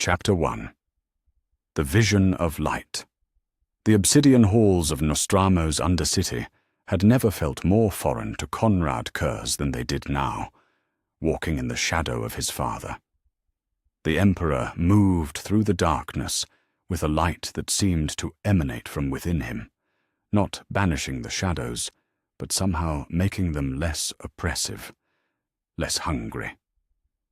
Chapter 1. The Vision of Light. The obsidian halls of Nostramo's Undercity had never felt more foreign to Konrad Curze than they did now, walking in the shadow of his father. The Emperor moved through the darkness with a light that seemed to emanate from within him, not banishing the shadows, but somehow making them less oppressive, less hungry.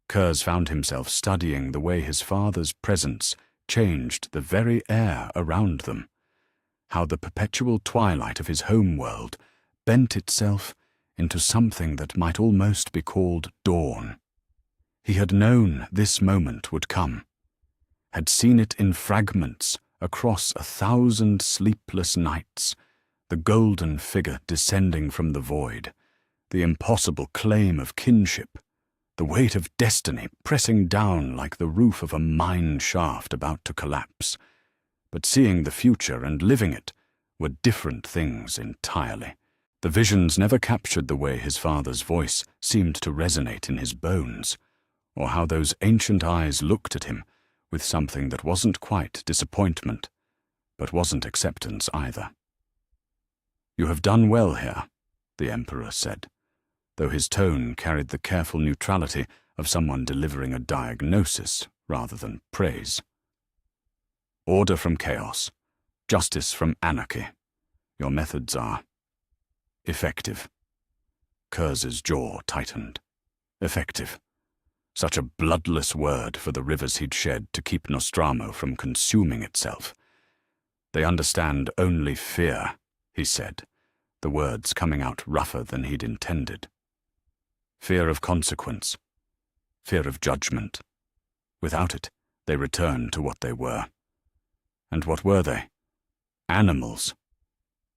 Curze found himself studying the way his father's presence changed the very air around them, how the perpetual twilight of his home world bent itself into something that might almost be called dawn. He had known this moment would come, had seen it in fragments across 1,000 sleepless nights, the golden figure descending from the void, the impossible claim of kinship, the weight of destiny pressing down like the roof of a mine shaft about to collapse. But seeing the future and living it were different things entirely. The visions never captured the way his father's voice seemed to resonate in his bones, or how those ancient eyes looked at him with something that wasn't quite disappointment, but wasn't acceptance either. "You have done well here," the Emperor said, though his tone carried the careful neutrality of someone delivering a diagnosis rather than praise. "Order from chaos, justice from anarchy. Your methods are effective." Curze's jaw tightened. Effective. Such a bloodless word for the rivers he'd shed to keep Nostramo from consuming itself. "They understand only fear," he said, the words coming out rougher than he'd intended. Fear of consequence, fear of judgment. Without it, they returned to what they were. And what were they? Animals.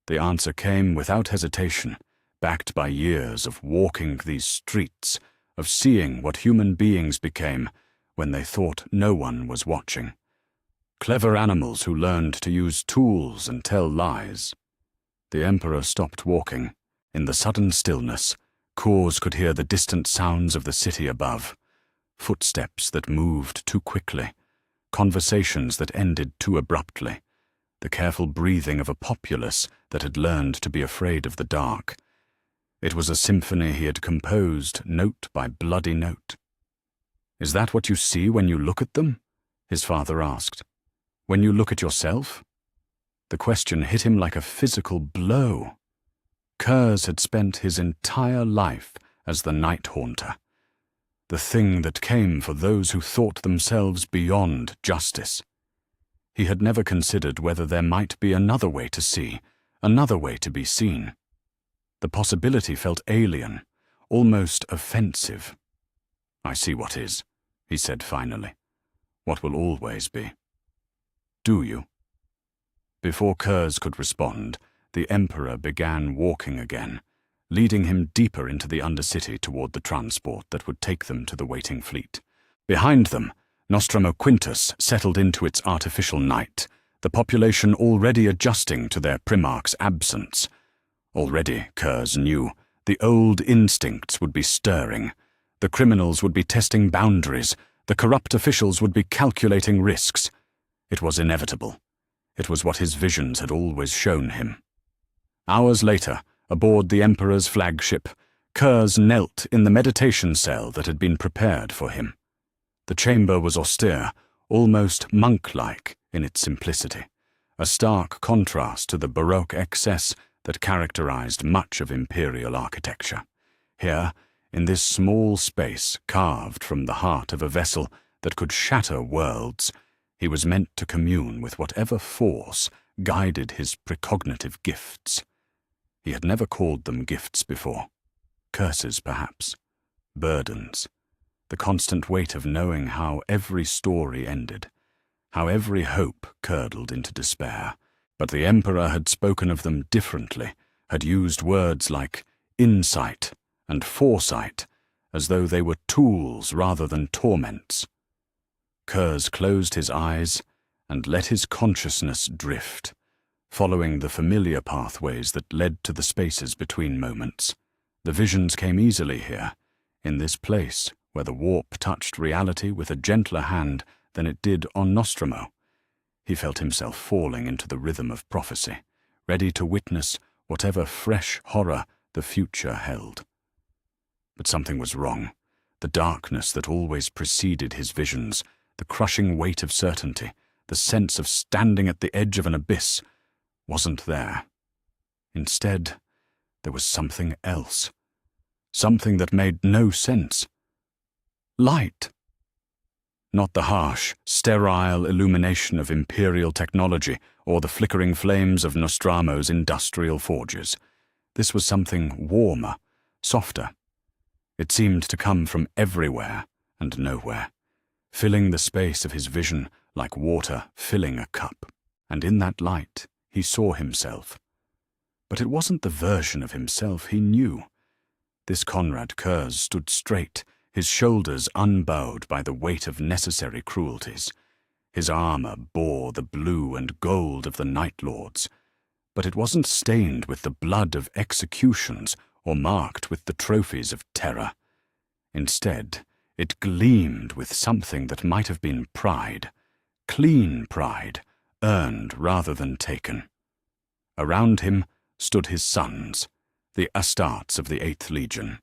The answer came without hesitation, backed by years of walking these streets, of seeing what human beings became when they thought no one was watching. Clever animals who learned to use tools and tell lies. The Emperor stopped walking. In the sudden stillness, Curze could hear the distant sounds of the city above, footsteps that moved too quickly, conversations that ended too abruptly, the careful breathing of a populace that had learned to be afraid of the dark. It was a symphony he had composed, note by bloody note. "Is that what you see when you look at them?" his father asked. "When you look at yourself?" The question hit him like a physical blow. Curze had spent his entire life as the night haunter, the thing that came for those who thought themselves beyond justice. He had never considered whether there might be another way to see, another way to be seen. The possibility felt alien, almost offensive. "I see what is," he said finally. "What will always be." "Do you?" Before Curze could respond, the Emperor began walking again, leading him deeper into the Undercity toward the transport that would take them to the waiting fleet. Behind them, Nostramo Quintus settled into its artificial night, the population already adjusting to their Primarch's absence. Already, Curze knew, the old instincts would be stirring. The criminals would be testing boundaries. The corrupt officials would be calculating risks. It was inevitable. It was what his visions had always shown him. Hours later, aboard the Emperor's flagship, Curze knelt in the meditation cell that had been prepared for him. The chamber was austere, almost monk-like in its simplicity, a stark contrast to the Baroque excess that characterized much of imperial architecture. Here, in this small space carved from the heart of a vessel that could shatter worlds, he was meant to commune with whatever force guided his precognitive gifts. He had never called them gifts before. Curses, perhaps. Burdens. The constant weight of knowing how every story ended, how every hope curdled into despair. But the Emperor had spoken of them differently, had used words like insight and foresight, as though they were tools rather than torments. Curze closed his eyes and let his consciousness drift, following the familiar pathways that led to the spaces between moments. The visions came easily here, in this place where the warp touched reality with a gentler hand than it did on Nostromo. He felt himself falling into the rhythm of prophecy, ready to witness whatever fresh horror the future held. But something was wrong. The darkness that always preceded his visions, the crushing weight of certainty, the sense of standing at the edge of an abyss, wasn't there. Instead, there was something else. Something that made no sense. Light. Not the harsh, sterile illumination of imperial technology or the flickering flames of Nostramo's industrial forges. This was something warmer, softer. It seemed to come from everywhere and nowhere, filling the space of his vision like water filling a cup. And in that light, he saw himself. But it wasn't the version of himself he knew. This Konrad Curze stood straight, his shoulders unbowed by the weight of necessary cruelties. His armor bore the blue and gold of the Night Lords, but it wasn't stained with the blood of executions or marked with the trophies of terror. Instead, it gleamed with something that might have been pride, clean pride, earned rather than taken. Around him stood his sons, the Astartes of the 8th Legion,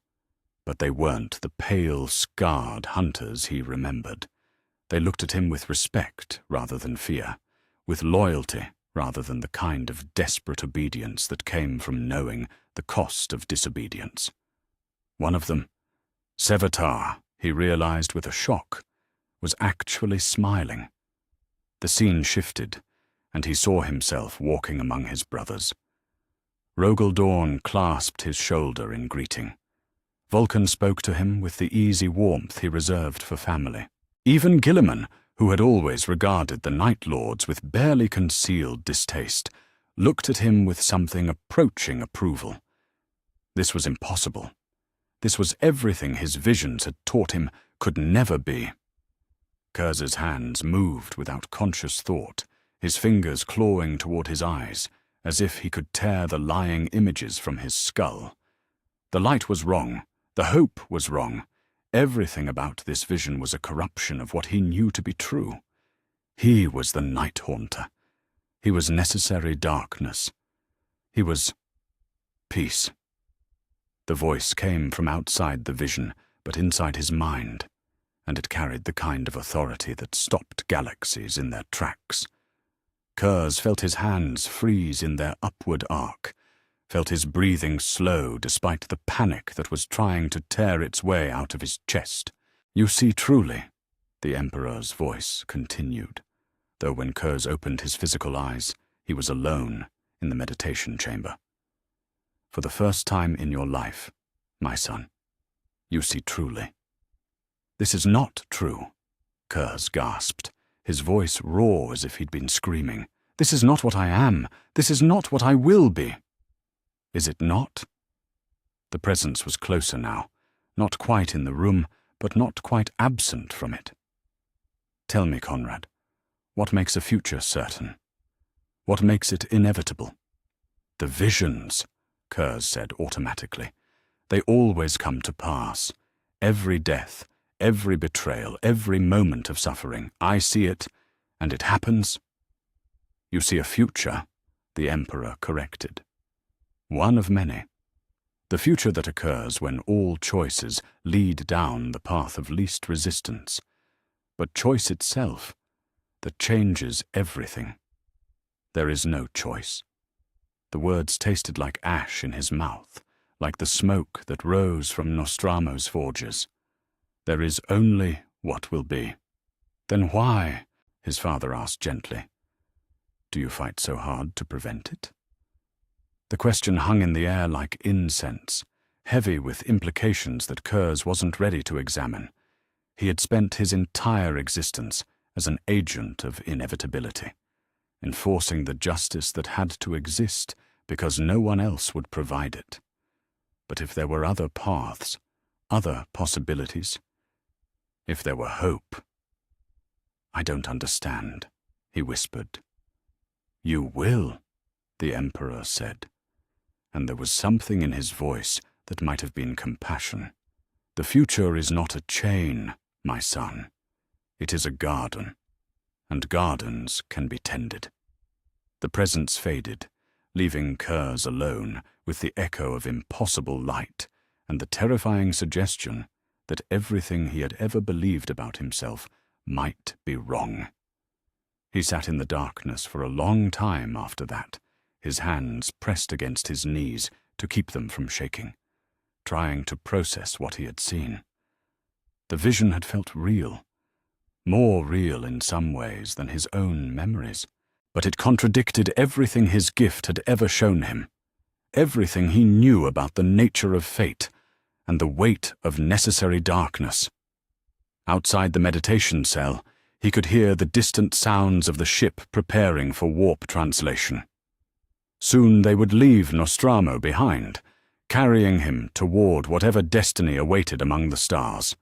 but they weren't the pale, scarred hunters he remembered. They looked at him with respect rather than fear, with loyalty rather than the kind of desperate obedience that came from knowing the cost of disobedience. One of them, Sevatar, he realized with a shock, was actually smiling. The scene shifted, and he saw himself walking among his brothers. Rogel Dorn clasped his shoulder in greeting. Vulcan spoke to him with the easy warmth he reserved for family. Even Gilliman, who had always regarded the Night Lords with barely concealed distaste, looked at him with something approaching approval. This was impossible. This was everything his visions had taught him could never be. Curze's hands moved without conscious thought, his fingers clawing toward his eyes, as if he could tear the lying images from his skull. The light was wrong. The hope was wrong. Everything about this vision was a corruption of what he knew to be true. He was the Night Haunter. He was necessary darkness. He was peace. The voice came from outside the vision, but inside his mind, and it carried the kind of authority that stopped galaxies in their tracks. Curze felt his hands freeze in their upward arc, felt his breathing slow despite the panic that was trying to tear its way out of his chest. "You see truly," the Emperor's voice continued, though when Curze opened his physical eyes, he was alone in the meditation chamber. "For the first time in your life, my son, you see truly." "This is not true," Curze gasped, his voice raw as if he'd been screaming. "This is not what I am. This is not what I will be." "Is it not?" The presence was closer now, not quite in the room, but not quite absent from it. "Tell me, Konrad, what makes a future certain? What makes it inevitable?" "The visions," Curze said automatically. "They always come to pass. Every death, every betrayal, every moment of suffering. I see it, and it happens." "You see a future," the Emperor corrected. "One of many. The future that occurs when all choices lead down the path of least resistance. But choice itself, that changes everything. There is no choice." The words tasted like ash in his mouth, like the smoke that rose from Nostramo's forges. "There is only what will be." "Then why?" his father asked gently. "Do you fight so hard to prevent it?" The question hung in the air like incense, heavy with implications that Curze wasn't ready to examine. He had spent his entire existence as an agent of inevitability, enforcing the justice that had to exist because no one else would provide it. But if there were other paths, other possibilities, if there were hope— "I don't understand," he whispered. "You will," the Emperor said, and there was something in his voice that might have been compassion. "The future is not a chain, my son. It is a garden. and gardens can be tended. The presence faded, leaving Curze alone with the echo of impossible light and the terrifying suggestion that everything he had ever believed about himself might be wrong. He sat in the darkness for a long time after that, his hands pressed against his knees to keep them from shaking, trying to process what he had seen. The vision had felt real, more real in some ways than his own memories, but it contradicted everything his gift had ever shown him, everything he knew about the nature of fate and the weight of necessary darkness. Outside the meditation cell, he could hear the distant sounds of the ship preparing for warp translation. Soon they would leave Nostromo behind, carrying him toward whatever destiny awaited among the stars.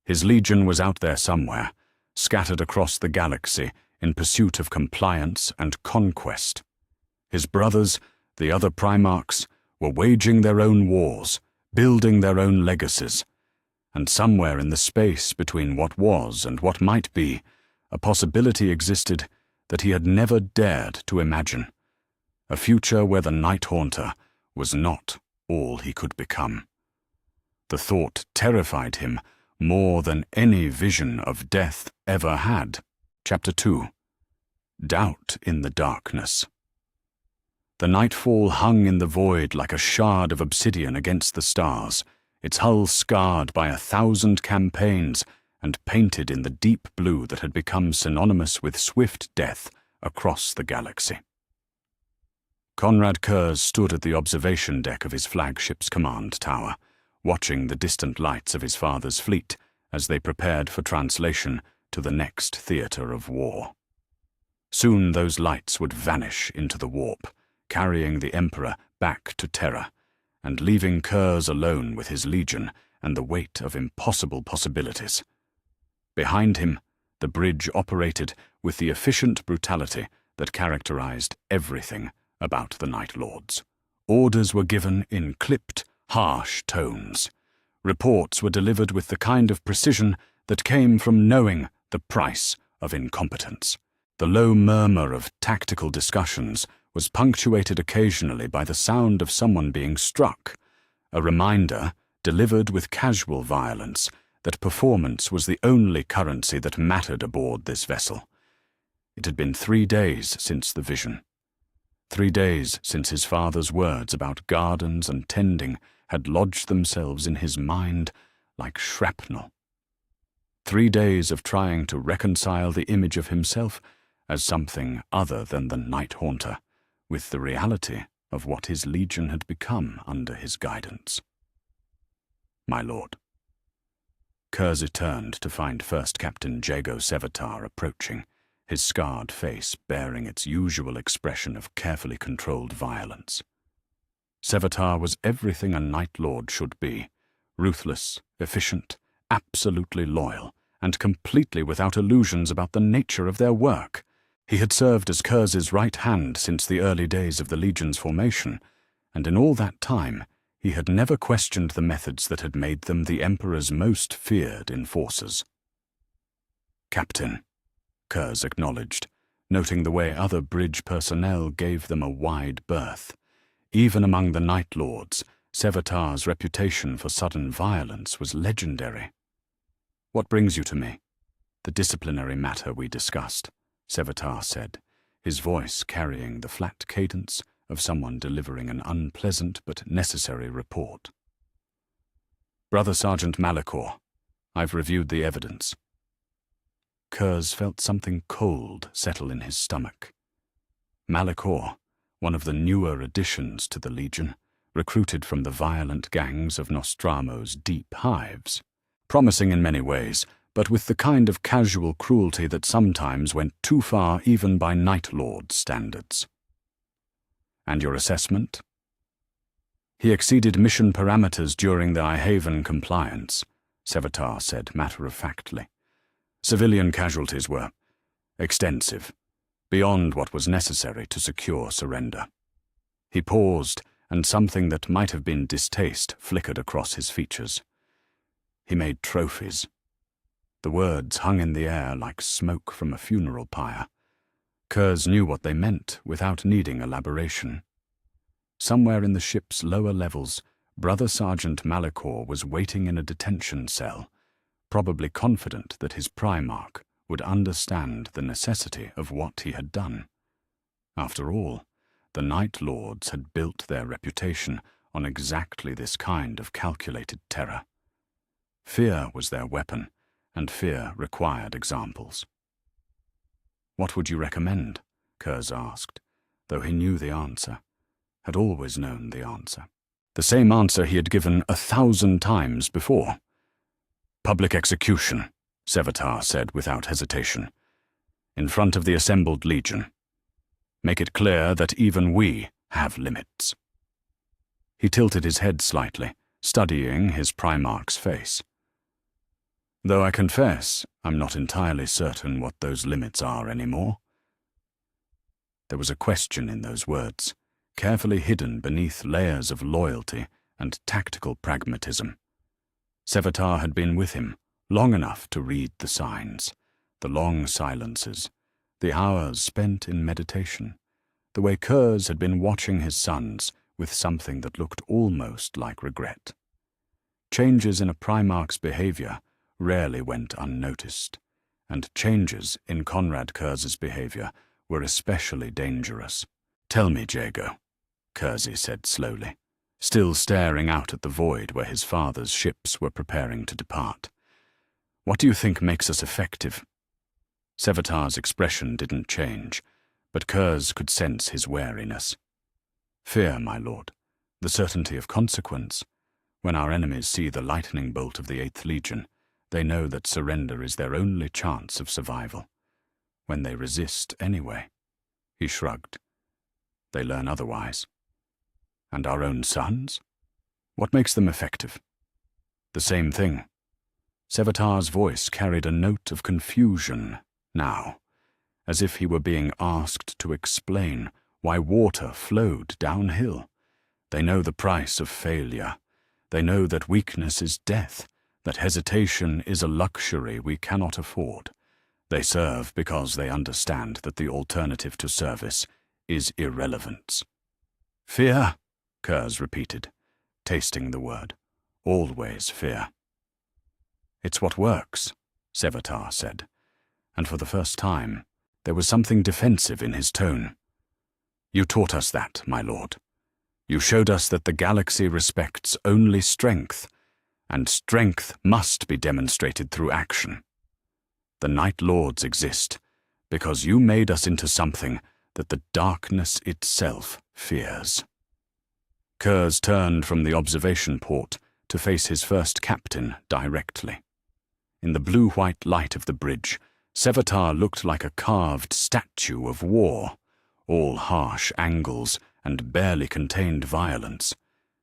His legion was out there somewhere, scattered across the galaxy in pursuit of compliance and conquest. His brothers, the other Primarchs, were waging their own wars, building their own legacies, and somewhere in the space between what was and what might be, a possibility existed that he had never dared to imagine, a future where the Night Haunter was not all he could become. The thought terrified him more than any vision of death ever had. Chapter 2. Doubt in the Darkness. The nightfall hung in the void like a shard of obsidian against the stars, its hull scarred by 1,000 campaigns and painted in the deep blue that had become synonymous with swift death across the galaxy. Konrad Curze stood at the observation deck of his flagship's command tower, watching the distant lights of his father's fleet as they prepared for translation to the next theater of war. Soon those lights would vanish into the warp, carrying the Emperor back to Terra, and leaving Curze alone with his legion and the weight of impossible possibilities. Behind him, the bridge operated with the efficient brutality that characterized everything about the Night Lords. Orders were given in clipped, harsh tones. Reports were delivered with the kind of precision that came from knowing the price of incompetence. The low murmur of tactical discussions was punctuated occasionally by the sound of someone being struck, a reminder, delivered with casual violence, that performance was the only currency that mattered aboard this vessel. It had been 3 days since the vision. 3 days since his father's words about gardens and tending had lodged themselves in his mind like shrapnel. 3 days of trying to reconcile the image of himself as something other than the Night Haunter with the reality of what his legion had become under his guidance. My lord. Curze turned to find First Captain Jago Sevatar approaching, his scarred face bearing its usual expression of carefully controlled violence. Sevatar was everything a Night Lord should be, ruthless, efficient, absolutely loyal, and completely without illusions about the nature of their work. He had served as Curze's right hand since the early days of the Legion's formation, and in all that time he had never questioned the methods that had made them the Emperor's most feared enforcers. Captain, Curze acknowledged, noting the way other bridge personnel gave them a wide berth. Even among the Night Lords, Sevatar's reputation for sudden violence was legendary. What brings you to me? The disciplinary matter we discussed, Sevatar said, his voice carrying the flat cadence of someone delivering an unpleasant but necessary report. Brother Sergeant Malachor, I've reviewed the evidence. Curze felt something cold settle in his stomach. Malachor, one of the newer additions to the Legion, recruited from the violent gangs of Nostromo's deep hives, promising in many ways, but with the kind of casual cruelty that sometimes went too far even by Night Lord standards. And your assessment? He exceeded mission parameters during the Ihaven compliance, Sevatar said matter-of-factly. Civilian casualties were extensive, beyond what was necessary to secure surrender. He paused, and something that might have been distaste flickered across his features. He made trophies. The words hung in the air like smoke from a funeral pyre. Curze knew what they meant without needing elaboration. Somewhere in the ship's lower levels, Brother Sergeant Malachor was waiting in a detention cell, probably confident that his Primarch would understand the necessity of what he had done. After all, the Night Lords had built their reputation on exactly this kind of calculated terror. Fear was their weapon, and fear required examples. "What would you recommend?" Curze asked, though he knew the answer, had always known the answer. The same answer he had given 1,000 times before. "Public execution," Sevatar said without hesitation, "in front of the assembled legion. Make it clear that even we have limits." He tilted his head slightly, studying his Primarch's face. "Though I confess I'm not entirely certain what those limits are anymore." There was a question in those words, carefully hidden beneath layers of loyalty and tactical pragmatism. Sevatar had been with him long enough to read the signs, the long silences, the hours spent in meditation, the way Curze had been watching his sons with something that looked almost like regret. Changes in a Primarch's behavior rarely went unnoticed, and changes in Konrad Curze's behavior were especially dangerous. "Tell me, Jago," Curze said slowly, still staring out at the void where his father's ships were preparing to depart. "What do you think makes us effective?" Sevatar's expression didn't change, but Curze could sense his wariness. "Fear, my lord, the certainty of consequence. When our enemies see the lightning bolt of the 8th Legion, they know that surrender is their only chance of survival. When they resist anyway," he shrugged, "they learn otherwise. And our own sons? What makes them effective?" "The same thing." Sevatar's voice carried a note of confusion now, as if he were being asked to explain why water flowed downhill. "They know the price of failure. They know that weakness is death, that hesitation is a luxury we cannot afford. They serve because they understand that the alternative to service is irrelevance." "Fear," Curze repeated, tasting the word. "Always fear." "It's what works," Sevatar said, and for the first time there was something defensive in his tone. "You taught us that, my lord. You showed us that the galaxy respects only strength, and strength must be demonstrated through action. The Night Lords exist because you made us into something that the darkness itself fears." Curze turned from the observation port to face his first captain directly. In the blue-white light of the bridge, Sevatar looked like a carved statue of war, all harsh angles and barely contained violence.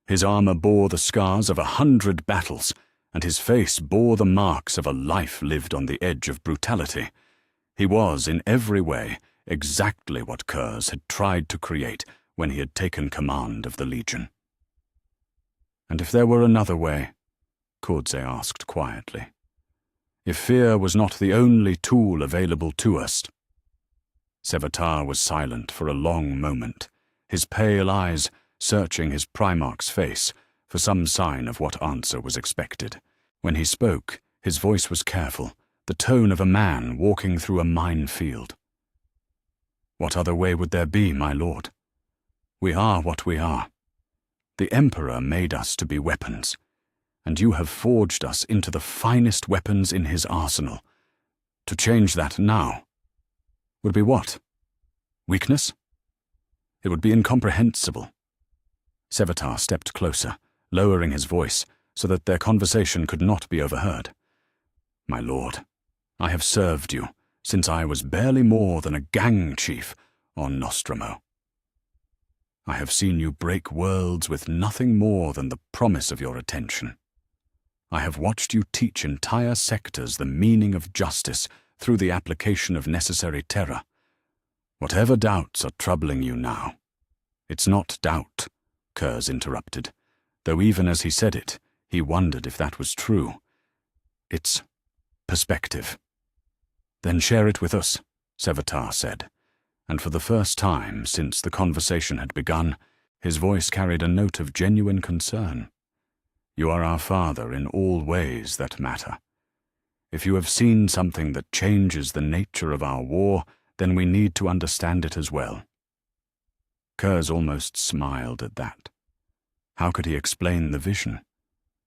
His armor bore the scars of 100 battles, and his face bore the marks of a life lived on the edge of brutality. He was, in every way, exactly what Curze had tried to create when he had taken command of the Legion. "And if there were another way?" Curze asked quietly. "If fear was not the only tool available to us?" Sevatar was silent for a long moment, his pale eyes searching his Primarch's face for some sign of what answer was expected. When he spoke, his voice was careful, the tone of a man walking through a minefield. "What other way would there be, my lord? We are what we are. The Emperor made us to be weapons, and you have forged us into the finest weapons in his arsenal. To change that now would be what? Weakness? It would be incomprehensible." Sevatar stepped closer, lowering his voice so that their conversation could not be overheard. "My lord, I have served you since I was barely more than a gang chief on Nostromo. I have seen you break worlds with nothing more than the promise of your attention. I have watched you teach entire sectors the meaning of justice through the application of necessary terror. Whatever doubts are troubling you now—" "It's not doubt," Curze interrupted, though even as he said it, he wondered if that was true. "It's perspective." "Then share it with us," Sevatar said, and for the first time since the conversation had begun, his voice carried a note of genuine concern. "You are our father in all ways that matter. If you have seen something that changes the nature of our war, then we need to understand it as well." Curze almost smiled at that. How could he explain the vision?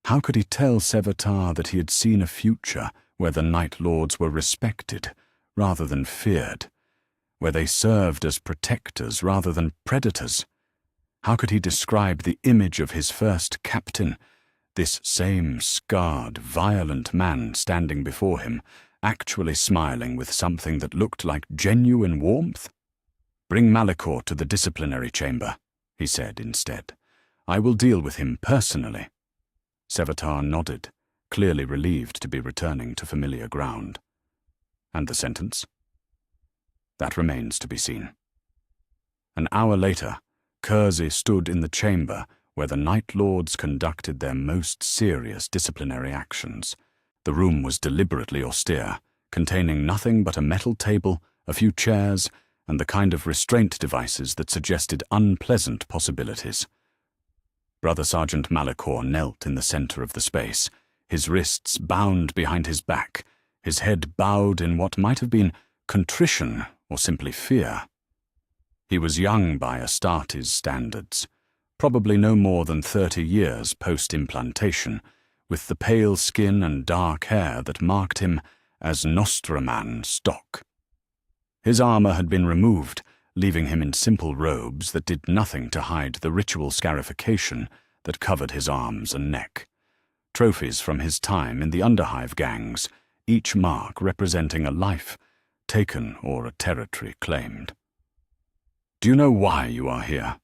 How could he tell Sevatar that he had seen a future where the Night Lords were respected rather than feared, where they served as protectors rather than predators? How could he describe the image of his first captain, this same scarred, violent man standing before him, actually smiling with something that looked like genuine warmth? "Bring Malachor to the disciplinary chamber," he said instead. "I will deal with him personally." Sevatar nodded, clearly relieved to be returning to familiar ground. "And the sentence?" "That remains to be seen." An hour later, Curze stood in the chamber where the Night Lords conducted their most serious disciplinary actions. The room was deliberately austere, containing nothing but a metal table, a few chairs, and the kind of restraint devices that suggested unpleasant possibilities. Brother Sergeant Malachor knelt in the center of the space, his wrists bound behind his back, his head bowed in what might have been contrition or simply fear. He was young by Astartes standards, probably no more than 30 years post-implantation, with the pale skin and dark hair that marked him as Nostraman stock. His armor had been removed, leaving him in simple robes that did nothing to hide the ritual scarification that covered his arms and neck. Trophies from his time in the Underhive gangs, each mark representing a life taken or a territory claimed. "Do you know why you are here?"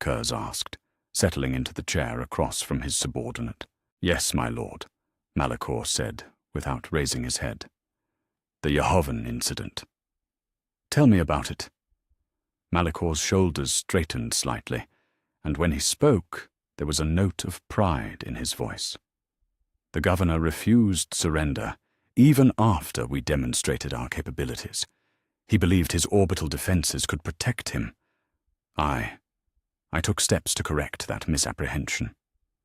Curze asked, settling into the chair across from his subordinate. "Yes, my lord," Malachor said, without raising his head. "The Yehovan incident." "Tell me about it." Malachor's shoulders straightened slightly, and when he spoke, there was a note of pride in his voice. "The governor refused surrender, even after we demonstrated our capabilities. He believed his orbital defenses could protect him. I took steps to correct that misapprehension."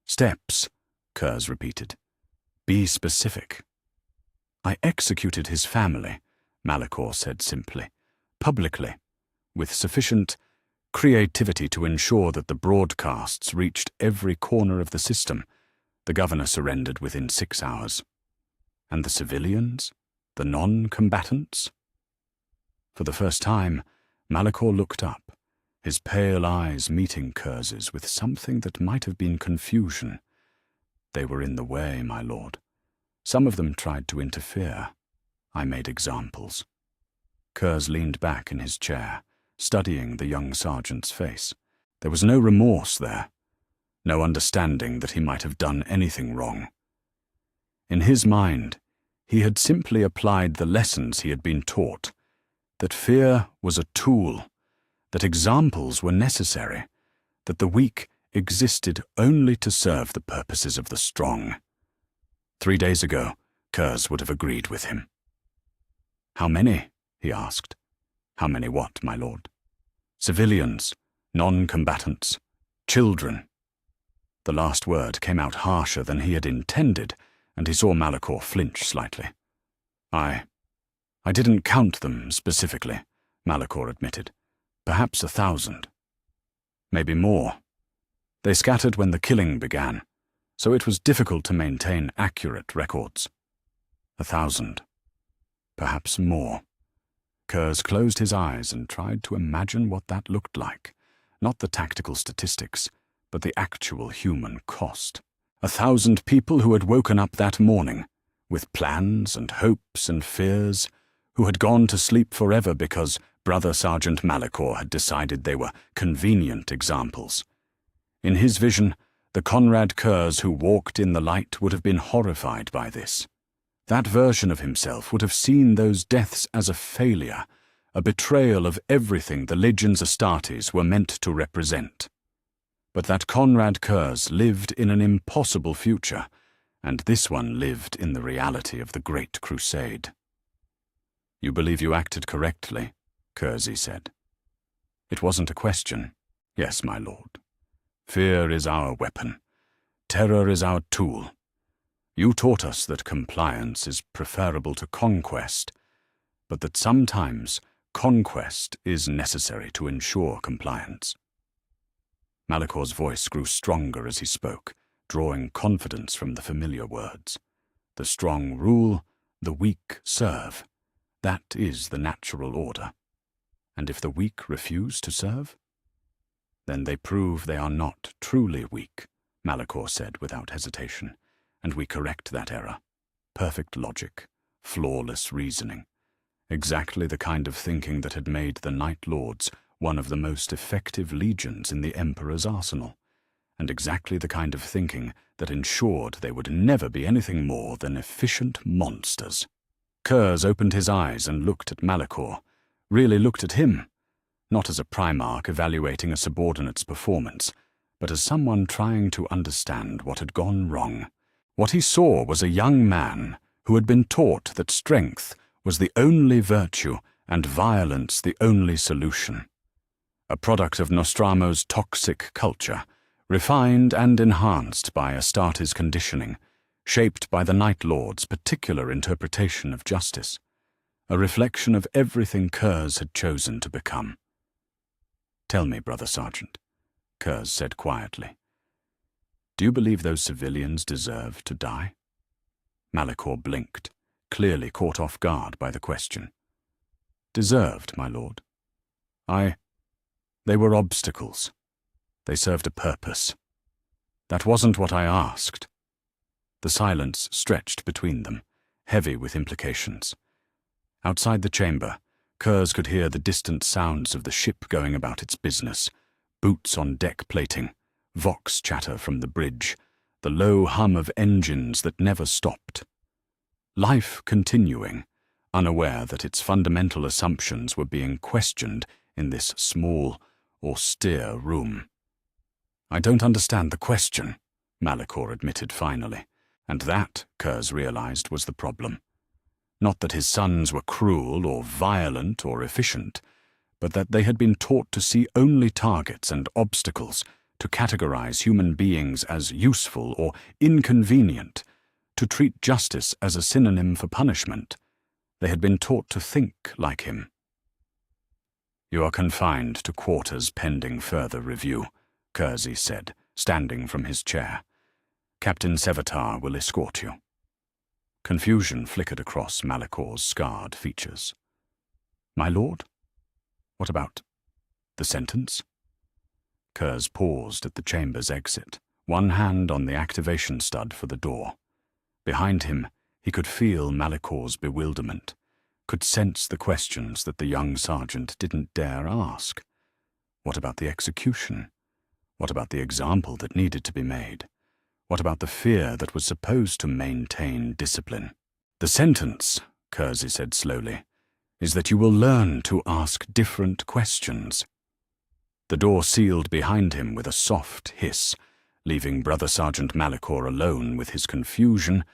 "Steps," Curze repeated. "Be specific." "I executed his family," Malachor said simply, "publicly, with sufficient creativity to ensure that the broadcasts reached every corner of the system. The governor surrendered within 6 hours. And the civilians? The non-combatants?" For the first time, Malachor looked up, his pale eyes meeting Curze's with something that might have been confusion. "They were in the way, my lord. Some of them tried to interfere. I made examples." Curze leaned back in his chair, studying the young sergeant's face. There was no remorse there, no understanding that he might have done anything wrong. In his mind, he had simply applied the lessons he had been taught, that fear was a tool, that examples were necessary, that the weak existed only to serve the purposes of the strong. 3 days ago, Curze would have agreed with him. "How many?" he asked. "How many what, my lord?" "Civilians, non-combatants, children." The last word came out harsher than he had intended, and he saw Malachor flinch slightly. I didn't count them specifically," Malachor admitted. "Perhaps 1,000. Maybe more. They scattered when the killing began, so it was difficult to maintain accurate records. 1,000. Perhaps more." Curze closed his eyes and tried to imagine what that looked like, not the tactical statistics, but the actual human cost. 1,000 people who had woken up that morning, with plans and hopes and fears, who had gone to sleep forever because Brother Sergeant Malachor had decided they were convenient examples. In his vision, the Konrad Curze who walked in the light would have been horrified by this. That version of himself would have seen those deaths as a failure, a betrayal of everything the Legions Astartes were meant to represent. But that Konrad Curze lived in an impossible future, and this one lived in the reality of the Great Crusade. "You believe you acted correctly," Curze said. "It wasn't a question. Yes, my lord. Fear is our weapon. Terror is our tool. You taught us that compliance is preferable to conquest, but that sometimes conquest is necessary to ensure compliance." Malicor's voice grew stronger as he spoke, drawing confidence from the familiar words. "The strong rule, the weak serve. That is the natural order. And if the weak refuse to serve? Then they prove they are not truly weak," Malicor said without hesitation, "and we correct that error. Perfect logic, flawless reasoning. Exactly the kind of thinking that had made the Night Lords one of the most effective legions in the Emperor's arsenal, and exactly the kind of thinking that ensured they would never be anything more than efficient monsters." Curze opened his eyes and looked at Malicor, really looked at him, not as a Primarch evaluating a subordinate's performance, but as someone trying to understand what had gone wrong. What he saw was a young man who had been taught that strength was the only virtue and violence the only solution. A product of Nostramo's toxic culture, refined and enhanced by Astartes' conditioning, shaped by the Night Lord's particular interpretation of justice, a reflection of everything Curze had chosen to become. "Tell me, Brother Sergeant," Curze said quietly, "do you believe those civilians deserve to die?" Malicor blinked, clearly caught off guard by the question. "Deserved, my lord. They were obstacles. They served a purpose. That wasn't what I asked." The silence stretched between them, heavy with implications. Outside the chamber, Curze could hear the distant sounds of the ship going about its business, boots on deck plating, vox chatter from the bridge, the low hum of engines that never stopped. Life continuing, unaware that its fundamental assumptions were being questioned in this small, austere room. "I don't understand the question," Malicor admitted finally. And that, Curze realized, was the problem. Not that his sons were cruel or violent or efficient, but that they had been taught to see only targets and obstacles, to categorize human beings as useful or inconvenient, to treat justice as a synonym for punishment. They had been taught to think like him. "You are confined to quarters pending further review," Curze said, standing from his chair. "Captain Sevatar will escort you." Confusion flickered across Malicor's scarred features. "My lord? What about the sentence?" Curze paused at the chamber's exit, one hand on the activation stud for the door. Behind him, he could feel Malicor's bewilderment, could sense the questions that the young sergeant didn't dare ask. What about the execution? What about the example that needed to be made? What about the fear that was supposed to maintain discipline? "The sentence," Curze said slowly, "is that you will learn to ask different questions." The door sealed behind him with a soft hiss, leaving Brother Sergeant Malicor alone with his confusion,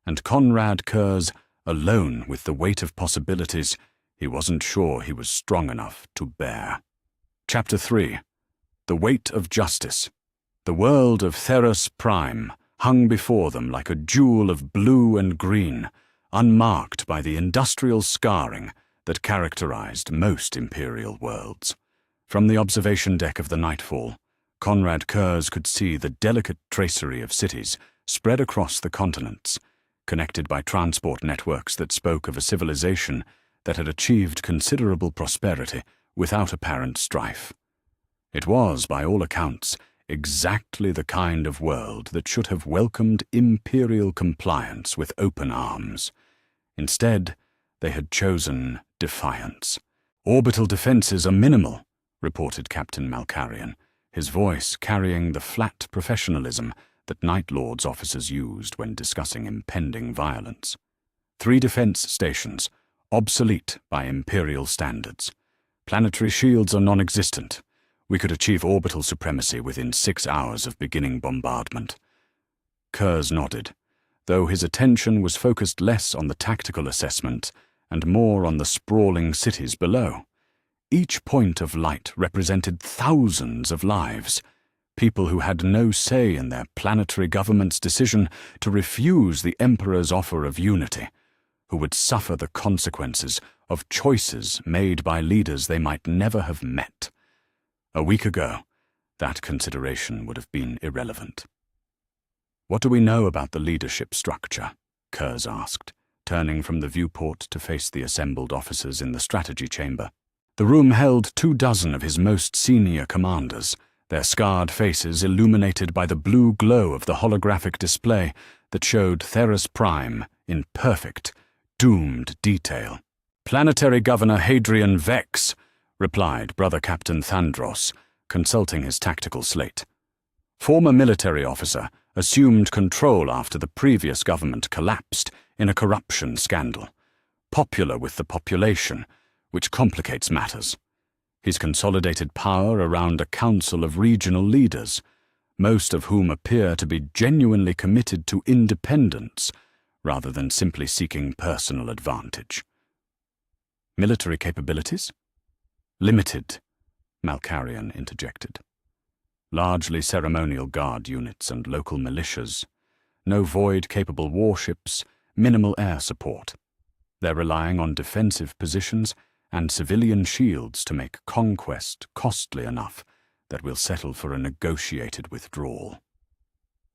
and Konrad Curze alone with the weight of possibilities he wasn't sure he was strong enough to bear. Chapter 3. The Weight of Justice. The world of Theros Prime hung before them like a jewel of blue and green, unmarked by the industrial scarring that characterized most Imperial worlds. From the observation deck of the Nightfall, Konrad Curze could see the delicate tracery of cities spread across the continents, connected by transport networks that spoke of a civilization that had achieved considerable prosperity without apparent strife. It was, by all accounts, exactly the kind of world that should have welcomed imperial compliance with open arms. Instead, they had chosen defiance. "Orbital defenses are minimal," reported Captain Malkarian, his voice carrying the flat professionalism that Night Lords officers used when discussing impending violence. 3 defense stations, obsolete by Imperial standards. Planetary shields are non-existent. We could achieve orbital supremacy within 6 hours of beginning bombardment. Curze nodded, though his attention was focused less on the tactical assessment and more on the sprawling cities below. Each point of light represented thousands of lives, people who had no say in their planetary government's decision to refuse the Emperor's offer of unity, who would suffer the consequences of choices made by leaders they might never have met. A week ago, that consideration would have been irrelevant. "What do we know about the leadership structure?" Curze asked, turning from the viewport to face the assembled officers in the strategy chamber. The room held 24 of his most senior commanders, their scarred faces illuminated by the blue glow of the holographic display that showed Theros Prime in perfect, doomed detail. "Planetary Governor Hadrian Vex," replied Brother Captain Thandros, consulting his tactical slate. "Former military officer, assumed control after the previous government collapsed in a corruption scandal. Popular with the population, which complicates matters. He's consolidated power around a council of regional leaders, most of whom appear to be genuinely committed to independence rather than simply seeking personal advantage." "Military capabilities?" "Limited," Malkarian interjected. "Largely ceremonial guard units and local militias. No void-capable warships, minimal air support. They're relying on defensive positions and civilian shields to make conquest costly enough that we'll settle for a negotiated withdrawal."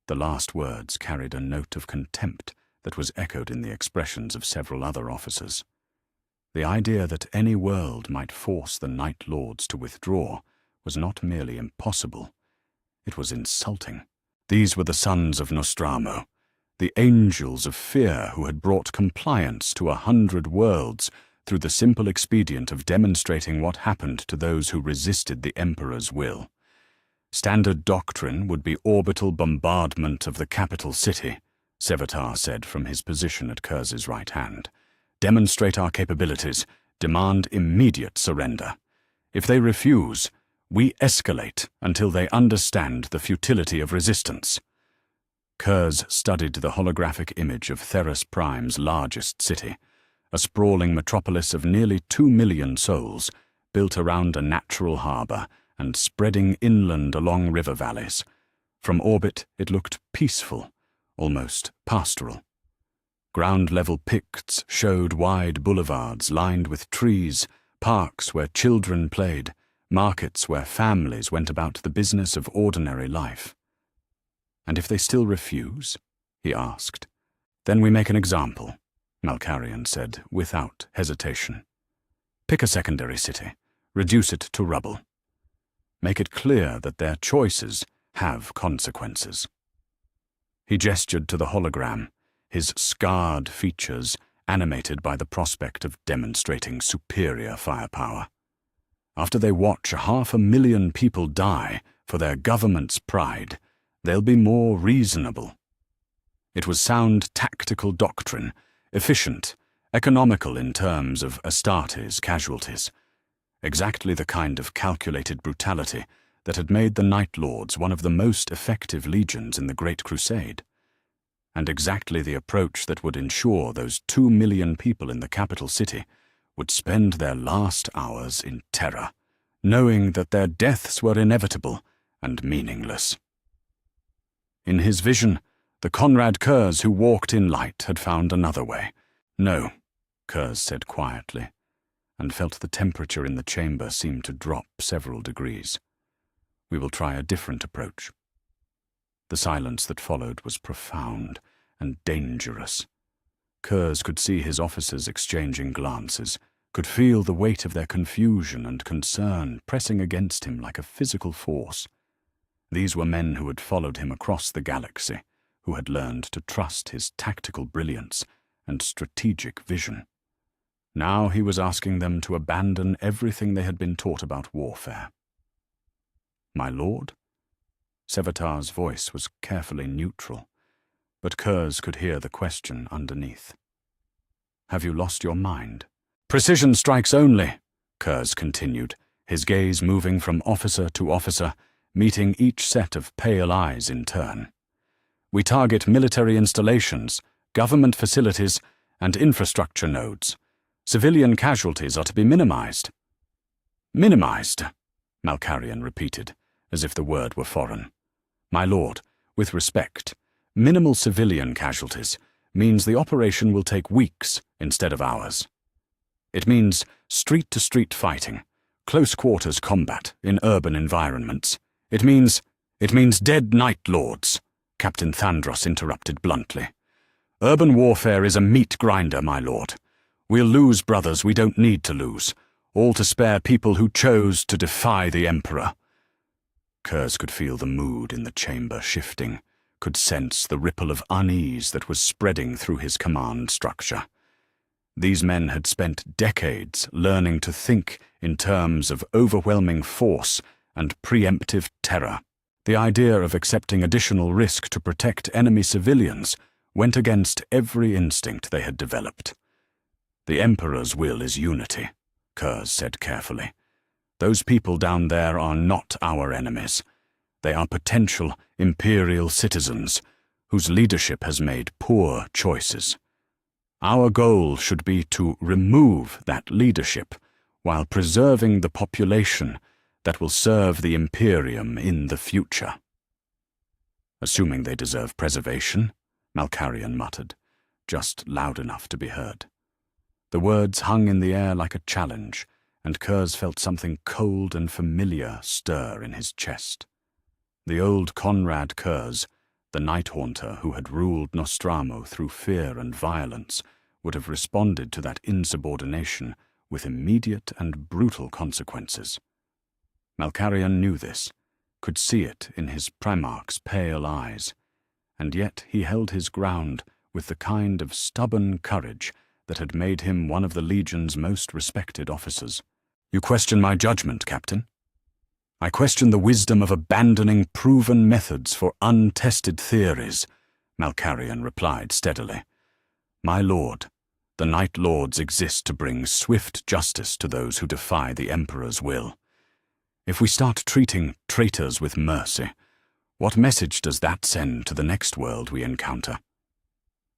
The last words carried a note of contempt that was echoed in the expressions of several other officers. The idea that any world might force the Night Lords to withdraw was not merely impossible, it was insulting. These were the sons of Nostramo, the angels of fear who had brought compliance to 100 worlds through the simple expedient of demonstrating what happened to those who resisted the Emperor's will. Standard doctrine would be orbital bombardment of the capital city, Sevatar said from his position at Curze's right hand. "Demonstrate our capabilities, demand immediate surrender. If they refuse, we escalate until they understand the futility of resistance." Curze studied the holographic image of Theros Prime's largest city, a sprawling metropolis of nearly 2 million souls, built around a natural harbor and spreading inland along river valleys. From orbit it looked peaceful, almost pastoral. Ground-level picts showed wide boulevards lined with trees, parks where children played, markets where families went about the business of ordinary life. "And if they still refuse?" he asked. "Then we make an example," Malkarian said, without hesitation. "Pick a secondary city, reduce it to rubble. Make it clear that their choices have consequences." He gestured to the hologram, his scarred features animated by the prospect of demonstrating superior firepower. "After they watch 500,000 people die for their government's pride, they'll be more reasonable." It was sound tactical doctrine, efficient, economical in terms of Astartes casualties. Exactly the kind of calculated brutality that had made the Night Lords one of the most effective legions in the Great Crusade. And exactly the approach that would ensure those 2 million people in the capital city would spend their last hours in terror, knowing that their deaths were inevitable and meaningless. In his vision, the Konrad Curze who walked in light had found another way. "No," Curze said quietly, and felt the temperature in the chamber seem to drop several degrees. "We will try a different approach." The silence that followed was profound and dangerous. Curze could see his officers exchanging glances, could feel the weight of their confusion and concern pressing against him like a physical force. These were men who had followed him across the galaxy, who had learned to trust his tactical brilliance and strategic vision. Now he was asking them to abandon everything they had been taught about warfare. "My lord?" Sevatar's voice was carefully neutral, but Curze could hear the question underneath. "Have you lost your mind?" "Precision strikes only," Curze continued, his gaze moving from officer to officer, meeting each set of pale eyes in turn. We target military installations, government facilities, and infrastructure nodes. Civilian casualties are to be minimized." "Minimized," Malkarian repeated, as if the word were foreign. "My lord, with respect, minimal civilian casualties means the operation will take weeks instead of hours. It means street-to-street fighting, close-quarters combat in urban environments. It means dead Night Lords," Captain Thandros interrupted bluntly. "Urban warfare is a meat grinder, my lord. We'll lose brothers we don't need to lose, all to spare people who chose to defy the Emperor." Curze could feel the mood in the chamber shifting, could sense the ripple of unease that was spreading through his command structure. These men had spent decades learning to think in terms of overwhelming force and preemptive terror. The idea of accepting additional risk to protect enemy civilians went against every instinct they had developed. "The Emperor's will is unity," Curze said carefully. "Those people down there are not our enemies. They are potential Imperial citizens whose leadership has made poor choices. Our goal should be to remove that leadership while preserving the population that will serve the Imperium in the future." "Assuming they deserve preservation," Malkarian muttered, just loud enough to be heard. The words hung in the air like a challenge, and Curze felt something cold and familiar stir in his chest. The old Konrad Curze, the Night Haunter who had ruled Nostramo through fear and violence, would have responded to that insubordination with immediate and brutal consequences. Malkarian knew this, could see it in his Primarch's pale eyes, and yet he held his ground with the kind of stubborn courage that had made him one of the Legion's most respected officers. "You question my judgment, Captain?" "I question the wisdom of abandoning proven methods for untested theories," Malkarian replied steadily. "My lord, the Night Lords exist to bring swift justice to those who defy the Emperor's will. If we start treating traitors with mercy, what message does that send to the next world we encounter?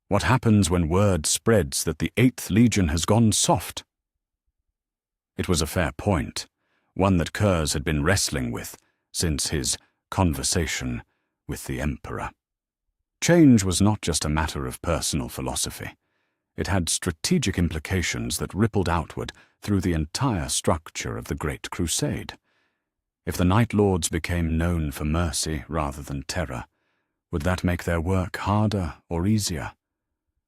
What happens when word spreads that the 8th Legion has gone soft?" It was a fair point, one that Curze had been wrestling with since his conversation with the Emperor. Change was not just a matter of personal philosophy. It had strategic implications that rippled outward through the entire structure of the Great Crusade. If the Night Lords became known for mercy rather than terror, would that make their work harder or easier?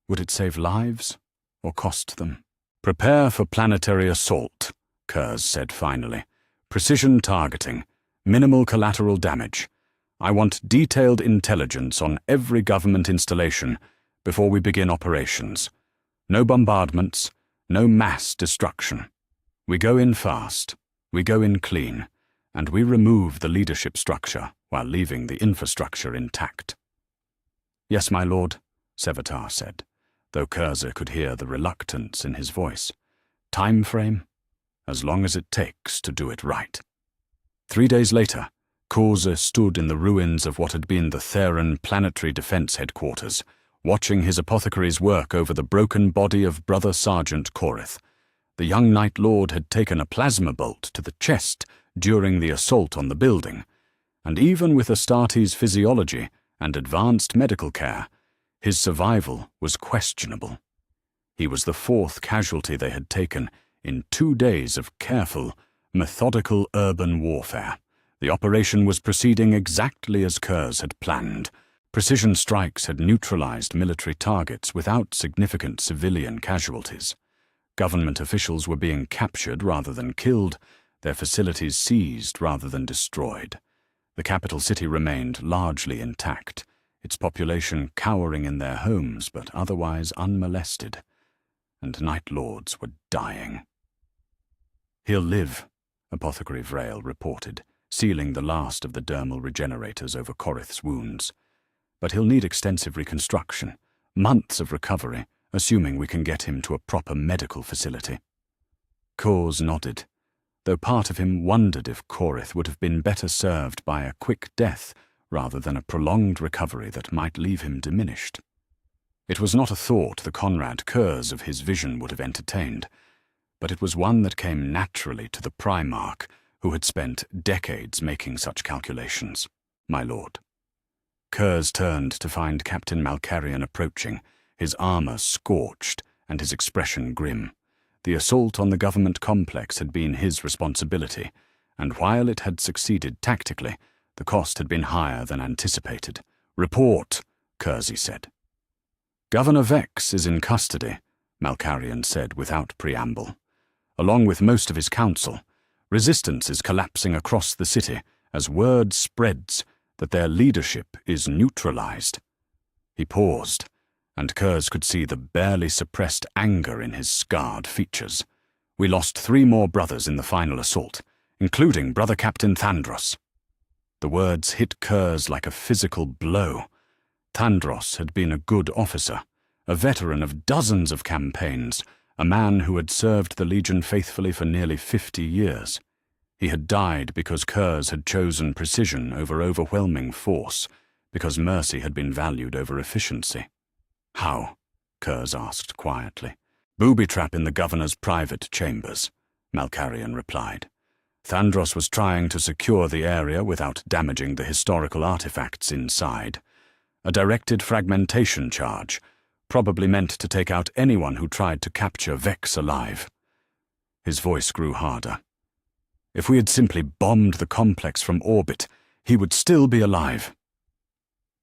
Would it save lives or cost them? "Prepare for planetary assault," Curze said finally. "Precision targeting, minimal collateral damage. I want detailed intelligence on every government installation before we begin operations. No bombardments, no mass destruction. We go in fast, we go in clean, and we remove the leadership structure while leaving the infrastructure intact." "Yes, my lord," Sevatar said, though Curze could hear the reluctance in his voice. "Time frame? As long as it takes to do it right." 3 days later, Curze stood in the ruins of what had been the Theron Planetary Defense Headquarters, watching his apothecaries work over the broken body of Brother Sergeant Korith. The young Night Lord had taken a plasma bolt to the chest during the assault on the building, and even with Astarte's physiology and advanced medical care, his survival was questionable. He was the 4th casualty they had taken in 2 days of careful, methodical urban warfare. The operation was proceeding exactly as Curze had planned. Precision strikes had neutralized military targets without significant civilian casualties. Government officials were being captured rather than killed, their facilities seized rather than destroyed. The capital city remained largely intact, its population cowering in their homes but otherwise unmolested. And Night Lords were dying. "He'll live," Apothecary Vrail reported, sealing the last of the dermal regenerators over Korith's wounds. "But he'll need extensive reconstruction, months of recovery, assuming we can get him to a proper medical facility." Curze nodded, though part of him wondered if Korith would have been better served by a quick death rather than a prolonged recovery that might leave him diminished. It was not a thought the Konrad Curze of his vision would have entertained, but it was one that came naturally to the Primarch, who had spent decades making such calculations. "My lord." Curze turned to find Captain Malkarian approaching, his armor scorched and his expression grim. The assault on the government complex had been his responsibility, and while it had succeeded tactically, the cost had been higher than anticipated. "Report," Curze said. "Governor Vex is in custody," Malkarian said without preamble. "Along with most of his council, resistance is collapsing across the city as word spreads that their leadership is neutralized." He paused, and Curze could see the barely suppressed anger in his scarred features. "We lost 3 more brothers in the final assault, including Brother Captain Thandros." The words hit Curze like a physical blow. Thandros had been a good officer, a veteran of dozens of campaigns, a man who had served the Legion faithfully for nearly 50 years. He had died because Curze had chosen precision over overwhelming force, because mercy had been valued over efficiency. "How?" Curze asked quietly. "Booby trap in the governor's private chambers," Malkarian replied. "Thandros was trying to secure the area without damaging the historical artifacts inside. A directed fragmentation charge, probably meant to take out anyone who tried to capture Vex alive." His voice grew harder. "If we had simply bombed the complex from orbit, he would still be alive."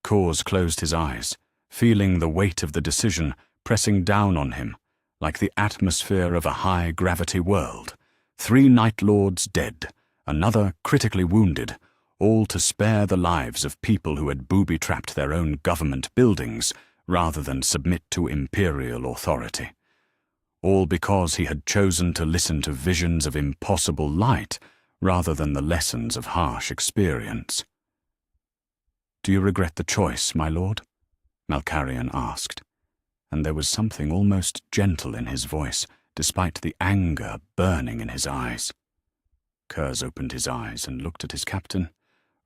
Curze closed his eyes, feeling the weight of the decision pressing down on him, like the atmosphere of a high-gravity world. 3 Night Lords dead, another critically wounded, all to spare the lives of people who had booby-trapped their own government buildings rather than submit to imperial authority. All because he had chosen to listen to visions of impossible light rather than the lessons of harsh experience. "Do you regret the choice, my lord?" Malkarian asked, and there was something almost gentle in his voice, despite the anger burning in his eyes. Curze opened his eyes and looked at his captain,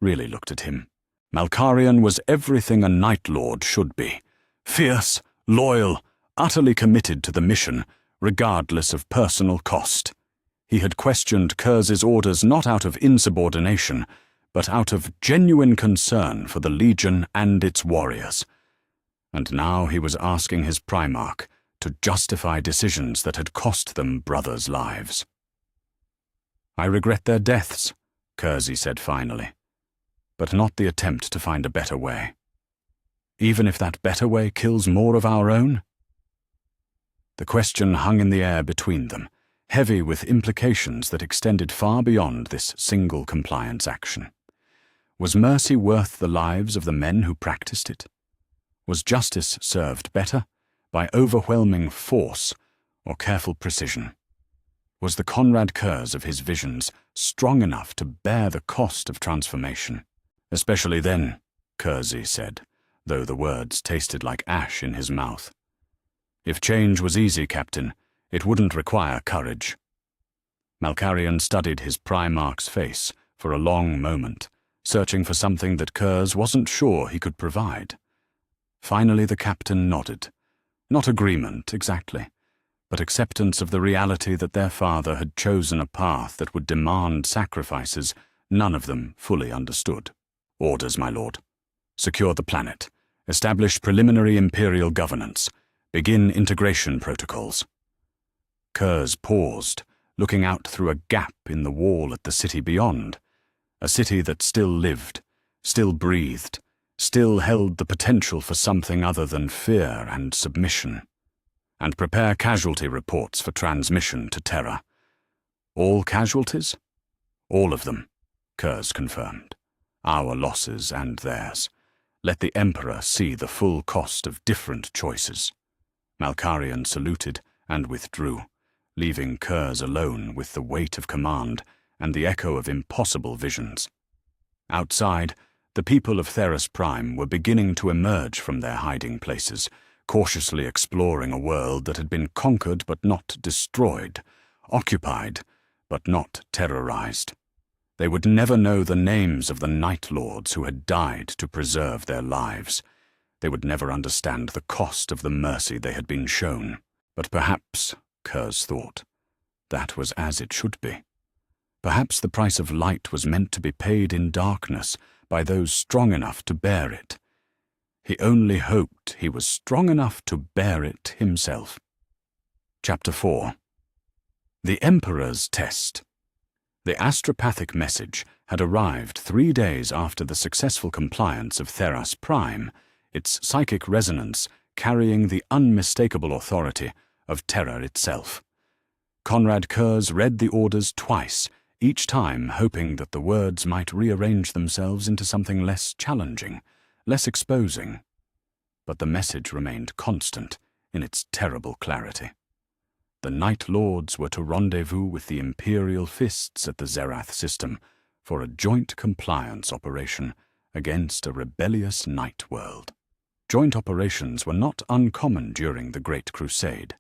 really looked at him. Malkarian was everything a Night Lord should be, fierce, loyal, utterly committed to the mission, regardless of personal cost. He had questioned Curze's orders not out of insubordination, but out of genuine concern for the Legion and its warriors. And now he was asking his Primarch to justify decisions that had cost them brothers' lives. "I regret their deaths," Curze said finally, "but not the attempt to find a better way. Even if that better way kills more of our own?" The question hung in the air between them, heavy with implications that extended far beyond this single compliance action. Was mercy worth the lives of the men who practiced it? Was justice served better by overwhelming force or careful precision? Was the Konrad Curze of his visions strong enough to bear the cost of transformation? "Especially then," Curze said, though the words tasted like ash in his mouth. "If change was easy, Captain, it wouldn't require courage." Malkarian studied his Primarch's face for a long moment, searching for something that Curze wasn't sure he could provide. Finally the captain nodded. Not agreement, exactly, but acceptance of the reality that their father had chosen a path that would demand sacrifices none of them fully understood. "Orders, my lord. Secure the planet. Establish preliminary imperial governance. Begin integration protocols." Curze paused, looking out through a gap in the wall at the city beyond, a city that still lived, still breathed, still held the potential for something other than fear and submission. "And prepare casualty reports for transmission to Terra." "All casualties?" "All of them," Curze confirmed. "Our losses and theirs. Let the Emperor see the full cost of different choices." Malkarian saluted and withdrew, leaving Curze alone with the weight of command and the echo of impossible visions. Outside, the people of Theros Prime were beginning to emerge from their hiding places, cautiously exploring a world that had been conquered but not destroyed, occupied but not terrorized. They would never know the names of the Night Lords who had died to preserve their lives. They would never understand the cost of the mercy they had been shown. But perhaps, Curze thought, that was as it should be. Perhaps the price of light was meant to be paid in darkness by those strong enough to bear it. He only hoped he was strong enough to bear it himself. Chapter 4. The Emperor's Test. The astropathic message had arrived 3 days after the successful compliance of Theras Prime, its psychic resonance carrying the unmistakable authority of terror itself. Konrad Curze read the orders twice, each time hoping that the words might rearrange themselves into something less challenging, less exposing. But the message remained constant in its terrible clarity. The Night Lords were to rendezvous with the Imperial Fists at the Zerath system for a joint compliance operation against a rebellious night world. Joint operations were not uncommon during the Great Crusade.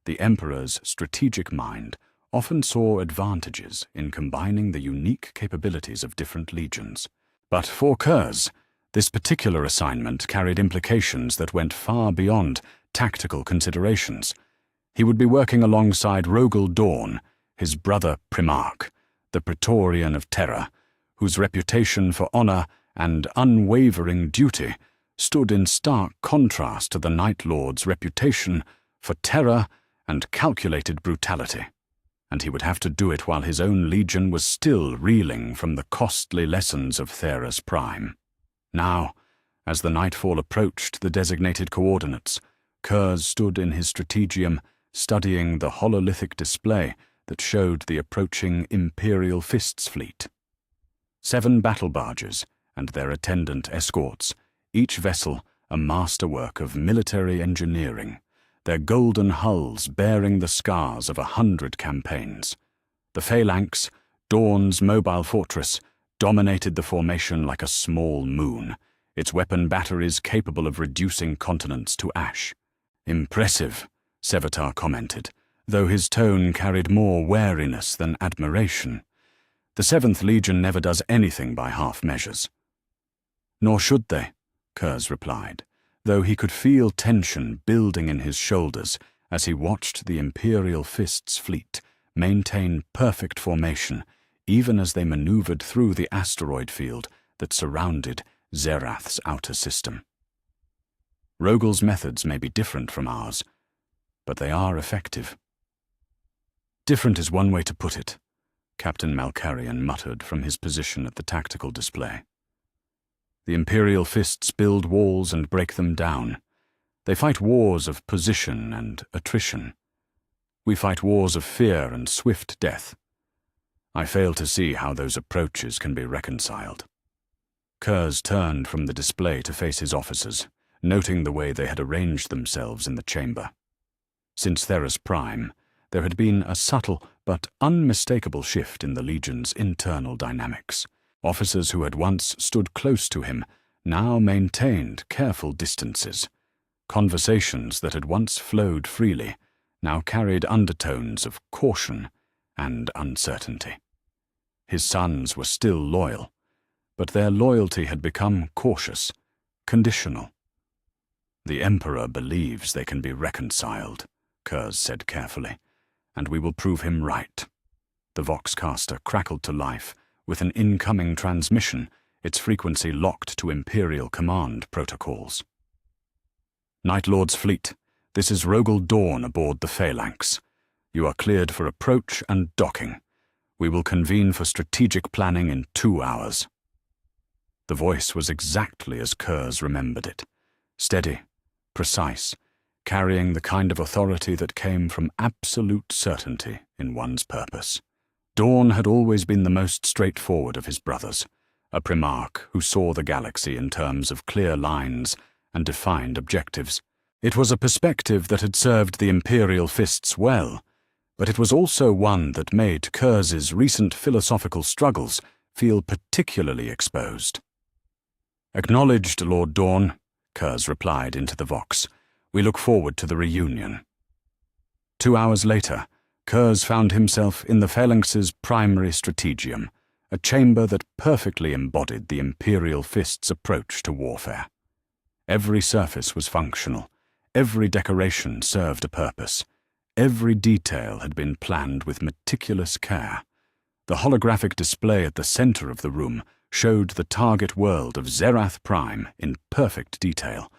The Emperor's strategic mind often saw advantages in combining the unique capabilities of different legions. But for Curze, this particular assignment carried implications that went far beyond tactical considerations. He would be working alongside Rogel Dawn, his brother Primarch, the Praetorian of Terror, whose reputation for honor and unwavering duty stood in stark contrast to the Night Lord's reputation for terror and calculated brutality. And he would have to do it while his own legion was still reeling from the costly lessons of Theras Prime. Now, as the nightfall approached the designated coordinates, Curze stood in his strategium, studying the hololithic display that showed the approaching Imperial Fists fleet. 7 battle barges and their attendant escorts, each vessel a masterwork of military engineering, their golden hulls bearing the scars of 100 campaigns. The Phalanx, Dawn's mobile fortress, dominated the formation like a small moon, its weapon batteries capable of reducing continents to ash. "Impressive," Sevatar commented, though his tone carried more wariness than admiration. "The 7th Legion never does anything by half measures." "Nor should they," Curze replied, though he could feel tension building in his shoulders as he watched the Imperial Fists fleet maintain perfect formation even as they maneuvered through the asteroid field that surrounded Zerath's outer system. Rogel's methods may be different from ours, but they are effective. "Different is one way to put it," Captain Malkarian muttered from his position at the tactical display. "The Imperial Fists build walls and break them down. They fight wars of position and attrition. We fight wars of fear and swift death. I fail to see how those approaches can be reconciled." Curze turned from the display to face his officers, noting the way they had arranged themselves in the chamber. Since Theras Prime, there had been a subtle but unmistakable shift in the Legion's internal dynamics. Officers who had once stood close to him now maintained careful distances. Conversations that had once flowed freely now carried undertones of caution and uncertainty. His sons were still loyal, but their loyalty had become cautious, conditional. "The Emperor believes they can be reconciled," Curze said carefully, "and we will prove him right." The Voxcaster crackled to life with an incoming transmission, its frequency locked to Imperial command protocols. "Night Lord's fleet, this is Rogel Dawn aboard the Phalanx. You are cleared for approach and docking. We will convene for strategic planning in 2 hours." The voice was exactly as Curze remembered it, steady, precise, carrying the kind of authority that came from absolute certainty in one's purpose. Dawn had always been the most straightforward of his brothers, a Primarch who saw the galaxy in terms of clear lines and defined objectives. It was a perspective that had served the Imperial Fists well, but it was also one that made Curze's recent philosophical struggles feel particularly exposed. "Acknowledged, Lord Dawn," Curze replied into the Vox. "We look forward to the reunion." 2 hours later, Curze found himself in the Phalanx's primary strategium, a chamber that perfectly embodied the Imperial Fist's approach to warfare. Every surface was functional, every decoration served a purpose, every detail had been planned with meticulous care. The holographic display at the center of the room showed the target world of Zerath Prime in perfect detail,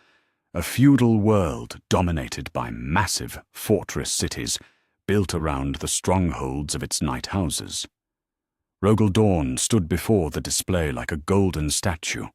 a feudal world dominated by massive fortress cities built around the strongholds of its knight houses. Rogel Dawn stood before the display like a golden statue,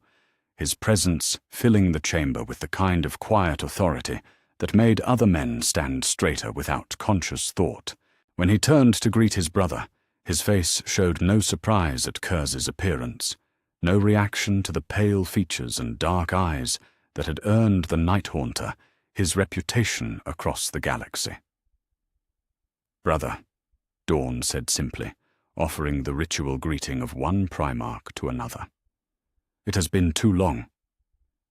his presence filling the chamber with the kind of quiet authority that made other men stand straighter without conscious thought. When he turned to greet his brother, his face showed no surprise at Curze's appearance, no reaction to the pale features and dark eyes that had earned the Night Haunter his reputation across the galaxy. "Brother," Dawn said simply, offering the ritual greeting of one Primarch to another. "It has been too long."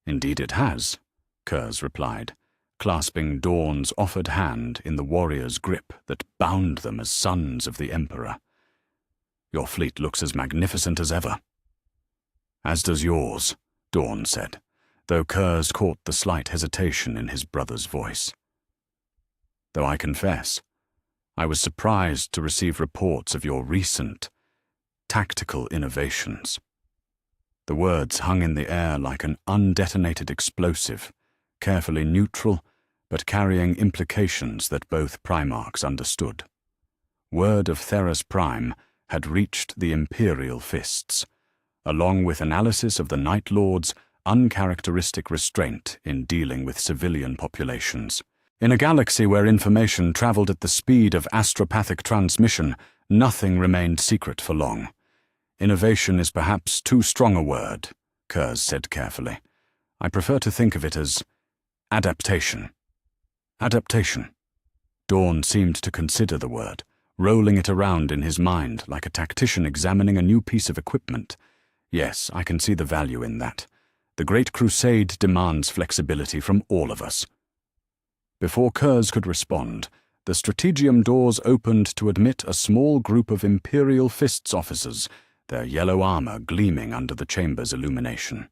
"Indeed it has," Curze replied, clasping Dawn's offered hand in the warrior's grip that bound them as sons of the Emperor. "Your fleet looks as magnificent as ever." "As does yours," Dawn said, though Curze caught the slight hesitation in his brother's voice. "Though I confess, I was surprised to receive reports of your recent, tactical innovations." The words hung in the air like an undetonated explosive, carefully neutral, but carrying implications that both Primarchs understood. Word of Theras Prime had reached the Imperial Fists, along with analysis of the Night Lord's uncharacteristic restraint in dealing with civilian populations. In a galaxy where information traveled at the speed of astropathic transmission, nothing remained secret for long. "Innovation is perhaps too strong a word," Curze said carefully. "I prefer to think of it as adaptation." "Adaptation." Dawn seemed to consider the word, rolling it around in his mind like a tactician examining a new piece of equipment. "Yes, I can see the value in that. The Great Crusade demands flexibility from all of us." Before Curze could respond, the Strategium doors opened to admit a small group of Imperial Fists officers, their yellow armor gleaming under the chamber's illumination.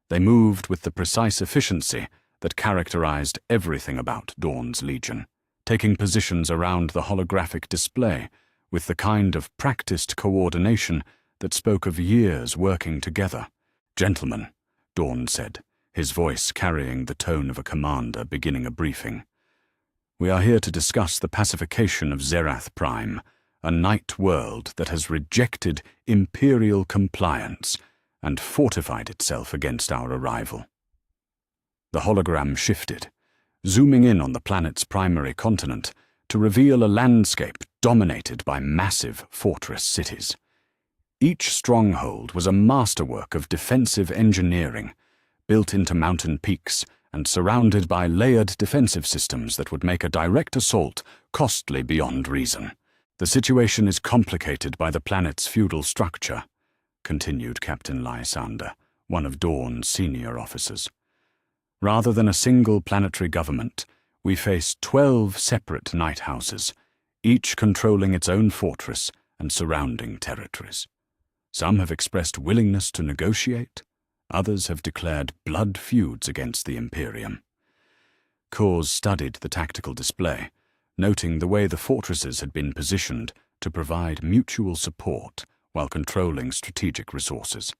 They moved with the precise efficiency that characterized everything about Dawn's Legion, taking positions around the holographic display with the kind of practiced coordination that spoke of years working together. "Gentlemen," Dawn said, his voice carrying the tone of a commander beginning a briefing, "we are here to discuss the pacification of Zerath Prime, a night world that has rejected Imperial compliance and fortified itself against our arrival." The hologram shifted, zooming in on the planet's primary continent to reveal a landscape dominated by massive fortress cities. Each stronghold was a masterwork of defensive engineering, built into mountain peaks and surrounded by layered defensive systems that would make a direct assault costly beyond reason. "The situation is complicated by the planet's feudal structure," continued Captain Lysander, one of Dawn's senior officers. "Rather than a single planetary government, we face 12 separate night houses, each controlling its own fortress and surrounding territories. Some have expressed willingness to negotiate, others have declared blood feuds against the Imperium." Curze studied the tactical display, noting the way the fortresses had been positioned to provide mutual support while controlling strategic resources.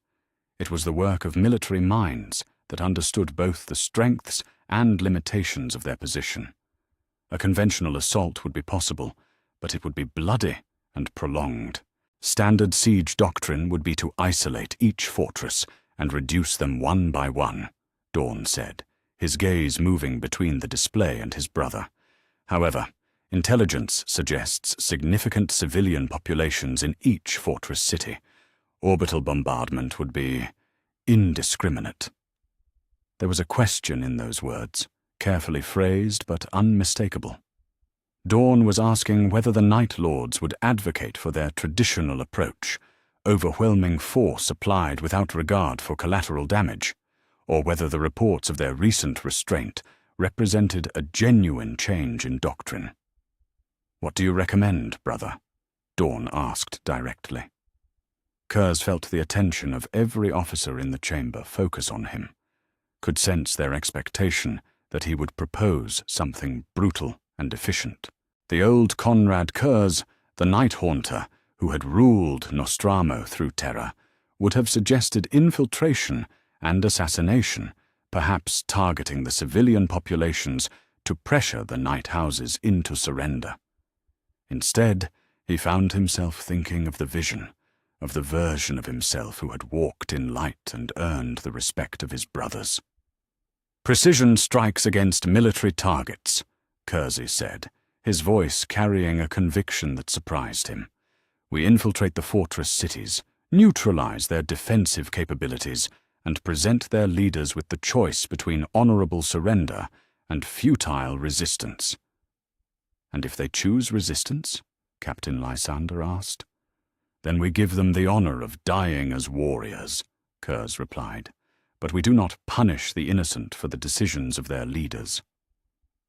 It was the work of military minds that understood both the strengths and limitations of their position. A conventional assault would be possible, but it would be bloody and prolonged. Standard siege doctrine would be to isolate each fortress and reduce them one by one, Dawn said, his gaze moving between the display and his brother. However, intelligence suggests significant civilian populations in each fortress city. Orbital bombardment would be indiscriminate. There was a question in those words, carefully phrased but unmistakable. Dawn was asking whether the Night Lords would advocate for their traditional approach, overwhelming force applied without regard for collateral damage, or whether the reports of their recent restraint represented a genuine change in doctrine. "What do you recommend, brother?" Dawn asked directly. Curze felt the attention of every officer in the chamber focus on him, could sense their expectation that he would propose something brutal and efficient. The old Konrad Curze, the Night Haunter, who had ruled Nostramo through terror, would have suggested infiltration and assassination, perhaps targeting the civilian populations to pressure the night houses into surrender. Instead, he found himself thinking of the vision, of the version of himself who had walked in light and earned the respect of his brothers. "Precision strikes against military targets," Curze said, his voice carrying a conviction that surprised him. "We infiltrate the fortress cities, neutralize their defensive capabilities, and present their leaders with the choice between honorable surrender and futile resistance." "And if they choose resistance?" Captain Lysander asked. "Then we give them the honor of dying as warriors," Curze replied. "But we do not punish the innocent for the decisions of their leaders."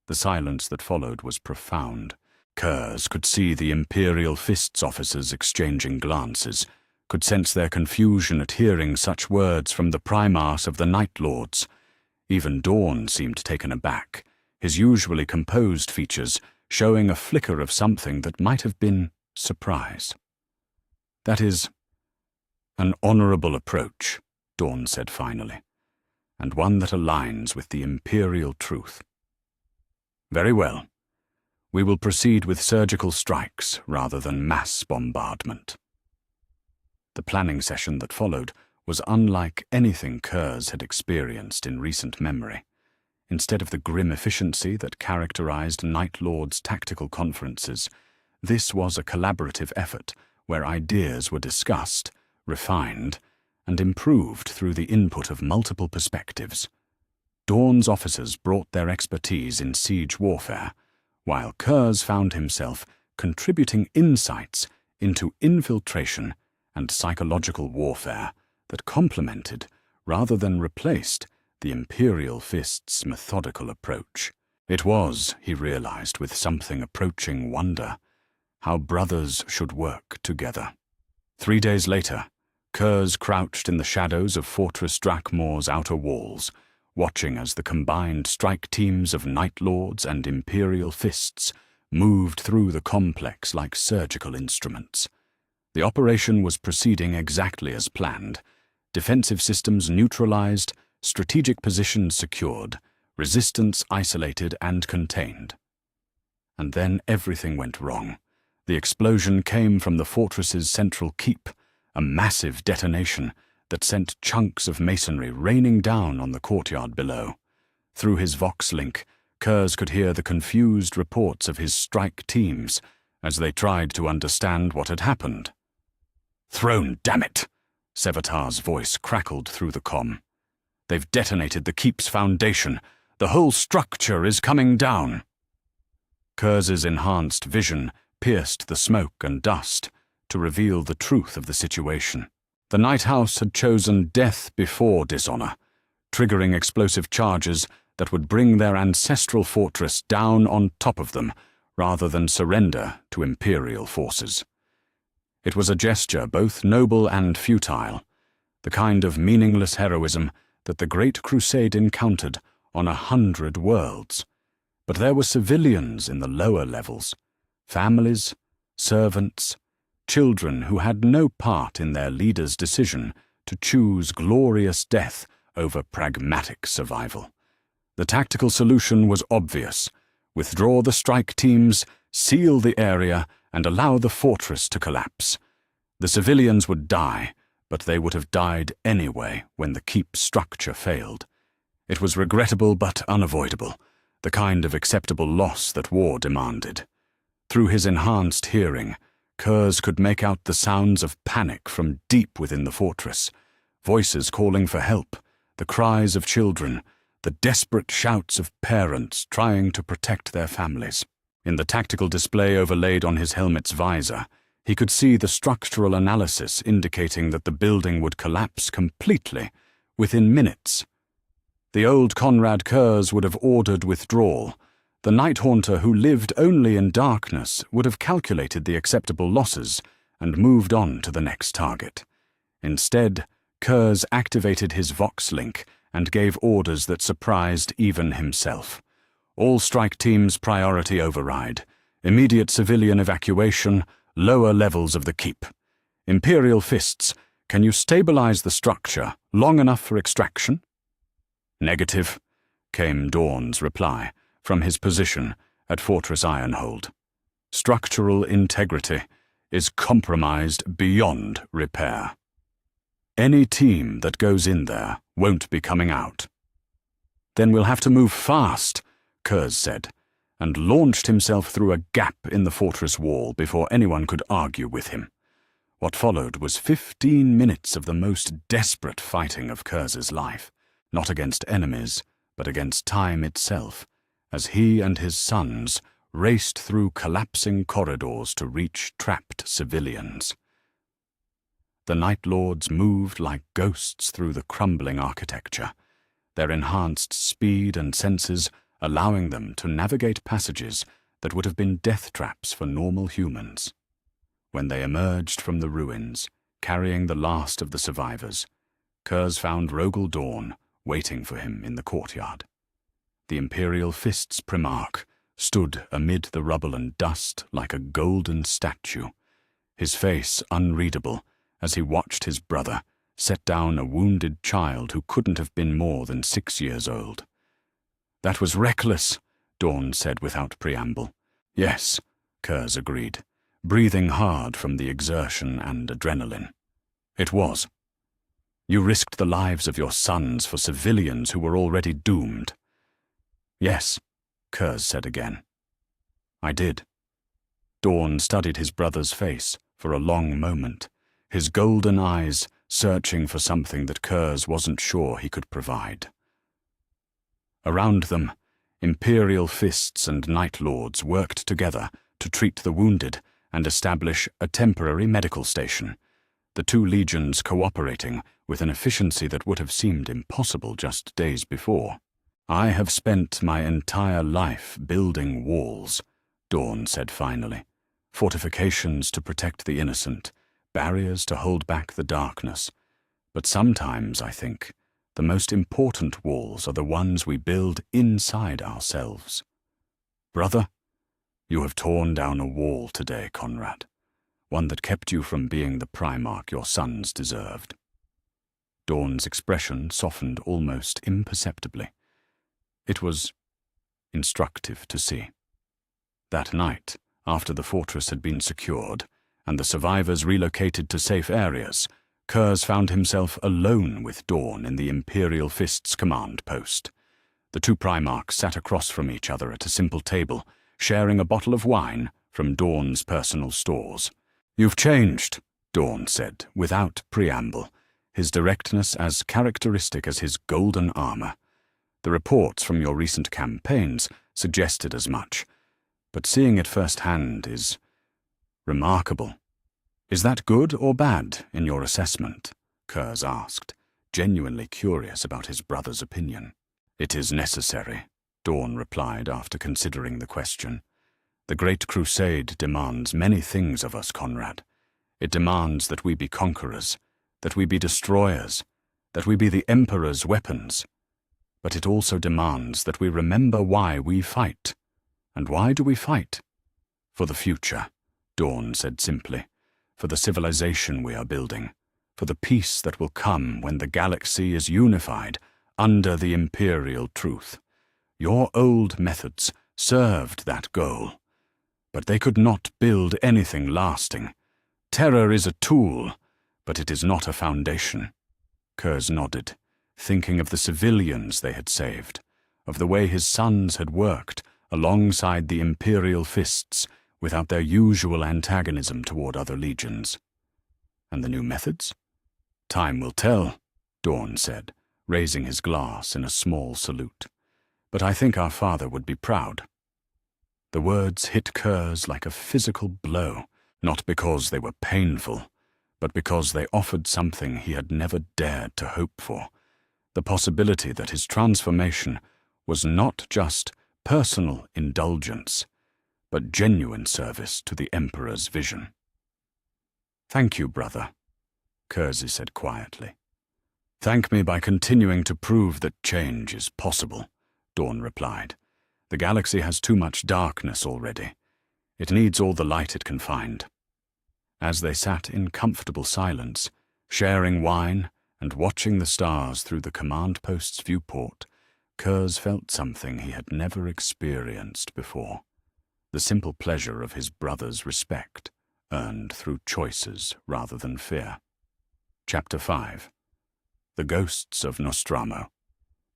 The silence that followed was profound. Curze could see the Imperial Fists officers exchanging glances, could sense their confusion at hearing such words from the Primas of the Night Lords. Even Dawn seemed taken aback, his usually composed features showing a flicker of something that might have been surprise. "That is an honorable approach," Dawn said finally, "and one that aligns with the Imperial truth." "Very well. We will proceed with surgical strikes rather than mass bombardment." The planning session that followed was unlike anything Curze had experienced in recent memory. Instead of the grim efficiency that characterized Night Lord's tactical conferences, this was a collaborative effort where ideas were discussed, refined, and improved through the input of multiple perspectives. Dawn's officers brought their expertise in siege warfare, while Curze found himself contributing insights into infiltration and psychological warfare that complemented, rather than replaced, the Imperial Fist's methodical approach. It was, he realized with something approaching wonder, how brothers should work together. 3 days later, Curze crouched in the shadows of Fortress Drakmor's outer walls, watching as the combined strike teams of Night Lords and Imperial Fists moved through the complex like surgical instruments. The operation was proceeding exactly as planned, defensive systems neutralized, strategic positions secured, resistance isolated and contained. And then everything went wrong. The explosion came from the fortress's central keep, a massive detonation that sent chunks of masonry raining down on the courtyard below. Through his Vox link, Curze could hear the confused reports of his strike teams as they tried to understand what had happened. "Throne, damn it!" Sevatar's voice crackled through the comm. "They've detonated the keep's foundation. The whole structure is coming down." Curze's enhanced vision pierced the smoke and dust to reveal the truth of the situation. The Night House had chosen death before dishonor, triggering explosive charges that would bring their ancestral fortress down on top of them, rather than surrender to Imperial forces. It was a gesture both noble and futile, the kind of meaningless heroism that the Great Crusade encountered on 100 worlds. But there were civilians in the lower levels, families, servants, children who had no part in their leader's decision to choose glorious death over pragmatic survival. The tactical solution was obvious: withdraw the strike teams, seal the area, and allow the fortress to collapse. The civilians would die, but they would have died anyway when the keep structure failed. It was regrettable but unavoidable, the kind of acceptable loss that war demanded. Through his enhanced hearing, Curze could make out the sounds of panic from deep within the fortress, voices calling for help, the cries of children, the desperate shouts of parents trying to protect their families. In the tactical display overlaid on his helmet's visor, he could see the structural analysis indicating that the building would collapse completely within minutes. The old Konrad Curze would have ordered withdrawal. The Night Haunter who lived only in darkness would have calculated the acceptable losses and moved on to the next target. Instead, Curze activated his Vox link and gave orders that surprised even himself. All strike teams priority override. Immediate civilian evacuation, lower levels of the keep. Imperial Fists, can you stabilize the structure long enough for extraction? Negative, came Dawn's reply from his position at Fortress Ironhold. Structural integrity is compromised beyond repair. Any team that goes in there won't be coming out. Then we'll have to move fast, Curze said, and launched himself through a gap in the fortress wall before anyone could argue with him. What followed was 15 minutes of the most desperate fighting of Curze's life, not against enemies, but against time itself, as he and his sons raced through collapsing corridors to reach trapped civilians. The Night Lords moved like ghosts through the crumbling architecture, their enhanced speed and senses allowing them to navigate passages that would have been death traps for normal humans. When they emerged from the ruins, carrying the last of the survivors, Curze found Rogel Dawn waiting for him in the courtyard. The Imperial Fists Primarch stood amid the rubble and dust like a golden statue, his face unreadable as he watched his brother set down a wounded child who couldn't have been more than 6 years old. "That was reckless," Dawn said without preamble. "Yes," Curze agreed, breathing hard from the exertion and adrenaline. "It was. You risked the lives of your sons for civilians who were already doomed." "Yes," Curze said again. "I did." Dawn studied his brother's face for a long moment, his golden eyes searching for something that Curze wasn't sure he could provide. Around them, Imperial Fists and Night Lords worked together to treat the wounded and establish a temporary medical station, the two legions cooperating with an efficiency that would have seemed impossible just days before. "I have spent my entire life building walls," Dawn said finally. "Fortifications to protect the innocent, barriers to hold back the darkness. But sometimes, I think, the most important walls are the ones we build inside ourselves. Brother, you have torn down a wall today, Konrad, one that kept you from being the Primarch your sons deserved." Dawn's expression softened almost imperceptibly. It was instructive to see. That night, after the fortress had been secured and the survivors relocated to safe areas, Curze found himself alone with Dawn in the Imperial Fists command post. The two Primarchs sat across from each other at a simple table, sharing a bottle of wine from Dawn's personal stores. "You've changed," Dawn said, without preamble, his directness as characteristic as his golden armor. "The reports from your recent campaigns suggested as much, but seeing it firsthand is remarkable." "Is that good or bad in your assessment?" Curze asked, genuinely curious about his brother's opinion. "It is necessary," Dawn replied after considering the question. "The Great Crusade demands many things of us, Konrad. It demands that we be conquerors, that we be destroyers, that we be the Emperor's weapons. But it also demands that we remember why we fight. And why do we fight? For the future," Dawn said simply. "For the civilization we are building, for the peace that will come when the galaxy is unified under the imperial truth. Your old methods served that goal, but they could not build anything lasting. Terror is a tool, but it is not a foundation." Curze nodded, thinking of the civilians they had saved, of the way his sons had worked alongside the Imperial Fists without their usual antagonism toward other legions. "And the new methods?" "Time will tell," Dawn said, raising his glass in a small salute. "But I think our father would be proud." The words hit Curze like a physical blow, not because they were painful, but because they offered something he had never dared to hope for, the possibility that his transformation was not just personal indulgence, but genuine service to the Emperor's vision. "Thank you, brother." Curze said quietly. Thank me by continuing to prove that change is possible, Dawn replied. The galaxy has too much darkness already. It needs all the light it can find. As they sat in comfortable silence, sharing wine and watching the stars through the command post's viewport, Curze felt something he had never experienced before. The simple pleasure of his brother's respect, earned through choices rather than fear. Chapter 5. The Ghosts of Nostramo.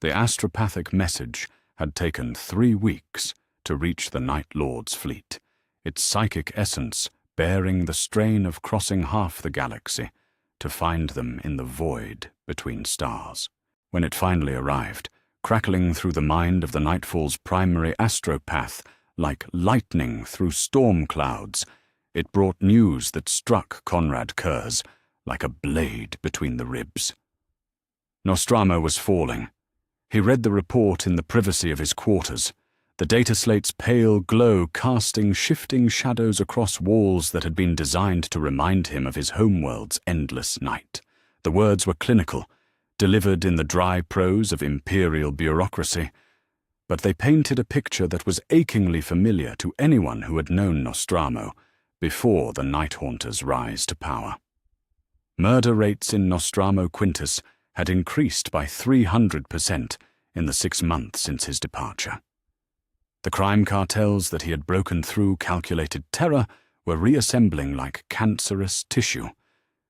The astropathic message had taken 3 weeks to reach the Night Lord's fleet, its psychic essence bearing the strain of crossing half the galaxy to find them in the void between stars. When it finally arrived, crackling through the mind of the Nightfall's primary astropath like lightning through storm clouds, it brought news that struck Konrad Curze like a blade between the ribs. Nostramo was falling. He read the report in the privacy of his quarters, the data slate's pale glow casting shifting shadows across walls that had been designed to remind him of his homeworld's endless night. The words were clinical, delivered in the dry prose of imperial bureaucracy, but they painted a picture that was achingly familiar to anyone who had known Nostramo before the Night Haunter's rise to power. Murder rates in Nostramo Quintus had increased by 300% in the 6 months since his departure. The crime cartels that he had broken through calculated terror were reassembling like cancerous tissue,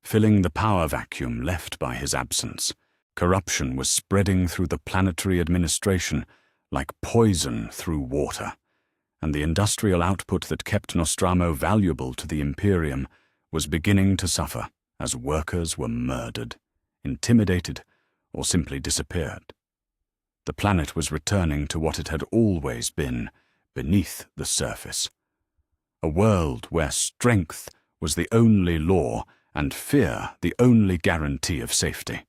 filling the power vacuum left by his absence. Corruption was spreading through the planetary administration like poison through water, and the industrial output that kept Nostramo valuable to the Imperium was beginning to suffer as workers were murdered, intimidated, or simply disappeared. The planet was returning to what it had always been, beneath the surface. A world where strength was the only law and fear the only guarantee of safety.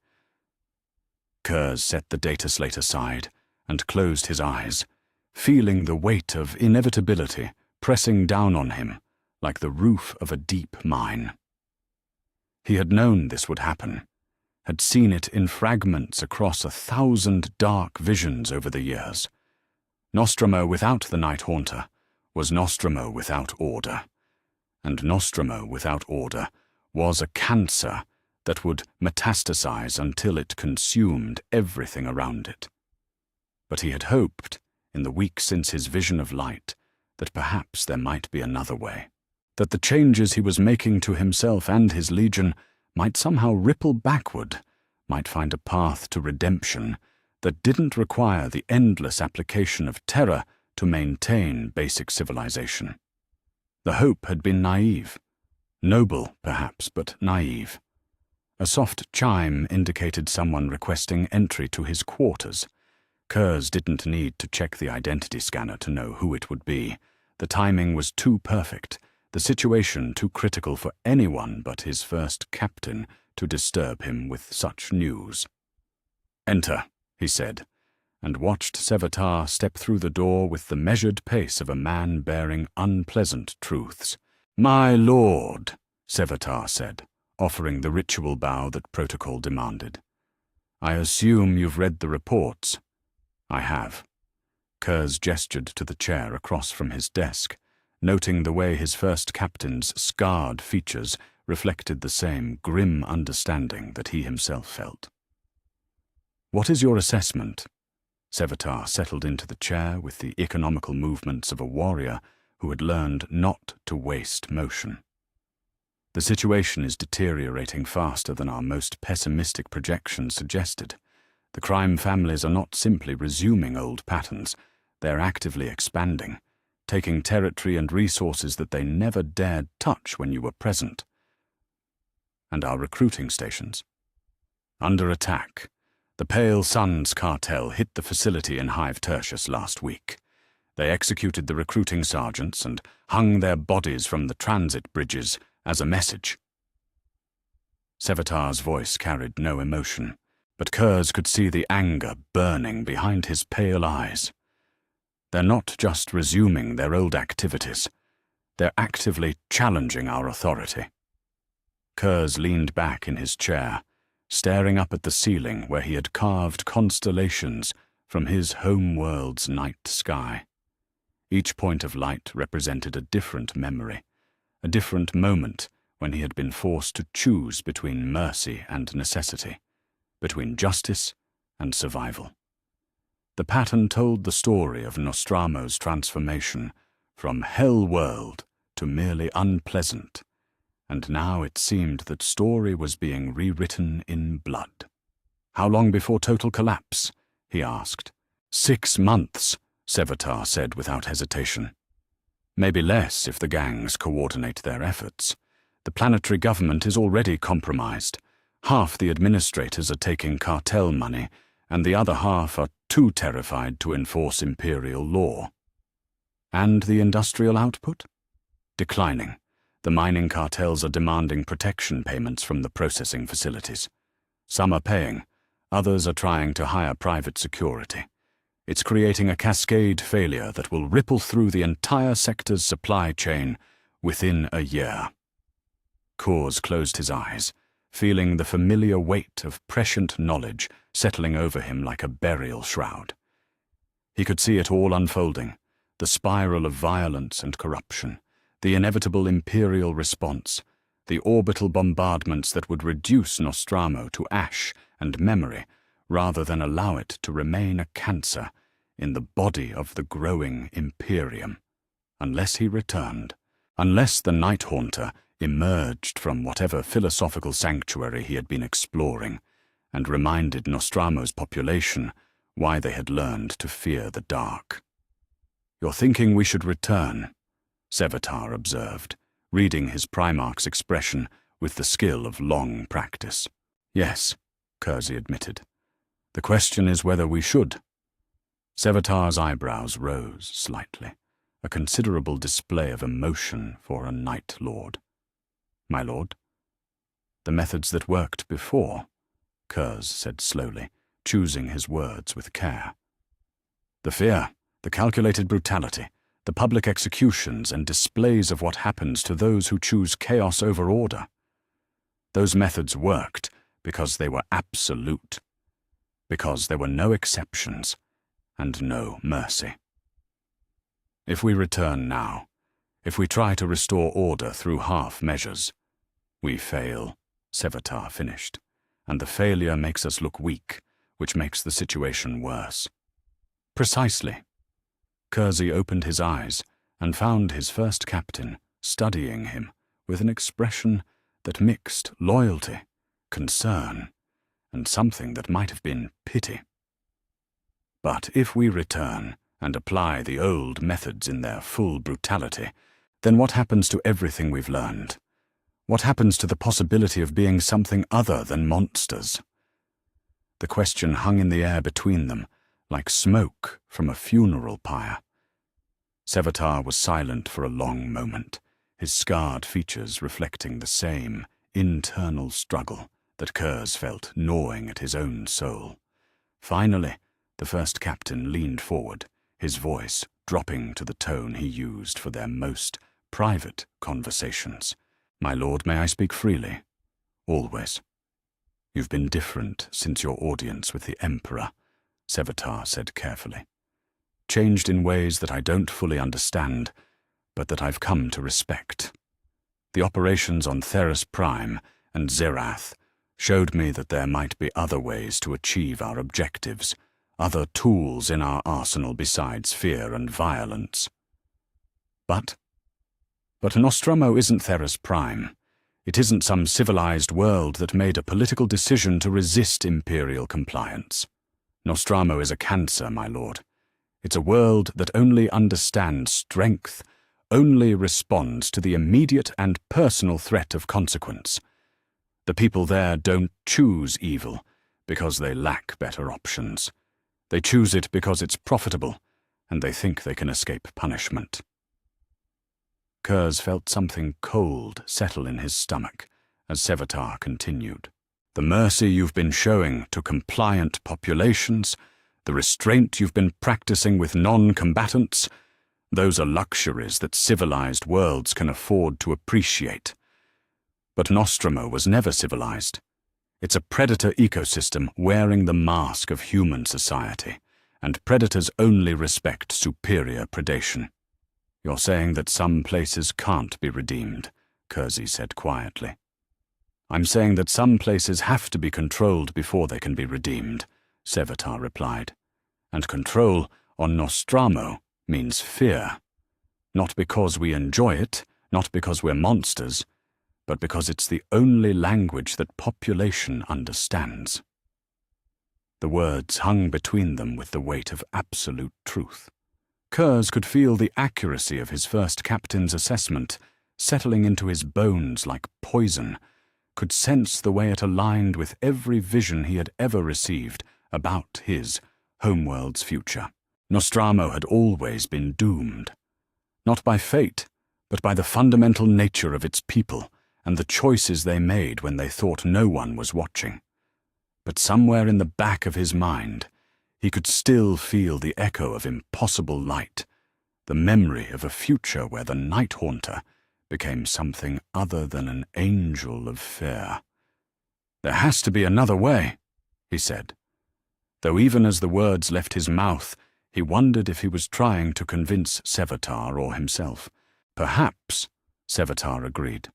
Curze set the data slate aside and closed his eyes, feeling the weight of inevitability pressing down on him like the roof of a deep mine. He had known this would happen, had seen it in fragments across 1,000 dark visions over the years. Nostramo without the Night Haunter was Nostramo without order, and Nostramo without order was a cancer that would metastasize until it consumed everything around it. But he had hoped, in the weeks since his vision of light, that perhaps there might be another way, that the changes he was making to himself and his legion might somehow ripple backward, might find a path to redemption that didn't require the endless application of terror to maintain basic civilization. The hope had been naive. Noble, perhaps, but naive. A soft chime indicated someone requesting entry to his quarters. Curze didn't need to check the identity scanner to know who it would be. The timing was too perfect, the situation too critical for anyone but his first captain to disturb him with such news. "Enter," he said, and watched Sevatar step through the door with the measured pace of a man bearing unpleasant truths. "My lord," Sevatar said, offering the ritual bow that protocol demanded. "I assume you've read the reports." "I have." Curze gestured to the chair across from his desk, noting the way his first captain's scarred features reflected the same grim understanding that he himself felt. "What is your assessment?" Sevatar settled into the chair with the economical movements of a warrior who had learned not to waste motion. "The situation is deteriorating faster than our most pessimistic projections suggested. The crime families are not simply resuming old patterns, they're actively expanding, taking territory and resources that they never dared touch when you were present. And our recruiting stations? Under attack. The Pale Suns cartel hit the facility in Hive Tertius last week. They executed the recruiting sergeants and hung their bodies from the transit bridges as a message." Sevatar's voice carried no emotion, but Curze could see the anger burning behind his pale eyes. "They're not just resuming their old activities. They're actively challenging our authority." Curze leaned back in his chair, staring up at the ceiling where he had carved constellations from his home-world's night sky. Each point of light represented a different memory, a different moment when he had been forced to choose between mercy and necessity, between justice and survival. The pattern told the story of Nostramo's transformation from hell world to merely unpleasant, and now it seemed that story was being rewritten in blood. "How long before total collapse?" he asked. 6 months, Sevatar said without hesitation. "Maybe less if the gangs coordinate their efforts. The planetary government is already compromised. Half the administrators are taking cartel money, and the other half are too terrified to enforce imperial law." "And the industrial output?" "Declining. The mining cartels are demanding protection payments from the processing facilities. Some are paying, others are trying to hire private security. It's creating a cascade failure that will ripple through the entire sector's supply chain within a year." Curze closed his eyes, feeling the familiar weight of prescient knowledge settling over him like a burial shroud. He could see it all unfolding, the spiral of violence and corruption, the inevitable imperial response, the orbital bombardments that would reduce Nostramo to ash and memory rather than allow it to remain a cancer in the body of the growing Imperium, unless he returned, unless the Night Haunter emerged from whatever philosophical sanctuary he had been exploring and reminded Nostramo's population why they had learned to fear the dark. "You're thinking we should return," Sevatar observed, reading his Primarch's expression with the skill of long practice. "Yes," Curze admitted. "The question is whether we should." Sevatar's eyebrows rose slightly, a considerable display of emotion for a Night Lord. "My lord?" "The methods that worked before," Curze said slowly, choosing his words with care. "The fear, the calculated brutality, the public executions and displays of what happens to those who choose chaos over order. Those methods worked because they were absolute, because there were no exceptions and no mercy. If we return now, if we try to restore order through half measures, we fail," Sevatar finished, "and the failure makes us look weak, which makes the situation worse." "Precisely." Curze opened his eyes and found his first captain studying him with an expression that mixed loyalty, concern, and something that might have been pity. "But if we return and apply the old methods in their full brutality, then what happens to everything we've learned? What happens to the possibility of being something other than monsters?" The question hung in the air between them, like smoke from a funeral pyre. Sevatar was silent for a long moment, his scarred features reflecting the same internal struggle that Curze felt gnawing at his own soul. Finally, the first captain leaned forward, his voice dropping to the tone he used for their most private conversations. "My lord, may I speak freely?" "Always." "You've been different since your audience with the Emperor," Sevatar said carefully. "Changed in ways that I don't fully understand, but that I've come to respect. The operations on Theros Prime and Zerath showed me that there might be other ways to achieve our objectives, other tools in our arsenal besides fear and violence. But Nostromo isn't Theros Prime. It isn't some civilized world that made a political decision to resist imperial compliance. Nostromo is a cancer, my lord. It's a world that only understands strength, only responds to the immediate and personal threat of consequence. The people there don't choose evil because they lack better options. They choose it because it's profitable, and they think they can escape punishment." Curze felt something cold settle in his stomach as Sevatar continued. "The mercy you've been showing to compliant populations, the restraint you've been practicing with non-combatants, those are luxuries that civilized worlds can afford to appreciate. But Nostromo was never civilized. It's a predator ecosystem wearing the mask of human society, and predators only respect superior predation. You're saying that some places can't be redeemed, Curze said quietly. I'm saying that some places have to be controlled before they can be redeemed, Sevatar replied. And control on Nostramo means fear. Not because we enjoy it, not because we're monsters, but because it's the only language that population understands. The words hung between them with the weight of absolute truth. Curze could feel the accuracy of his first captain's assessment settling into his bones like poison, could sense the way it aligned with every vision he had ever received about his homeworld's future. Nostramo had always been doomed, not by fate, but by the fundamental nature of its people and the choices they made when they thought no one was watching. But somewhere in the back of his mind, he could still feel the echo of impossible light, the memory of a future where the Night Haunter became something other than an angel of fear. There has to be another way, he said, though even as the words left his mouth, he wondered if he was trying to convince Sevatar or himself. Perhaps, Sevatar agreed,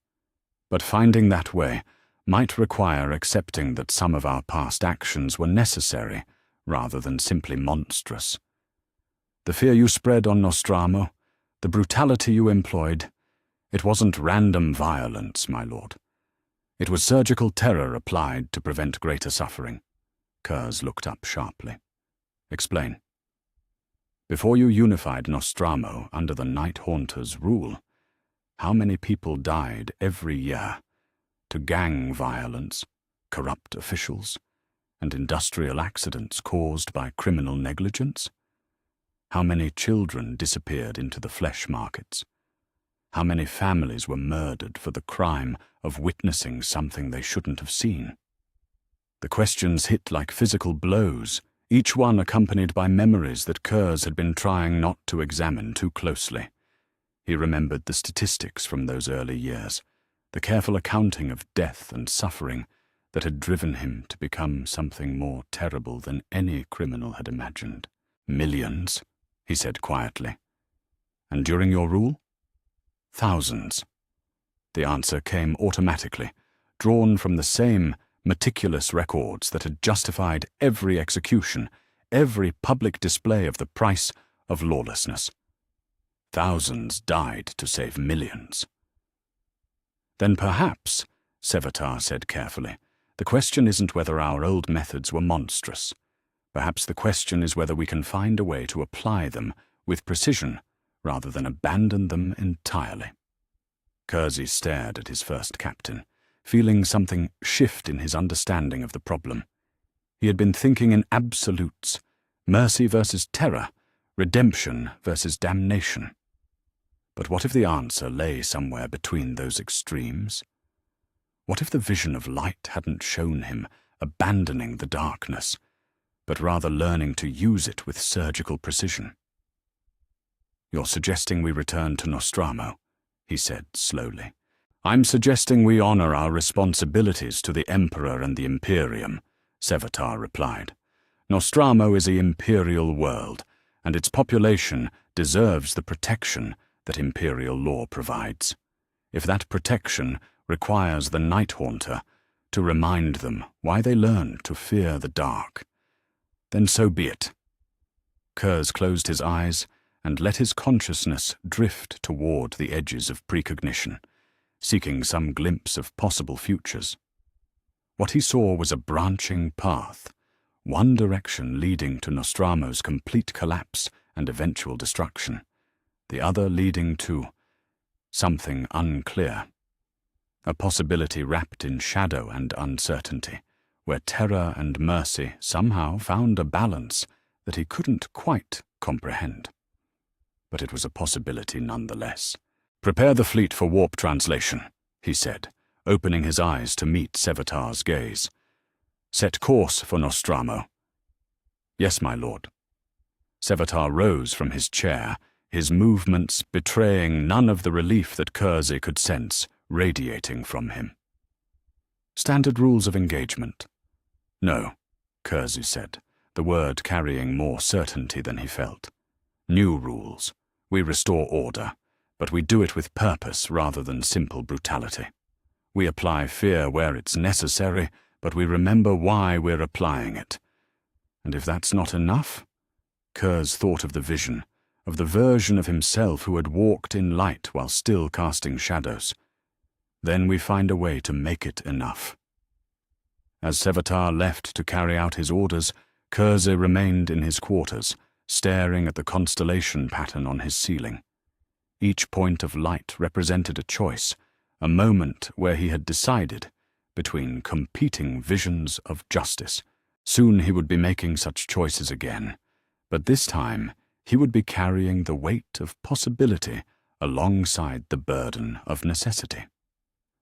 but finding that way might require accepting that some of our past actions were necessary rather than simply monstrous. The fear you spread on Nostramo, the brutality you employed, it wasn't random violence, my lord. It was surgical terror applied to prevent greater suffering. Curze looked up sharply. Explain. Before you unified Nostramo under the Night Haunter's rule, how many people died every year to gang violence, corrupt officials, and industrial accidents caused by criminal negligence? How many children disappeared into the flesh markets? How many families were murdered for the crime of witnessing something they shouldn't have seen? The questions hit like physical blows, each one accompanied by memories that Curze had been trying not to examine too closely. He remembered the statistics from those early years, the careful accounting of death and suffering that had driven him to become something more terrible than any criminal had imagined. Millions, he said quietly. And during your rule? Thousands. The answer came automatically, drawn from the same meticulous records that had justified every execution, every public display of the price of lawlessness. Thousands died to save millions. Then perhaps, Sevatar said carefully, the question isn't whether our old methods were monstrous. Perhaps the question is whether we can find a way to apply them with precision rather than abandon them entirely. Curze stared at his first captain, feeling something shift in his understanding of the problem. He had been thinking in absolutes, mercy versus terror, redemption versus damnation. But what if the answer lay somewhere between those extremes? What if the vision of light hadn't shown him abandoning the darkness, but rather learning to use it with surgical precision? You're suggesting we return to Nostramo, he said slowly. I'm suggesting we honor our responsibilities to the Emperor and the Imperium, Sevatar replied. Nostramo is an imperial world, and its population deserves the protection that imperial law provides. If that protection requires the Night Haunter to remind them why they learned to fear the dark, then so be it. Curze closed his eyes and let his consciousness drift toward the edges of precognition, seeking some glimpse of possible futures. What he saw was a branching path, one direction leading to Nostramo's complete collapse and eventual destruction, the other leading to something unclear, a possibility wrapped in shadow and uncertainty, where terror and mercy somehow found a balance that he couldn't quite comprehend. But it was a possibility nonetheless. Prepare the fleet for warp translation, he said, opening his eyes to meet Sevatar's gaze. Set course for Nostramo. Yes, my lord. Sevatar rose from his chair, his movements betraying none of the relief that Curze could sense radiating from him. Standard rules of engagement. No, Curze said, the word carrying more certainty than he felt. New rules. We restore order, but we do it with purpose rather than simple brutality. We apply fear where it's necessary, but we remember why we're applying it. And if that's not enough? Curze thought of the vision, of the version of himself who had walked in light while still casting shadows. Then we find a way to make it enough. As Sevatar left to carry out his orders, Curze remained in his quarters, staring at the constellation pattern on his ceiling. Each point of light represented a choice, a moment where he had decided between competing visions of justice. Soon he would be making such choices again, but this time he would be carrying the weight of possibility alongside the burden of necessity.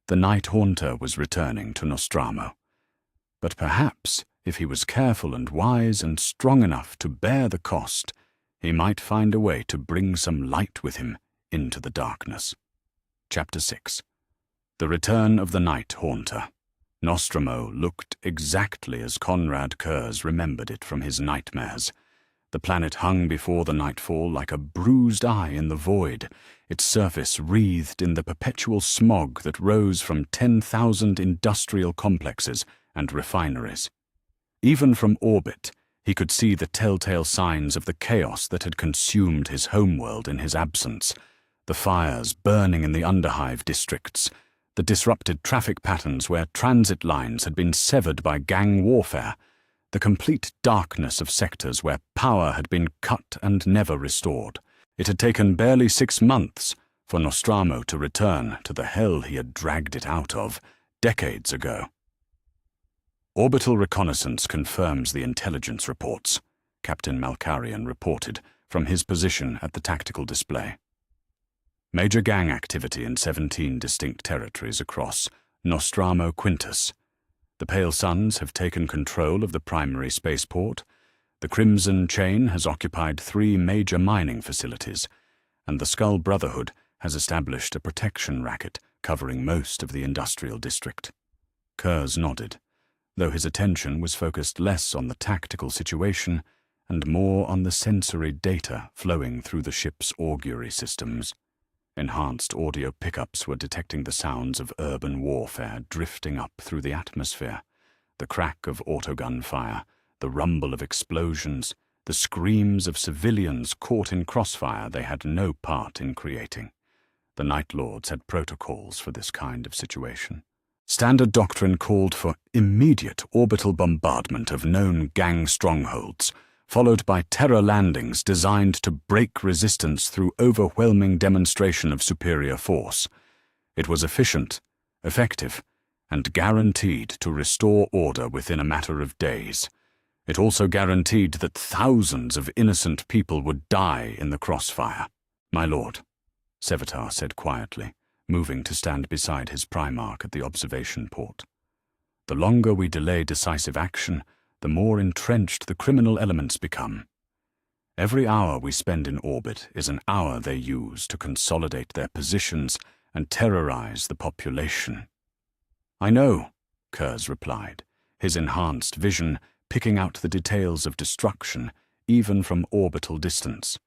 The Night Haunter was returning to Nostramo, but perhaps if he was careful and wise and strong enough to bear the cost, he might find a way to bring some light with him into the darkness. Chapter 6. The Return of the Night Haunter. Nostramo looked exactly as Konrad Curze remembered it from his nightmares. The planet hung before the nightfall like a bruised eye in the void, its surface wreathed in the perpetual smog that rose from 10,000 industrial complexes and refineries. Even from orbit, he could see the telltale signs of the chaos that had consumed his homeworld in his absence. The fires burning in the underhive districts, the disrupted traffic patterns where transit lines had been severed by gang warfare, the complete darkness of sectors where power had been cut and never restored. It had taken barely 6 months for Nostramo to return to the hell he had dragged it out of decades ago. Orbital reconnaissance confirms the intelligence reports, Captain Malkarian reported from his position at the tactical display. Major gang activity in 17 distinct territories across Nostramo Quintus. The Pale Suns have taken control of the primary spaceport, the Crimson Chain has occupied 3 major mining facilities, and the Skull Brotherhood has established a protection racket covering most of the industrial district. Curze nodded, though his attention was focused less on the tactical situation and more on the sensory data flowing through the ship's augury systems. Enhanced audio pickups were detecting the sounds of urban warfare drifting up through the atmosphere, the crack of autogun fire, the rumble of explosions, the screams of civilians caught in crossfire they had no part in creating. The Night Lords had protocols for this kind of situation. Standard doctrine called for immediate orbital bombardment of known gang strongholds, followed by terror landings designed to break resistance through overwhelming demonstration of superior force. It was efficient, effective, and guaranteed to restore order within a matter of days. It also guaranteed that thousands of innocent people would die in the crossfire. "My lord," Sevatar said quietly, moving to stand beside his Primarch at the observation port. "The longer we delay decisive action, the more entrenched the criminal elements become. Every hour we spend in orbit is an hour they use to consolidate their positions and terrorize the population." "I know," Curze replied, his enhanced vision picking out the details of destruction even from orbital distance.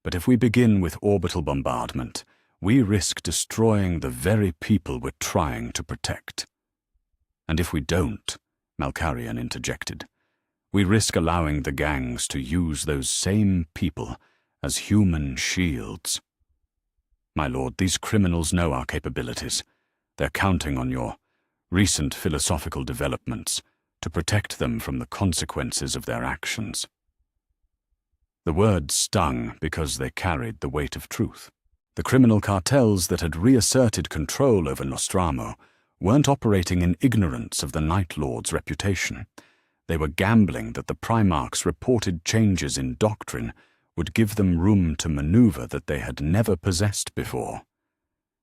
"But if we begin with orbital bombardment, we risk destroying the very people we're trying to protect. And if we don't," Malkarian interjected, "we risk allowing the gangs to use those same people as human shields." "My lord, these criminals know our capabilities. They're counting on your recent philosophical developments to protect them from the consequences of their actions." The words stung because they carried the weight of truth. The criminal cartels that had reasserted control over Nostramo weren't operating in ignorance of the Night Lord's reputation. They were gambling that the Primarch's reported changes in doctrine would give them room to maneuver that they had never possessed before.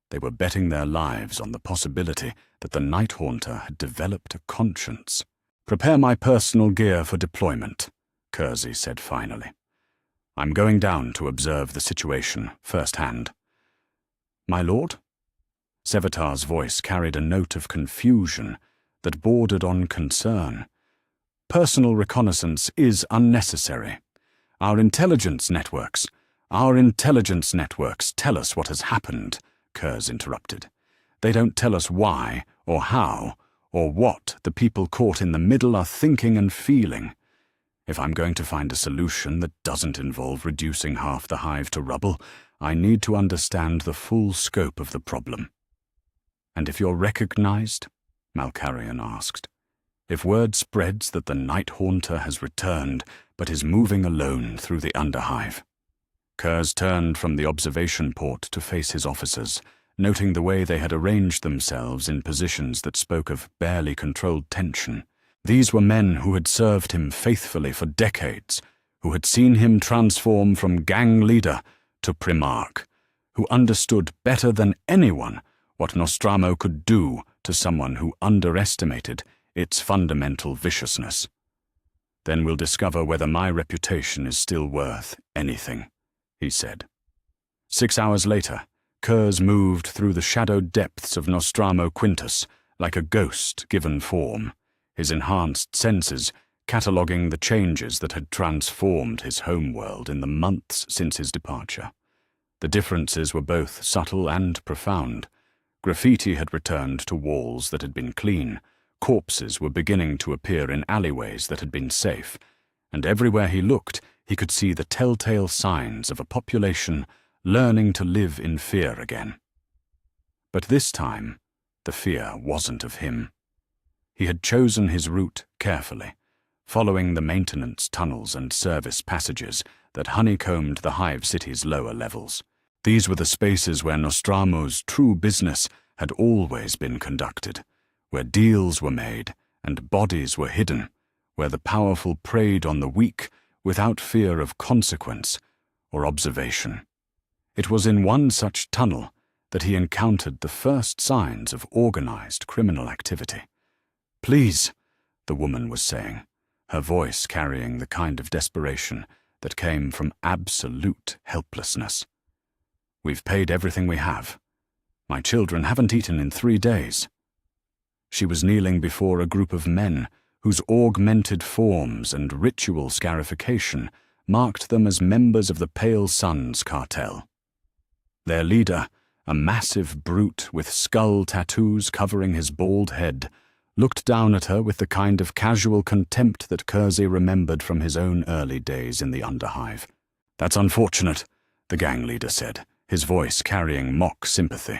They were betting their lives on the possibility that the Night Haunter had developed a conscience. "Prepare my personal gear for deployment," Curze said finally. "I'm going down to observe the situation firsthand." "My lord?" Sevatar's voice carried a note of confusion that bordered on concern. Personal reconnaissance is unnecessary. Our intelligence networks tell us what has happened, Curze interrupted. They don't tell us why or how or what the people caught in the middle are thinking and feeling. If I'm going to find a solution that doesn't involve reducing half the hive to rubble, I need to understand the full scope of the problem. And if you're recognized? Malkarian asked. If word spreads that the Night Haunter has returned but is moving alone through the underhive. Curze turned from the observation port to face his officers, noting the way they had arranged themselves in positions that spoke of barely controlled tension. These were men who had served him faithfully for decades, who had seen him transform from gang leader to primarch, who understood better than anyone what Nostramo could do to someone who underestimated its fundamental viciousness. Then we'll discover whether my reputation is still worth anything, he said. 6 hours later, Curze moved through the shadowed depths of Nostramo Quintus like a ghost given form, his enhanced senses cataloguing the changes that had transformed his homeworld in the months since his departure. The differences were both subtle and profound. Graffiti had returned to walls that had been clean, corpses were beginning to appear in alleyways that had been safe, and everywhere he looked he could see the telltale signs of a population learning to live in fear again. But this time, the fear wasn't of him. He had chosen his route carefully, following the maintenance tunnels and service passages that honeycombed the hive city's lower levels. These were the spaces where Nostramo's true business had always been conducted, where deals were made and bodies were hidden, where the powerful preyed on the weak without fear of consequence or observation. It was in one such tunnel that he encountered the first signs of organized criminal activity. "Please," the woman was saying, her voice carrying the kind of desperation that came from absolute helplessness. "We've paid everything we have. My children haven't eaten in 3 days." She was kneeling before a group of men whose augmented forms and ritual scarification marked them as members of the Pale Suns cartel. Their leader, a massive brute with skull tattoos covering his bald head, looked down at her with the kind of casual contempt that Curze remembered from his own early days in the underhive. "That's unfortunate," the gang leader said, his voice carrying mock sympathy.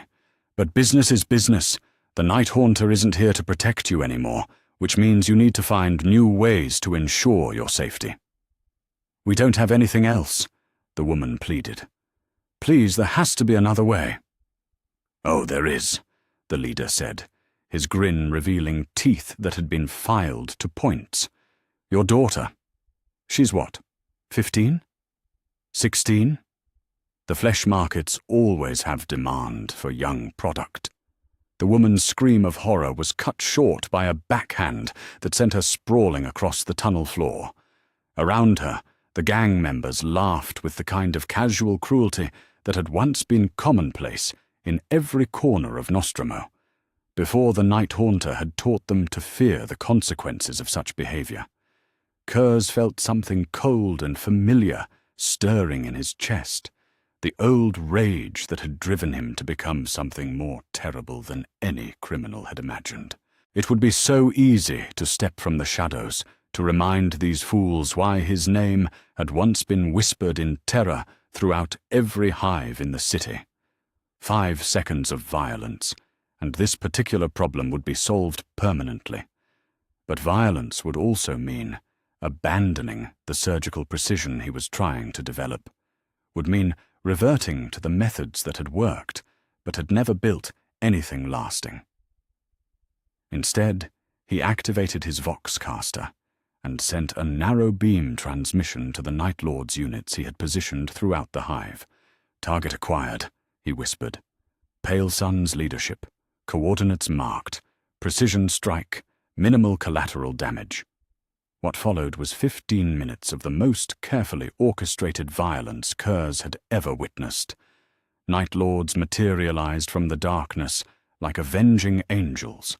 "But business is business. The Night Haunter isn't here to protect you anymore, which means you need to find new ways to ensure your safety." "We don't have anything else," the woman pleaded. "Please, there has to be another way." "Oh, there is," the leader said, his grin revealing teeth that had been filed to points. "Your daughter. She's what, 15? 16? The flesh markets always have demand for young product." The woman's scream of horror was cut short by a backhand that sent her sprawling across the tunnel floor. Around her, the gang members laughed with the kind of casual cruelty that had once been commonplace in every corner of Nostramo, before the Night Haunter had taught them to fear the consequences of such behavior. Curze felt something cold and familiar stirring in his chest, the old rage that had driven him to become something more terrible than any criminal had imagined. It would be so easy to step from the shadows, to remind these fools why his name had once been whispered in terror throughout every hive in the city. 5 seconds of violence, and this particular problem would be solved permanently. But violence would also mean abandoning the surgical precision he was trying to develop, would mean reverting to the methods that had worked, but had never built anything lasting. Instead, he activated his Voxcaster and sent a narrow beam transmission to the Night Lord's units he had positioned throughout the hive. "Target acquired," he whispered. "Pale Sun's leadership. Coordinates marked. Precision strike. Minimal collateral damage." What followed was 15 minutes of the most carefully orchestrated violence Curze had ever witnessed. Night Lords materialized from the darkness like avenging angels,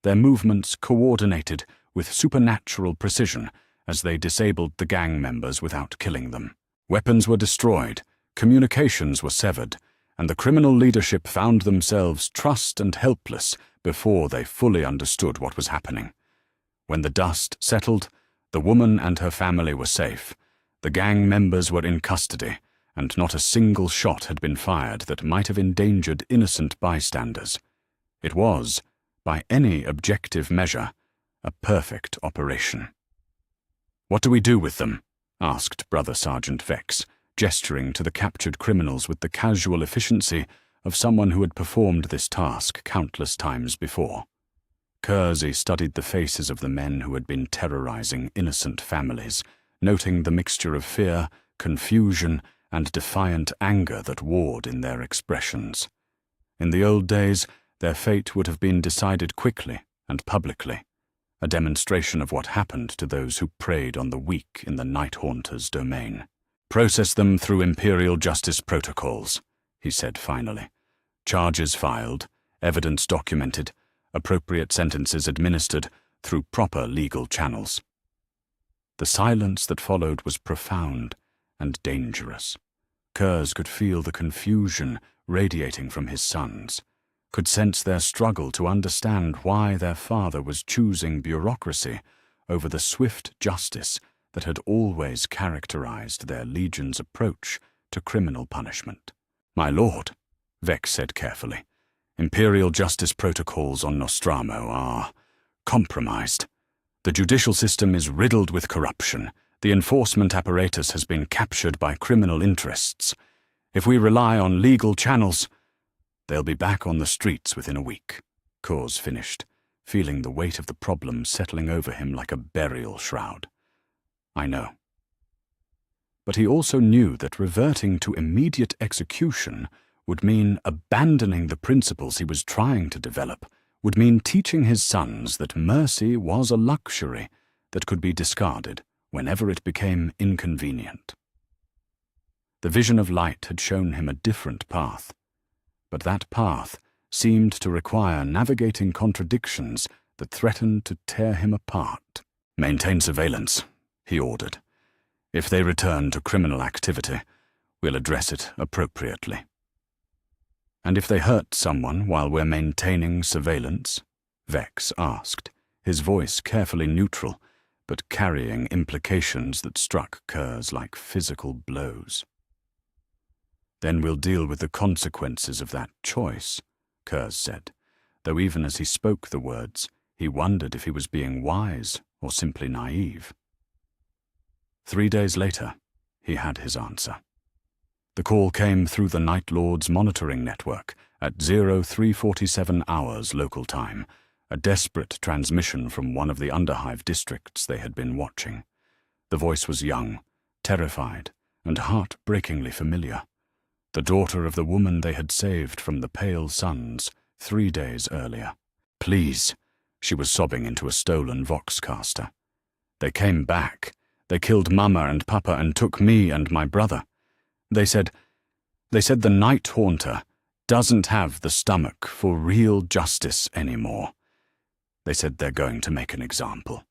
their movements coordinated with supernatural precision as they disabled the gang members without killing them. Weapons were destroyed, communications were severed, and the criminal leadership found themselves trussed and helpless before they fully understood what was happening. When the dust settled, the woman and her family were safe. The gang members were in custody, and not a single shot had been fired that might have endangered innocent bystanders. It was, by any objective measure, a perfect operation. "What do we do with them?" asked Brother Sergeant Vex, gesturing to the captured criminals with the casual efficiency of someone who had performed this task countless times before. Curze studied the faces of the men who had been terrorizing innocent families, noting the mixture of fear, confusion, and defiant anger that warred in their expressions. In the old days, their fate would have been decided quickly and publicly, a demonstration of what happened to those who preyed on the weak in the Night Haunter's domain. "Process them through Imperial justice protocols," he said finally. "Charges filed, evidence documented, appropriate sentences administered through proper legal channels." The silence that followed was profound and dangerous. Curze could feel the confusion radiating from his sons, could sense their struggle to understand why their father was choosing bureaucracy over the swift justice that had always characterized their legion's approach to criminal punishment. "My lord," Vex said carefully, "Imperial justice protocols on Nostramo are compromised. The judicial system is riddled with corruption. The enforcement apparatus has been captured by criminal interests. If we rely on legal channels, they'll be back on the streets within a week," Curze finished, feeling the weight of the problem settling over him like a burial shroud. "I know." But he also knew that reverting to immediate execution would mean abandoning the principles he was trying to develop, would mean teaching his sons that mercy was a luxury that could be discarded whenever it became inconvenient. The vision of light had shown him a different path, but that path seemed to require navigating contradictions that threatened to tear him apart. "Maintain surveillance," he ordered. "If they return to criminal activity, we'll address it appropriately." "And if they hurt someone while we're maintaining surveillance?" Vex asked, his voice carefully neutral, but carrying implications that struck Curze like physical blows. "Then we'll deal with the consequences of that choice," Curze said, though even as he spoke the words, he wondered if he was being wise or simply naive. 3 days later, he had his answer. The call came through the Night Lord's monitoring network at 0347 hours local time, a desperate transmission from one of the Underhive districts they had been watching. The voice was young, terrified, and heartbreakingly familiar. The daughter of the woman they had saved from the Pale Suns 3 days earlier. "Please," she was sobbing into a stolen Voxcaster. "They came back. They killed Mama and Papa and took me and my brother. They said the Night Haunter doesn't have the stomach for real justice anymore. They said they're going to make an example."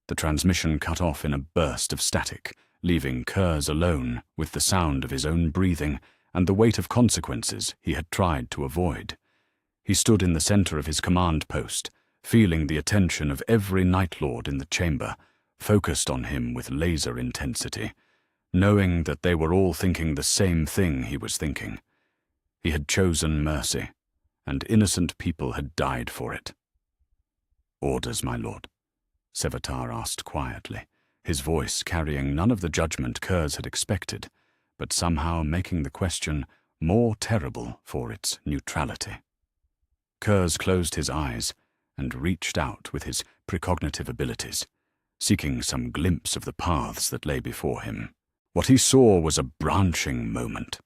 The transmission cut off in a burst of static, leaving Curze alone with the sound of his own breathing and the weight of consequences he had tried to avoid. He stood in the center of his command post, feeling the attention of every Night Lord in the chamber, focused on him with laser intensity, knowing that they were all thinking the same thing he was thinking. He had chosen mercy, and innocent people had died for it. "Orders, my lord?" Sevatar asked quietly, his voice carrying none of the judgment Curze had expected, but somehow making the question more terrible for its neutrality. Curze closed his eyes and reached out with his precognitive abilities, seeking some glimpse of the paths that lay before him. What he saw was a branching moment,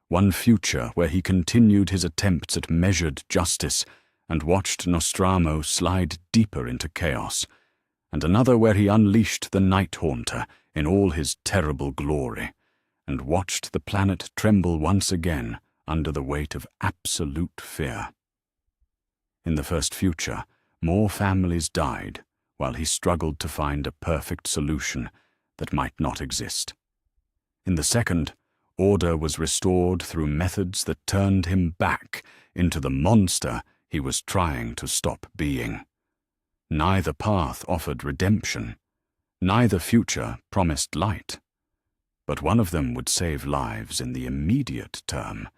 one future where he continued his attempts at measured justice and watched Nostramo slide deeper into chaos, and another where he unleashed the Night Haunter in all his terrible glory, and watched the planet tremble once again under the weight of absolute fear. In the first future, more families died while he struggled to find a perfect solution that might not exist. In the second, order was restored through methods that turned him back into the monster he was trying to stop being. Neither path offered redemption. Neither future promised light. But one of them would save lives in the immediate term,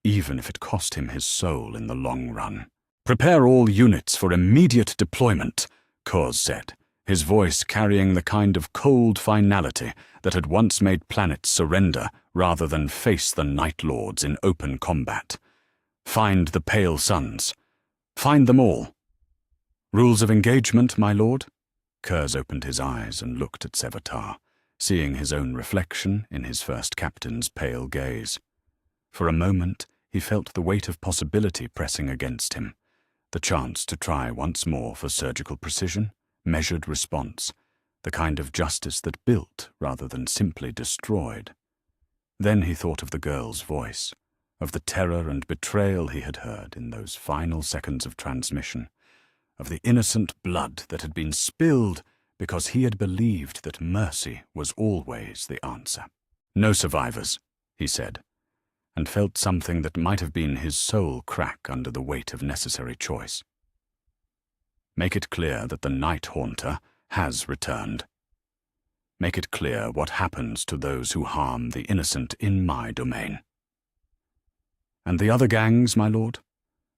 even if it cost him his soul in the long run. "Prepare all units for immediate deployment," Curze said, his voice carrying the kind of cold finality that had once made planets surrender rather than face the Night Lords in open combat. "Find the Pale Suns. Find them all." "Rules of engagement, my lord?" Curze opened his eyes and looked at Sevatar, seeing his own reflection in his first captain's pale gaze. For a moment, he felt the weight of possibility pressing against him, the chance to try once more for surgical precision, measured response, the kind of justice that built rather than simply destroyed. Then he thought of the girl's voice, of the terror and betrayal he had heard in those final seconds of transmission, of the innocent blood that had been spilled because he had believed that mercy was always the answer. "No survivors," he said, and felt something that might have been his soul crack under the weight of necessary choice. "Make it clear that the Night Haunter has returned. Make it clear what happens to those who harm the innocent in my domain." "And the other gangs, my lord?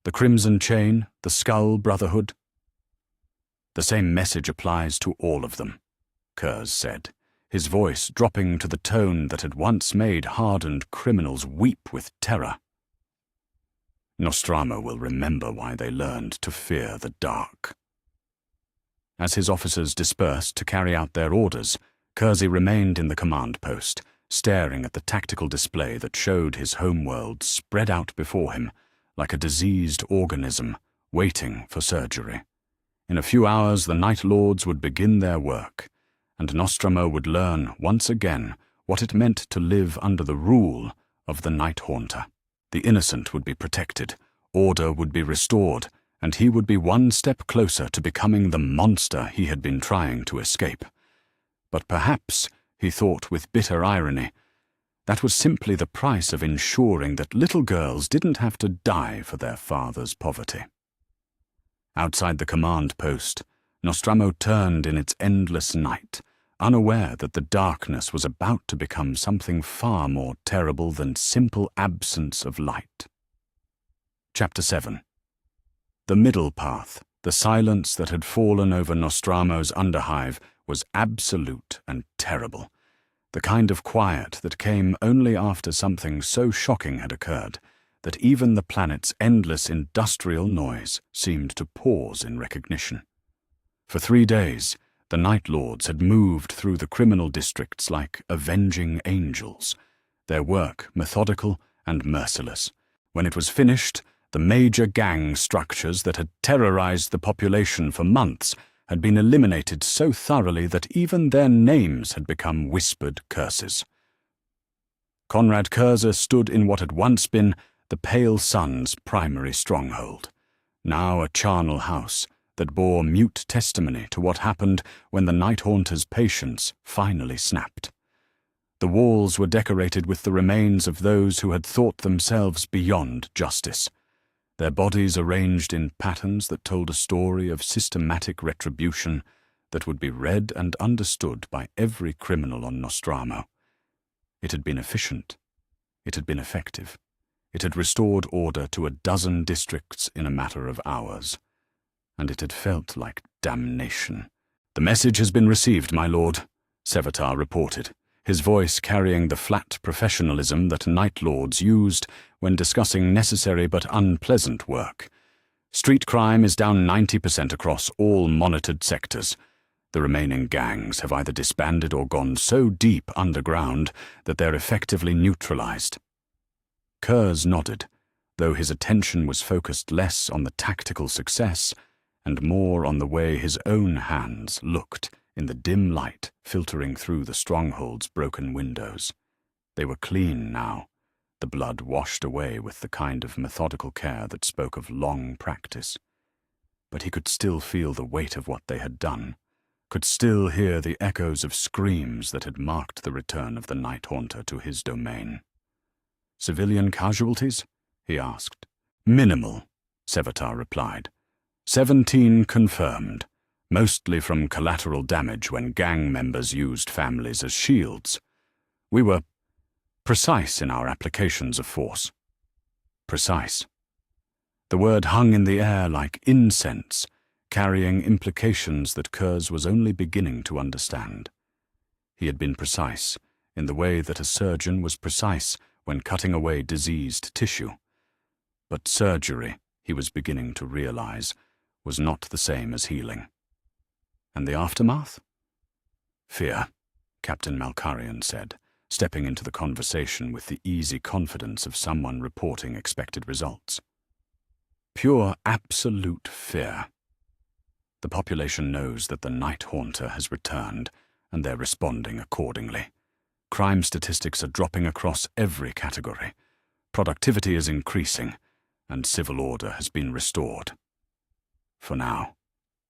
The Crimson Chain, the Skull Brotherhood?" "The same message applies to all of them," Curze said, his voice dropping to the tone that had once made hardened criminals weep with terror. "Nostromo will remember why they learned to fear the dark." As his officers dispersed to carry out their orders, Curze remained in the command post, staring at the tactical display that showed his homeworld spread out before him like a diseased organism waiting for surgery. In a few hours the Night Lords would begin their work, and Nostromo would learn once again what it meant to live under the rule of the Night Haunter. The innocent would be protected, order would be restored, and he would be one step closer to becoming the monster he had been trying to escape. But perhaps, he thought with bitter irony, that was simply the price of ensuring that little girls didn't have to die for their father's poverty. Outside the command post, Nostromo turned in its endless night, unaware that the darkness was about to become something far more terrible than simple absence of light. Chapter 7. The middle path, the silence that had fallen over Nostromo's underhive, was absolute and terrible, the kind of quiet that came only after something so shocking had occurred that even the planet's endless industrial noise seemed to pause in recognition. For 3 days, the Night Lords had moved through the criminal districts like avenging angels, their work methodical and merciless. When it was finished, the major gang structures that had terrorized the population for months had been eliminated so thoroughly that even their names had become whispered curses. Konrad Curze stood in what had once been the Pale Sun's primary stronghold, now a charnel house that bore mute testimony to what happened when the Night Haunter's patience finally snapped. The walls were decorated with the remains of those who had thought themselves beyond justice, their bodies arranged in patterns that told a story of systematic retribution that would be read and understood by every criminal on Nostromo. It had been efficient. It had been effective. It had restored order to a dozen districts in a matter of hours, and it had felt like damnation. "The message has been received, my lord," Sevatar reported, his voice carrying the flat professionalism that Night Lords used when discussing necessary but unpleasant work. "Street crime is down 90% across all monitored sectors. The remaining gangs have either disbanded or gone so deep underground that they're effectively neutralized." Curze nodded, though his attention was focused less on the tactical success and more on the way his own hands looked in the dim light filtering through the stronghold's broken windows. They were clean now, the blood washed away with the kind of methodical care that spoke of long practice. but he could still feel the weight of what they had done, could still hear the echoes of screams that had marked the return of the Night Haunter to his domain. "Civilian casualties?" he asked. "Minimal," Sevatar replied. 17 confirmed, mostly from collateral damage when gang members used families as shields. We were precise in our applications of force. Precise. The word hung in the air like incense, carrying implications that Curze was only beginning to understand. He had been precise in the way that a surgeon was precise when cutting away diseased tissue. But surgery, he was beginning to realize, was not the same as healing. And the aftermath? "Fear," Captain Malkarian said, stepping into the conversation with the easy confidence of someone reporting expected results. "Pure, absolute fear. The population knows that the Night Haunter has returned, and they're responding accordingly. Crime statistics are dropping across every category. Productivity is increasing, and civil order has been restored. For now,"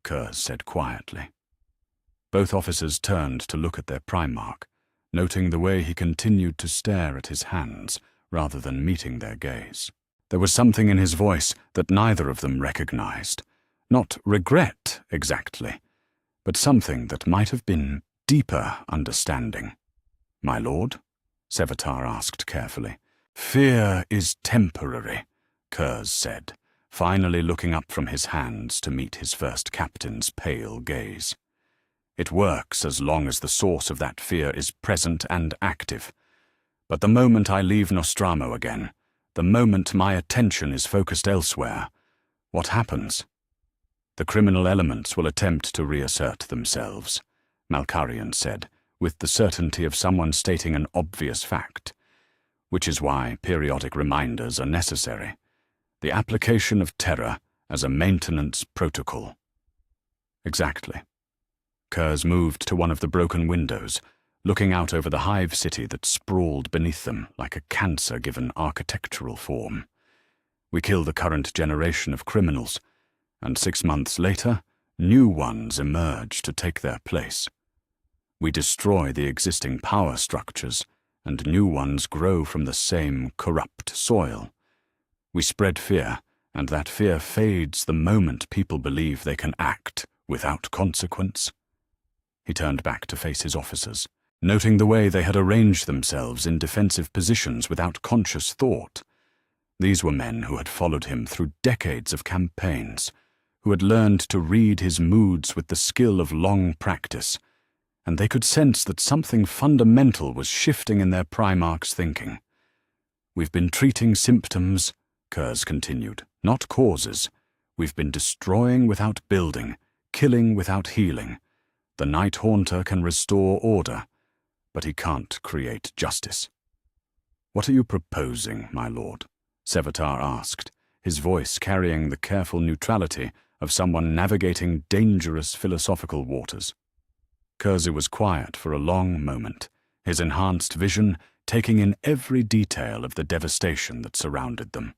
Curze said quietly. Both officers turned to look at their Primarch, noting the way he continued to stare at his hands rather than meeting their gaze. There was something in his voice that neither of them recognized. Not regret, exactly, but something that might have been deeper understanding. "My lord?" Sevatar asked carefully. "Fear is temporary," Curze said, finally looking up from his hands to meet his first captain's pale gaze. "It works as long as the source of that fear is present and active. But the moment I leave Nostramo again, the moment my attention is focused elsewhere, what happens? The criminal elements will attempt to reassert themselves," Malkarian said, with the certainty of someone stating an obvious fact, "which is why periodic reminders are necessary. The application of terror as a maintenance protocol." "Exactly." Curze moved to one of the broken windows, looking out over the hive city that sprawled beneath them like a cancer-given architectural form. "We kill the current generation of criminals, and 6 months later, new ones emerge to take their place. We destroy the existing power structures, and new ones grow from the same corrupt soil. We spread fear, and that fear fades the moment people believe they can act without consequence." He turned back to face his officers, noting the way they had arranged themselves in defensive positions without conscious thought. These were men who had followed him through decades of campaigns, who had learned to read his moods with the skill of long practice, and they could sense that something fundamental was shifting in their Primarch's thinking. "We've been treating symptoms," Curze continued, "not causes. We've been destroying without building, killing without healing. The Night Haunter can restore order, but he can't create justice." "What are you proposing, my lord?" Sevatar asked, his voice carrying the careful neutrality of someone navigating dangerous philosophical waters. Curze was quiet for a long moment, his enhanced vision taking in every detail of the devastation that surrounded them.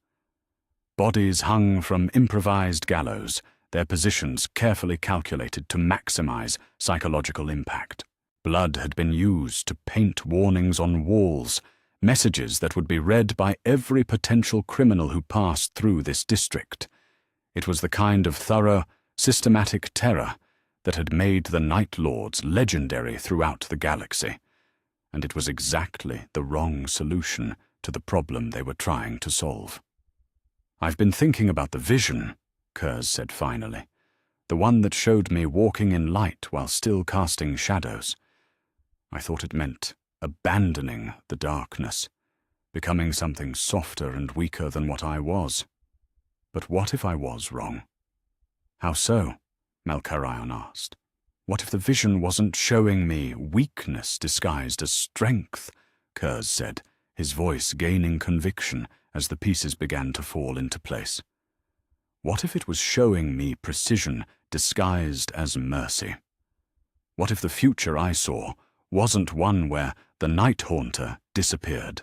Bodies hung from improvised gallows, their positions carefully calculated to maximize psychological impact. Blood had been used to paint warnings on walls, messages that would be read by every potential criminal who passed through this district. It was the kind of thorough, systematic terror that had made the Night Lords legendary throughout the galaxy, and it was exactly the wrong solution to the problem they were trying to solve. "I've been thinking about the vision," Curze said finally, "the one that showed me walking in light while still casting shadows. I thought it meant abandoning the darkness, becoming something softer and weaker than what I was. But what if I was wrong?" "How so?" Malkarian asked. "What if the vision wasn't showing me weakness disguised as strength?" Curze said, his voice gaining conviction as the pieces began to fall into place. "What if it was showing me precision disguised as mercy? What if the future I saw wasn't one where the Night Haunter disappeared,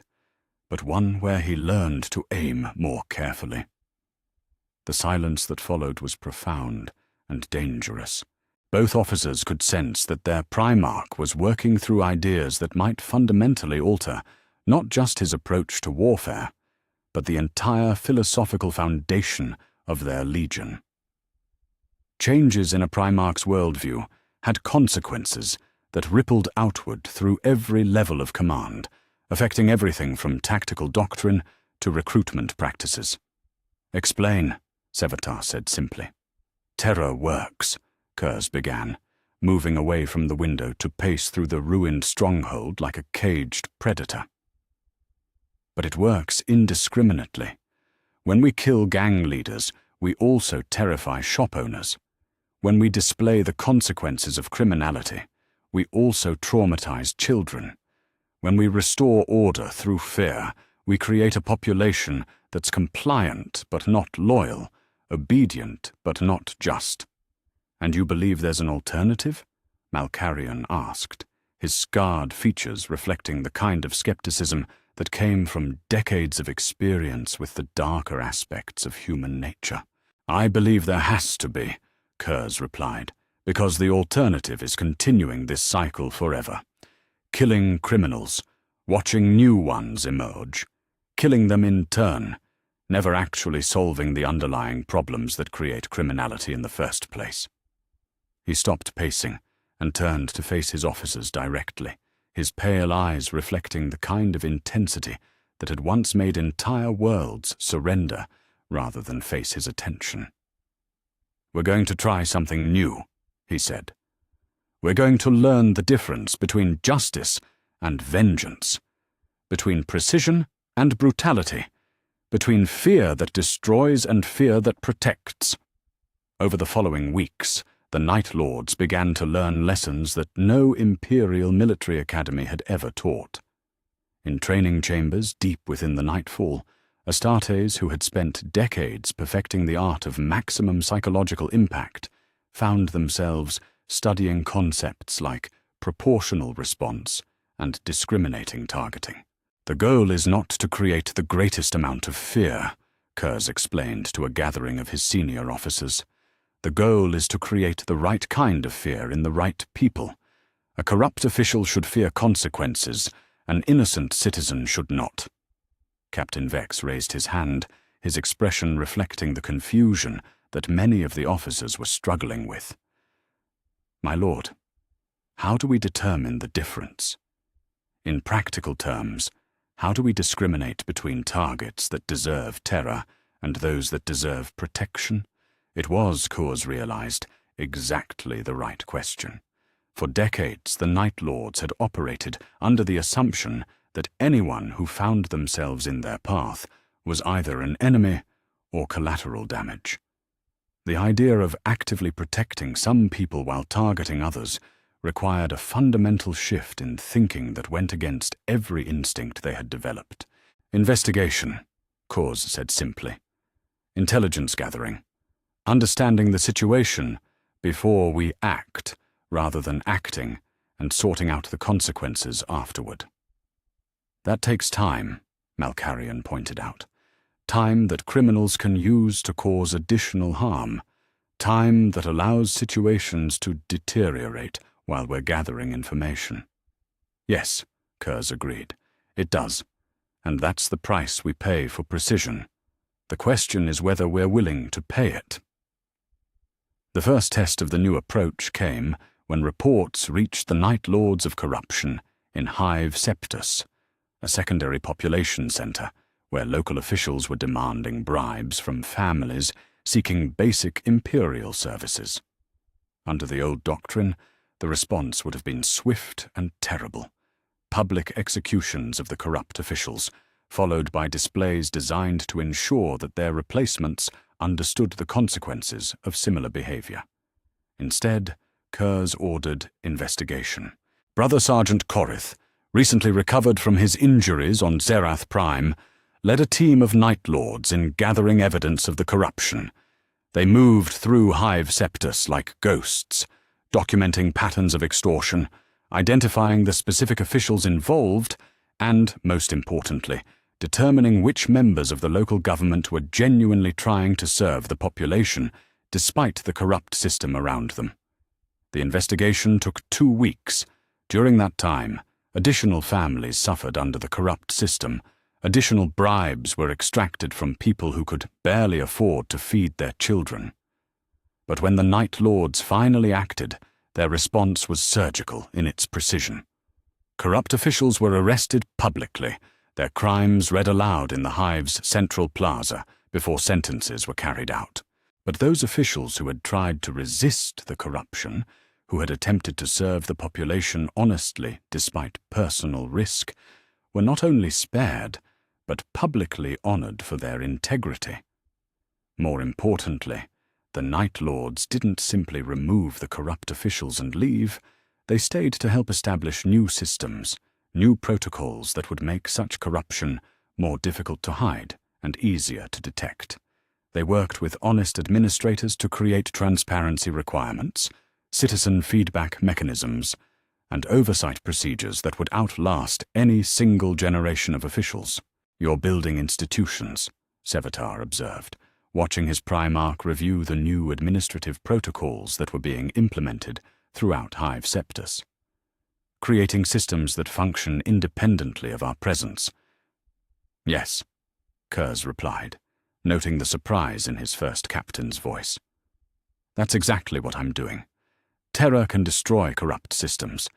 but one where he learned to aim more carefully?" The silence that followed was profound and dangerous. Both officers could sense that their Primarch was working through ideas that might fundamentally alter not just his approach to warfare, but the entire philosophical foundation of their legion. Changes in a Primarch's worldview had consequences that rippled outward through every level of command, affecting everything from tactical doctrine to recruitment practices. "Explain," Sevatar said simply. "Terror works," Curze began, moving away from the window to pace through the ruined stronghold like a caged predator. "But it works indiscriminately. When we kill gang leaders, we also terrify shop owners. When we display the consequences of criminality, we also traumatize children. When we restore order through fear, we create a population that's compliant but not loyal, obedient but not just." "And you believe there's an alternative?" Malkarian asked, his scarred features reflecting the kind of skepticism that came from decades of experience with the darker aspects of human nature. "I believe there has to be," Curze replied, "because the alternative is continuing this cycle forever. Killing criminals, watching new ones emerge, killing them in turn, never actually solving the underlying problems that create criminality in the first place." He stopped pacing and turned to face his officers directly, his pale eyes reflecting the kind of intensity that had once made entire worlds surrender rather than face his attention. "We're going to try something new," he said. "We're going to learn the difference between justice and vengeance, between precision and brutality, between fear that destroys and fear that protects." Over the following weeks, the Night Lords began to learn lessons that no Imperial military academy had ever taught. In training chambers deep within the Nightfall, Astartes who had spent decades perfecting the art of maximum psychological impact found themselves studying concepts like proportional response and discriminating targeting. "The goal is not to create the greatest amount of fear," Curze explained to a gathering of his senior officers. "The goal is to create the right kind of fear in the right people. A corrupt official should fear consequences, an innocent citizen should not." Captain Vex raised his hand, his expression reflecting the confusion that many of the officers were struggling with. "My lord, how do we determine the difference? In practical terms, how do we discriminate between targets that deserve terror and those that deserve protection?" It was, Curze realized, exactly the right question. For decades, the Night Lords had operated under the assumption that anyone who found themselves in their path was either an enemy or collateral damage. The idea of actively protecting some people while targeting others required a fundamental shift in thinking that went against every instinct they had developed. "Investigation," Curze said simply. "Intelligence gathering. Understanding the situation before we act, rather than acting and sorting out the consequences afterward." "That takes time," Malkarian pointed out. "Time that criminals can use to cause additional harm. Time that allows situations to deteriorate while we're gathering information." "Yes," Curze agreed. "It does. And that's the price we pay for precision. The question is whether we're willing to pay it." The first test of the new approach came when reports reached the Night Lords of Corruption in Hive Septus, a secondary population center where local officials were demanding bribes from families seeking basic imperial services. Under the old doctrine, the response would have been swift and terrible. Public executions of the corrupt officials, followed by displays designed to ensure that their replacements understood the consequences of similar behavior. Instead, Curze ordered investigation. Brother Sergeant Korith, recently recovered from his injuries on Zerath Prime, led a team of Night Lords in gathering evidence of the corruption. They moved through Hive Septus like ghosts, documenting patterns of extortion, identifying the specific officials involved, and, most importantly, determining which members of the local government were genuinely trying to serve the population despite the corrupt system around them. The investigation took 2 weeks. During that time, additional families suffered under the corrupt system. Additional bribes were extracted from people who could barely afford to feed their children. But when the Night Lords finally acted, their response was surgical in its precision. Corrupt officials were arrested publicly, their crimes read aloud in the Hive's central plaza before sentences were carried out. But those officials who had tried to resist the corruption, who had attempted to serve the population honestly despite personal risk, were not only spared, but publicly honored for their integrity. More importantly, the Night Lords didn't simply remove the corrupt officials and leave. They stayed to help establish new systems, new protocols that would make such corruption more difficult to hide and easier to detect. They worked with honest administrators to create transparency requirements, citizen feedback mechanisms, and oversight procedures that would outlast any single generation of officials. "You're building institutions," Sevatar observed, watching his Primarch review the new administrative protocols that were being implemented throughout Hive Septus. "Creating systems that function independently of our presence." "Yes," Curze replied, noting the surprise in his first captain's voice. "That's exactly what I'm doing. Terror can destroy corrupt systems,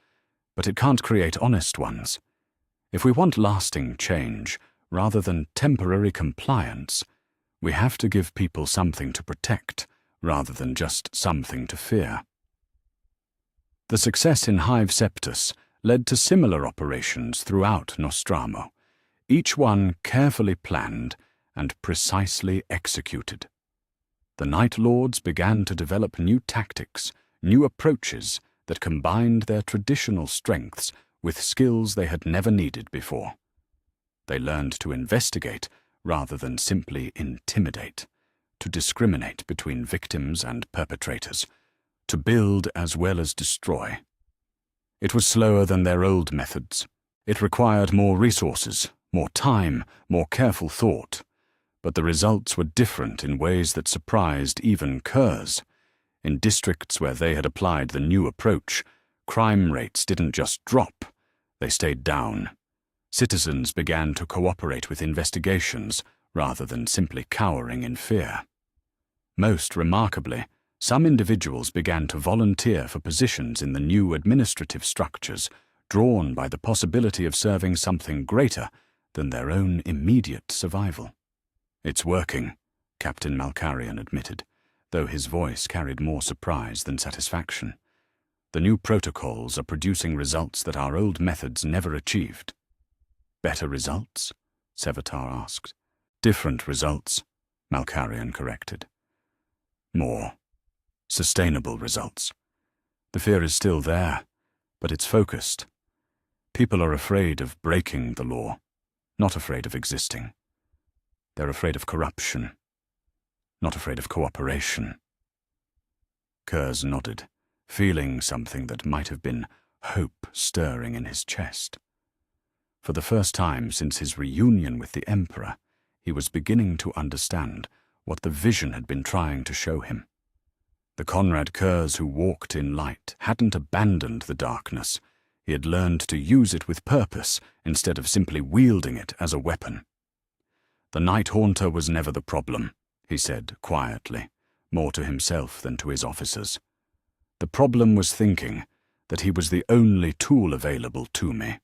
but it can't create honest ones. If we want lasting change, rather than temporary compliance, we have to give people something to protect, rather than just something to fear." The success in Hive Septus led to similar operations throughout Nostramo, each one carefully planned and precisely executed. The Night Lords began to develop new tactics, new approaches that combined their traditional strengths with skills they had never needed before. They learned to investigate rather than simply intimidate, to discriminate between victims and perpetrators, to build as well as destroy. It was slower than their old methods. It required more resources, more time, more careful thought. But the results were different in ways that surprised even Curze. In districts where they had applied the new approach, crime rates didn't just drop, they stayed down. Citizens began to cooperate with investigations rather than simply cowering in fear. Most remarkably, some individuals began to volunteer for positions in the new administrative structures, drawn by the possibility of serving something greater than their own immediate survival. "It's working," Captain Malkarian admitted, though his voice carried more surprise than satisfaction. "The new protocols are producing results that our old methods never achieved." "Better results?" Sevatar asked. "Different results," Malkarian corrected. "More sustainable results. The fear is still there, but it's focused. People are afraid of breaking the law, not afraid of existing. They're afraid of corruption, not afraid of cooperation." Curze nodded, feeling something that might have been hope stirring in his chest. For the first time since his reunion with the Emperor, he was beginning to understand what the vision had been trying to show him. The Konrad Curze who walked in light hadn't abandoned the darkness. He had learned to use it with purpose instead of simply wielding it as a weapon. "The Night Haunter was never the problem," he said quietly, more to himself than to his officers. "The problem was thinking that he was the only tool available to me."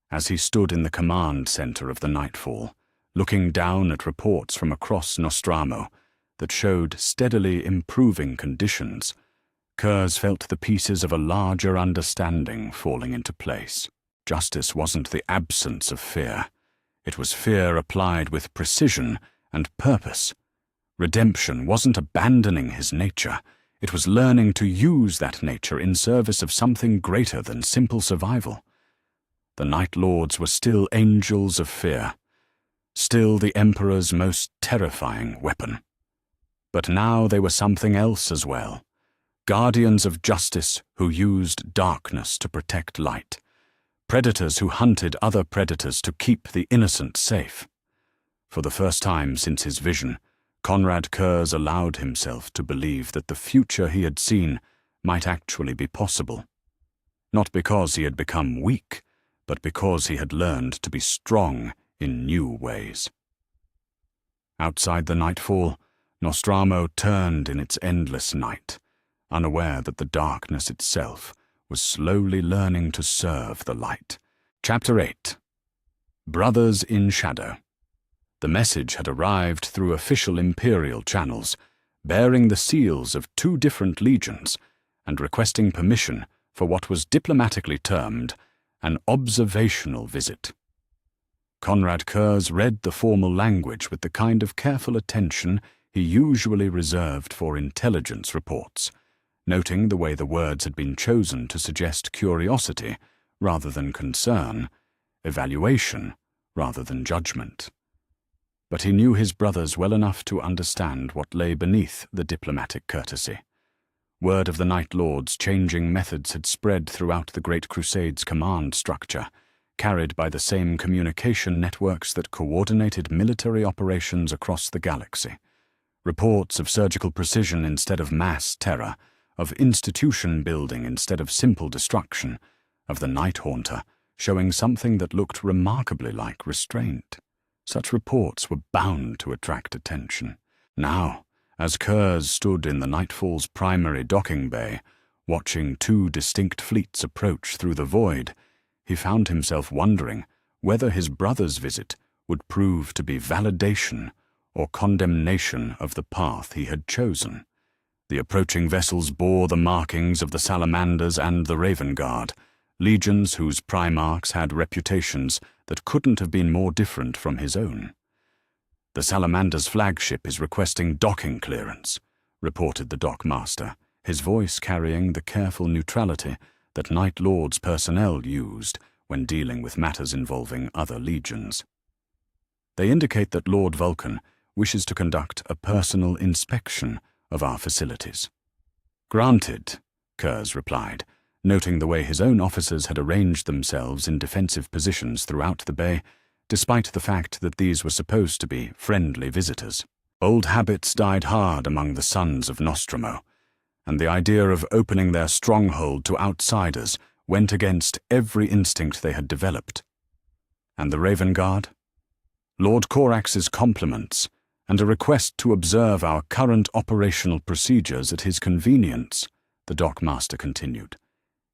As he stood in the command center of the Nightfall, looking down at reports from across Nostramo that showed steadily improving conditions, Curze felt the pieces of a larger understanding falling into place. Justice wasn't the absence of fear. It was fear applied with precision and purpose. Redemption wasn't abandoning his nature. It was learning to use that nature in service of something greater than simple survival. The Night Lords were still angels of fear, still the Emperor's most terrifying weapon. But now they were something else as well. Guardians of justice who used darkness to protect light. predators who hunted other predators to keep the innocent safe. For the first time since his vision, Konrad Curze allowed himself to believe that the future he had seen might actually be possible. Not because he had become weak, but because he had learned to be strong in new ways. Outside the nightfall, Nostramo turned in its endless night, unaware that the darkness itself was slowly learning to serve the light. Chapter 8. Brothers in Shadow. The message had arrived through official imperial channels, bearing the seals of 2 different legions and requesting permission for what was diplomatically termed an observational visit. Konrad Curze read the formal language with the kind of careful attention he usually reserved for intelligence reports, noting the way the words had been chosen to suggest curiosity rather than concern, evaluation rather than judgment. But he knew his brothers well enough to understand what lay beneath the diplomatic courtesy. Word of the Night Lord's changing methods had spread throughout the Great Crusade's command structure, carried by the same communication networks that coordinated military operations across the galaxy. Reports of surgical precision instead of mass terror, of institution building instead of simple destruction, of the Night Haunter showing something that looked remarkably like restraint. Such reports were bound to attract attention. Now, as Curze stood in the Nightfall's primary docking bay, watching 2 distinct fleets approach through the void, he found himself wondering whether his brother's visit would prove to be validation or condemnation of the path he had chosen. The approaching vessels bore the markings of the Salamanders and the Raven Guard, legions whose primarchs had reputations that couldn't have been more different from his own. "The Salamander's flagship is requesting docking clearance," reported the dockmaster, his voice carrying the careful neutrality that Night Lord's personnel used when dealing with matters involving other legions. "They indicate that Lord Vulcan wishes to conduct a personal inspection of our facilities." "Granted," Curze replied, noting the way his own officers had arranged themselves in defensive positions throughout the bay, despite the fact that these were supposed to be friendly visitors. Old habits died hard among the sons of Nostramo, and the idea of opening their stronghold to outsiders went against every instinct they had developed. "And the Raven Guard?" "Lord Corax's compliments, and a request to observe our current operational procedures at his convenience," the dockmaster continued.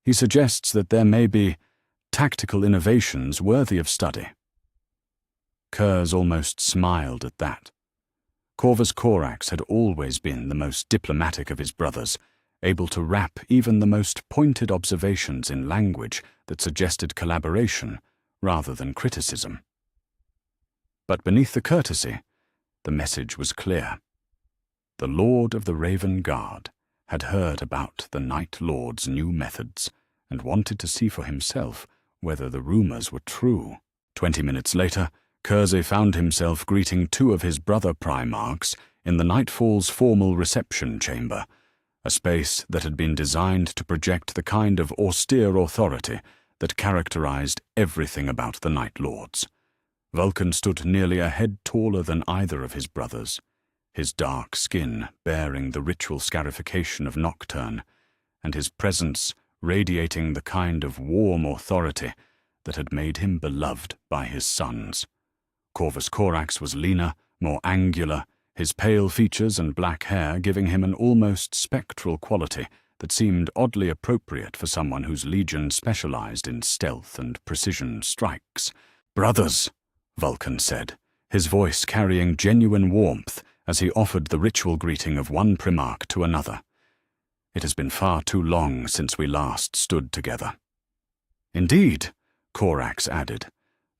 "He suggests that there may be tactical innovations worthy of study." Curze almost smiled at that. Corvus Corax had always been the most diplomatic of his brothers, able to wrap even the most pointed observations in language that suggested collaboration rather than criticism. But beneath the courtesy, the message was clear. The Lord of the Raven Guard had heard about the Night Lord's new methods and wanted to see for himself whether the rumors were true. 20 minutes later, Curze found himself greeting 2 of his brother primarchs in the Nightfall's formal reception chamber, a space that had been designed to project the kind of austere authority that characterized everything about the Night Lords. Vulcan stood nearly a head taller than either of his brothers, his dark skin bearing the ritual scarification of Nocturne, and his presence radiating the kind of warm authority that had made him beloved by his sons. Corvus Corax was leaner, more angular, his pale features and black hair giving him an almost spectral quality that seemed oddly appropriate for someone whose legion specialized in stealth and precision strikes. "Brothers," Vulcan said, his voice carrying genuine warmth as he offered the ritual greeting of one primarch to another. "It has been far too long since we last stood together." "Indeed," Corax added,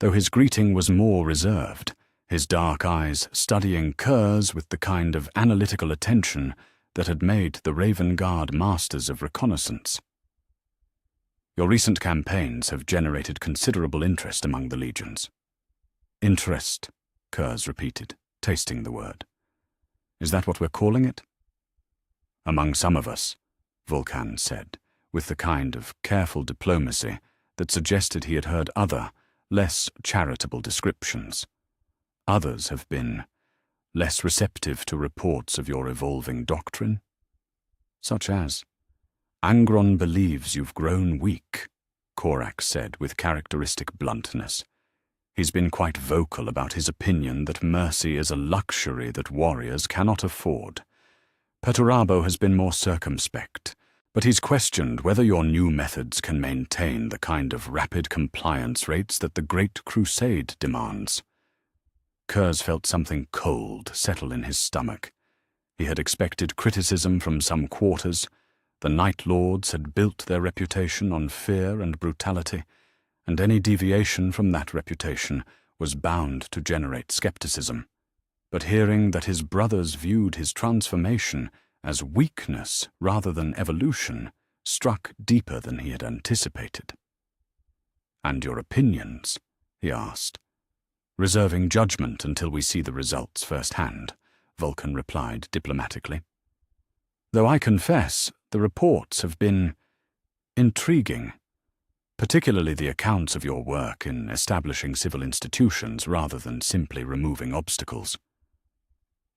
though his greeting was more reserved, his dark eyes studying Curze with the kind of analytical attention that had made the Raven Guard masters of reconnaissance. "Your recent campaigns have generated considerable interest among the legions." "Interest," Curze repeated, tasting the word. "Is that what we're calling it?" "Among some of us," Vulcan said, with the kind of careful diplomacy that suggested he had heard other, less charitable descriptions. Others have been less receptive to reports of your evolving doctrine, such as, "Angron believes you've grown weak," Korak said with characteristic bluntness. He's been quite vocal about his opinion that mercy is a luxury that warriors cannot afford. Perturabo has been more circumspect, but he's questioned whether your new methods can maintain the kind of rapid compliance rates that the Great Crusade demands. Curze felt something cold settle in his stomach. He had expected criticism from some quarters. The Night Lords had built their reputation on fear and brutality, and any deviation from that reputation was bound to generate skepticism. But hearing that his brothers viewed his transformation as weakness rather than evolution struck deeper than he had anticipated. "And your opinions?" he asked. "Reserving judgment until we see the results firsthand," Vulcan replied diplomatically. "Though I confess, the reports have been intriguing, particularly the accounts of your work in establishing civil institutions rather than simply removing obstacles."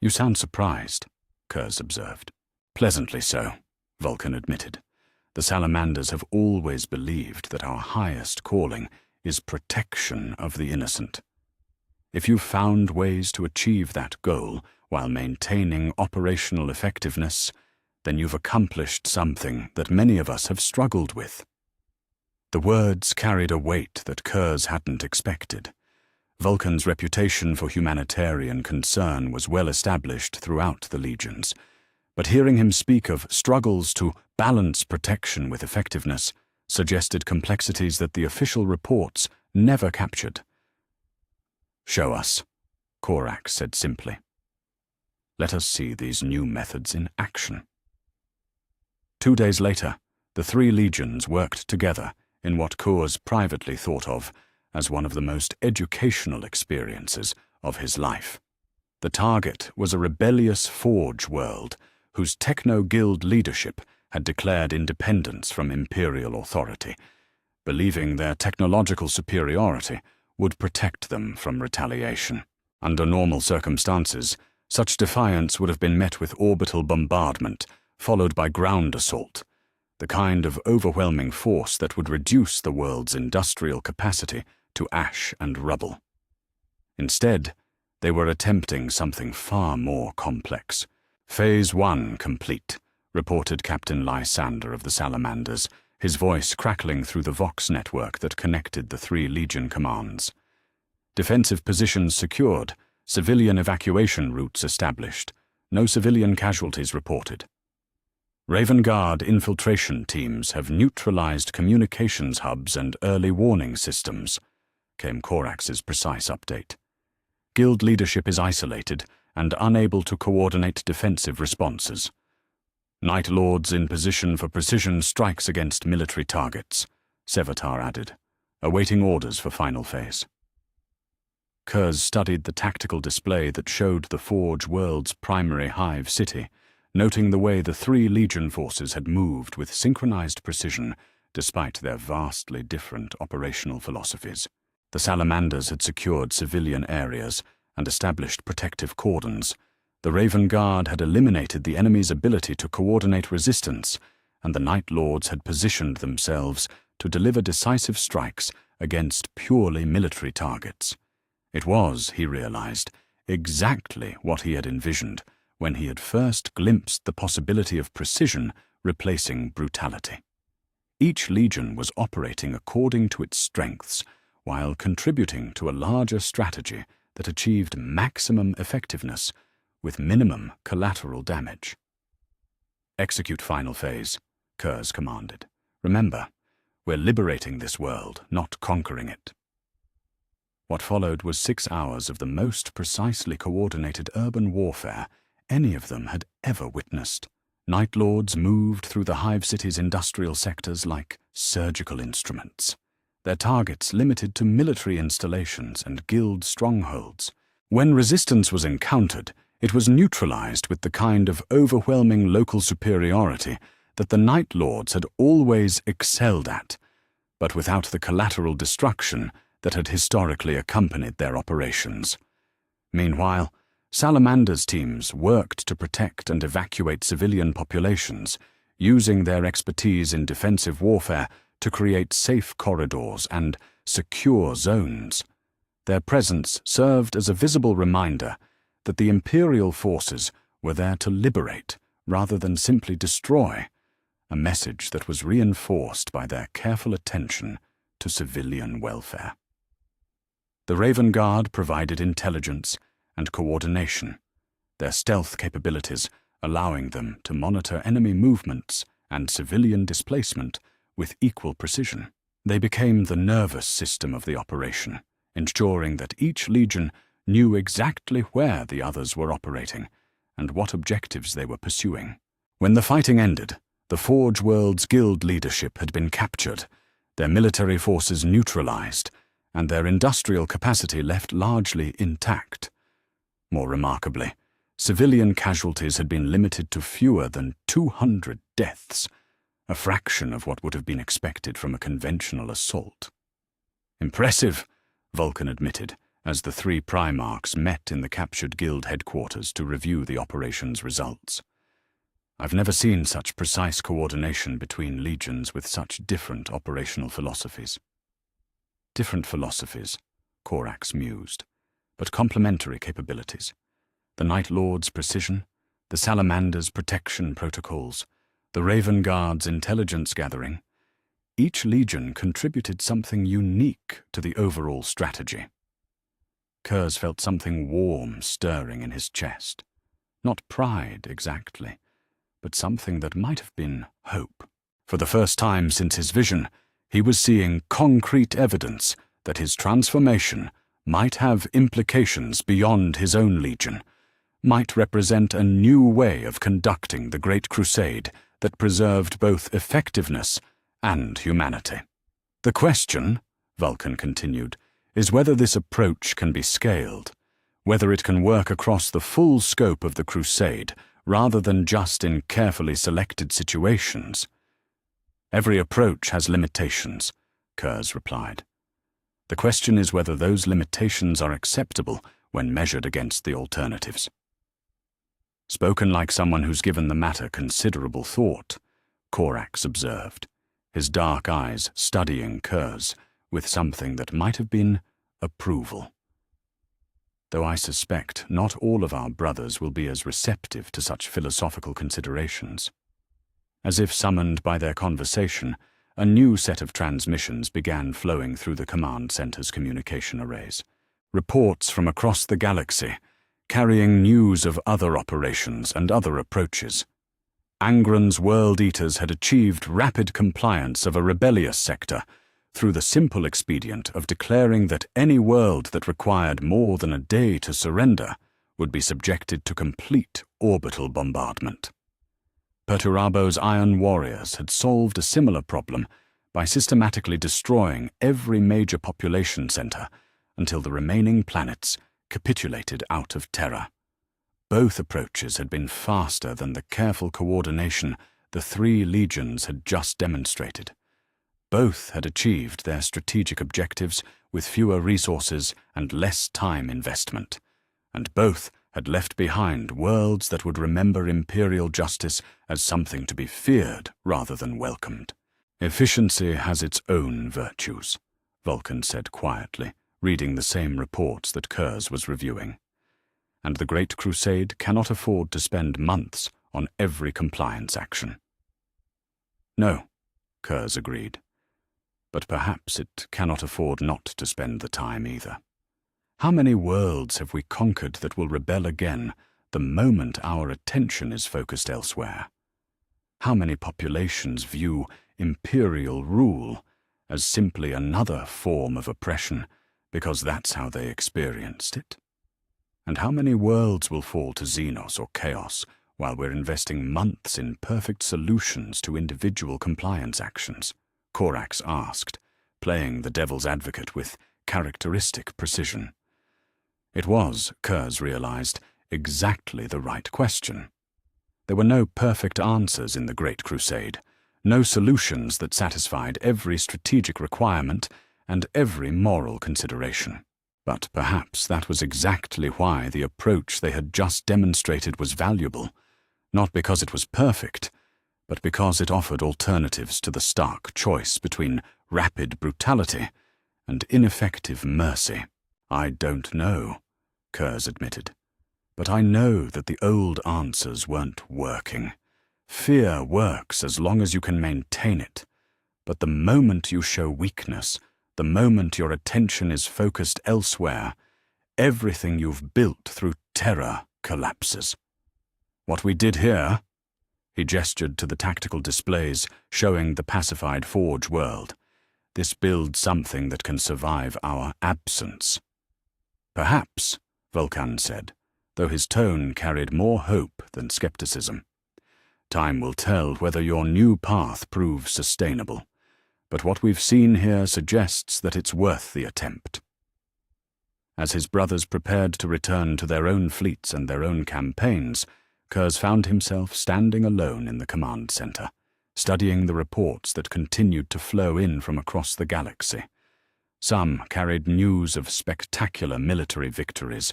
"You sound surprised," Curze observed. "Pleasantly so," Vulcan admitted. "The Salamanders have always believed that our highest calling is protection of the innocent. If you've found ways to achieve that goal while maintaining operational effectiveness, then you've accomplished something that many of us have struggled with." The words carried a weight that Curze hadn't expected. Vulcan's reputation for humanitarian concern was well established throughout the legions, but hearing him speak of struggles to balance protection with effectiveness suggested complexities that the official reports never captured. "Show us," Korak said simply. "Let us see these new methods in action." 2 days later, the 3 legions worked together in what Curze privately thought of as one of the most educational experiences of his life. The target was a rebellious Forge world whose techno-guild leadership had declared independence from imperial authority, believing their technological superiority would protect them from retaliation. Under normal circumstances, such defiance would have been met with orbital bombardment, followed by ground assault, the kind of overwhelming force that would reduce the world's industrial capacity to ash and rubble. Instead, they were attempting something far more complex. "Phase 1 complete," reported Captain Lysander of the Salamanders, his voice crackling through the Vox network that connected the 3 Legion commands. "Defensive positions secured, civilian evacuation routes established, no civilian casualties reported. Raven Guard infiltration teams have neutralized communications hubs and early warning systems," came Korax's precise update. "Guild leadership is isolated and unable to coordinate defensive responses. Night Lords in position for precision strikes against military targets," Sevatar added, awaiting orders for final phase. Curze studied the tactical display that showed the Forge world's primary hive city, noting the way the 3 Legion forces had moved with synchronized precision despite their vastly different operational philosophies. The Salamanders had secured civilian areas and established protective cordons. The Raven Guard had eliminated the enemy's ability to coordinate resistance, and the Night Lords had positioned themselves to deliver decisive strikes against purely military targets. It was, he realized, exactly what he had envisioned when he had first glimpsed the possibility of precision replacing brutality. Each legion was operating according to its strengths, while contributing to a larger strategy that achieved maximum effectiveness with minimum collateral damage. "Execute final phase," Curze commanded. "Remember, we're liberating this world, not conquering it." What followed was 6 hours of the most precisely coordinated urban warfare any of them had ever witnessed. Night Lords moved through the Hive City's industrial sectors like surgical instruments, their targets limited to military installations and guild strongholds. When resistance was encountered, it was neutralized with the kind of overwhelming local superiority that the Night Lords had always excelled at. but without the collateral destruction that had historically accompanied their operations. Meanwhile, Salamander's teams worked to protect and evacuate civilian populations, using their expertise in defensive warfare to create safe corridors and secure zones. Their presence served as a visible reminder that the Imperial forces were there to liberate rather than simply destroy, a message that was reinforced by their careful attention to civilian welfare. The Raven Guard provided intelligence and coordination, their stealth capabilities allowing them to monitor enemy movements and civilian displacement with equal precision. They became the nervous system of the operation, ensuring that each legion knew exactly where the others were operating and what objectives they were pursuing. When the fighting ended, the Forge World's guild leadership had been captured, their military forces neutralized, and their industrial capacity left largely intact. More remarkably, civilian casualties had been limited to fewer than 200 deaths, a fraction of what would have been expected from a conventional assault. "Impressive," Vulcan admitted, as the three Primarchs met in the captured guild headquarters to review the operation's results. "I've never seen such precise coordination between legions with such different operational philosophies." Different philosophies, Korax mused, but complementary capabilities. The Night Lord's precision, the Salamander's protection protocols, the Raven Guard's intelligence gathering. Each legion contributed something unique to the overall strategy. Curze felt something warm stirring in his chest. Not pride, exactly, but something that might have been hope. For the first time since his vision, he was seeing concrete evidence that his transformation might have implications beyond his own legion, might represent a new way of conducting the Great Crusade that preserved both effectiveness and humanity. "The question," Vulcan continued, "is whether this approach can be scaled, whether it can work across the full scope of the Crusade rather than just in carefully selected situations." "Every approach has limitations," Curze replied. "The question is whether those limitations are acceptable when measured against the alternatives." Spoken like someone who's given the matter considerable thought, Korax observed, his dark eyes studying Curze with something that might have been approval. "Though I suspect not all of our brothers will be as receptive to such philosophical considerations." As if summoned by their conversation, a new set of transmissions began flowing through the command center's communication arrays. Reports from across the galaxy, carrying news of other operations and other approaches. Angron's World Eaters had achieved rapid compliance of a rebellious sector through the simple expedient of declaring that any world that required more than a day to surrender would be subjected to complete orbital bombardment. Perturabo's Iron Warriors had solved a similar problem by systematically destroying every major population center until the remaining planets capitulated out of terror. Both approaches had been faster than the careful coordination the three legions had just demonstrated. Both had achieved their strategic objectives with fewer resources and less time investment, and both had left behind worlds that would remember imperial justice as something to be feared rather than welcomed. "Efficiency has its own virtues," Vulcan said quietly, reading the same reports that Curze was reviewing. "And the Great Crusade cannot afford to spend months on every compliance action." "No," Curze agreed. "But perhaps it cannot afford not to spend the time either. How many worlds have we conquered that will rebel again the moment our attention is focused elsewhere? How many populations view imperial rule as simply another form of oppression because that's how they experienced it? And how many worlds will fall to Xenos or Chaos while we're investing months in perfect solutions to individual compliance actions?" Korax asked, playing the devil's advocate with characteristic precision. It was, Curze realized, exactly the right question. There were no perfect answers in the Great Crusade, no solutions that satisfied every strategic requirement and every moral consideration. But perhaps that was exactly why the approach they had just demonstrated was valuable, not because it was perfect, but because it offered alternatives to the stark choice between rapid brutality and ineffective mercy. "I don't know," Curze admitted, "but I know that the old answers weren't working. Fear works as long as you can maintain it, but the moment you show weakness, the moment your attention is focused elsewhere, everything you've built through terror collapses. What we did here," he gestured to the tactical displays showing the pacified Forge world, "this builds something that can survive our absence." "Perhaps," Vulcan said, though his tone carried more hope than skepticism. "Time will tell whether your new path proves sustainable, but what we've seen here suggests that it's worth the attempt." As his brothers prepared to return to their own fleets and their own campaigns, Curze found himself standing alone in the command center, studying the reports that continued to flow in from across the galaxy. Some carried news of spectacular military victories,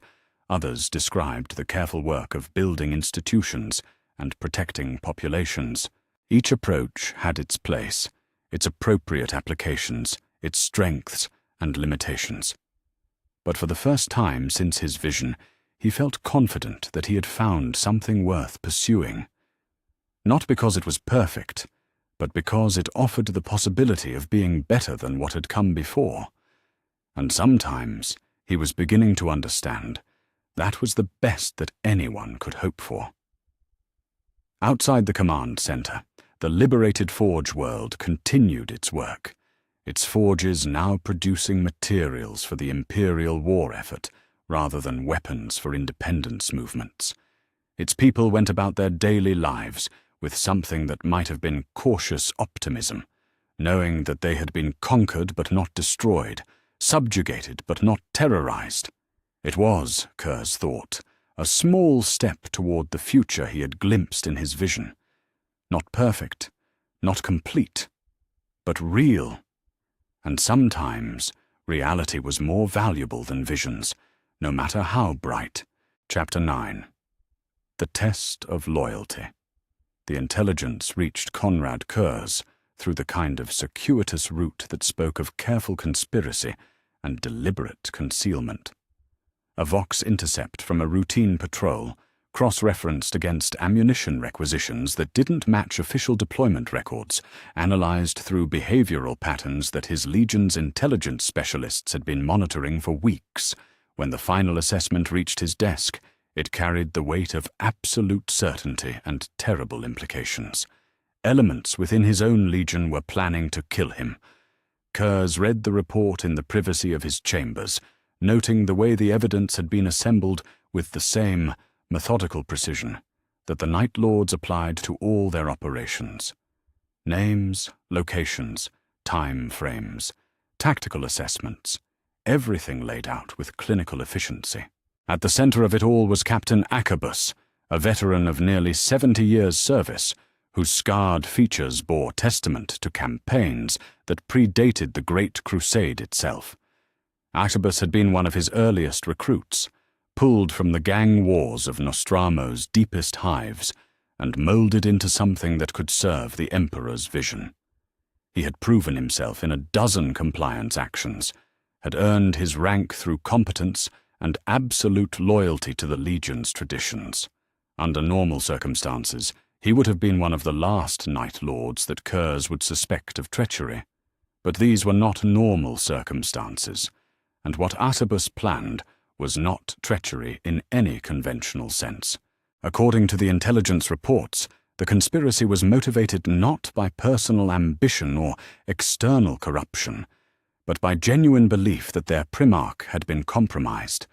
others described the careful work of building institutions and protecting populations. Each approach had its place, its appropriate applications, its strengths and limitations. But for the first time since his vision, he felt confident that he had found something worth pursuing. Not because it was perfect, but because it offered the possibility of being better than what had come before. And sometimes, he was beginning to understand, that was the best that anyone could hope for. Outside the command center, the liberated Forge world continued its work, its forges now producing materials for the Imperial war effort rather than weapons for independence movements. Its people went about their daily lives with something that might have been cautious optimism, knowing that they had been conquered but not destroyed, subjugated but not terrorized. It was, Curze thought, a small step toward the future he had glimpsed in his vision. Not perfect, not complete, but real. And sometimes reality was more valuable than visions, no matter how bright. Chapter 9. The Test of Loyalty. The intelligence reached Konrad Curze through the kind of circuitous route that spoke of careful conspiracy and deliberate concealment. A Vox intercept from a routine patrol, cross-referenced against ammunition requisitions that didn't match official deployment records, analyzed through behavioral patterns that his Legion's intelligence specialists had been monitoring for weeks. When the final assessment reached his desk, it carried the weight of absolute certainty and terrible implications. Elements within his own Legion were planning to kill him. Curze read the report in the privacy of his chambers, noting the way the evidence had been assembled with the same methodical precision that the Night Lords applied to all their operations. Names, locations, time frames, tactical assessments, everything laid out with clinical efficiency. At the center of it all was Captain Acabus, a veteran of nearly 70 years' service, whose scarred features bore testament to campaigns that predated the Great Crusade itself. Acabus had been one of his earliest recruits, pulled from the gang wars of Nostramo's deepest hives and molded into something that could serve the Emperor's vision. He had proven himself in a dozen compliance actions, had earned his rank through competence and absolute loyalty to the Legion's traditions. Under normal circumstances, he would have been one of the last Night Lords that Curze would suspect of treachery. But these were not normal circumstances, and what Acabus planned was not treachery in any conventional sense. According to the intelligence reports, the conspiracy was motivated not by personal ambition or external corruption, but by genuine belief that their Primarch had been compromised,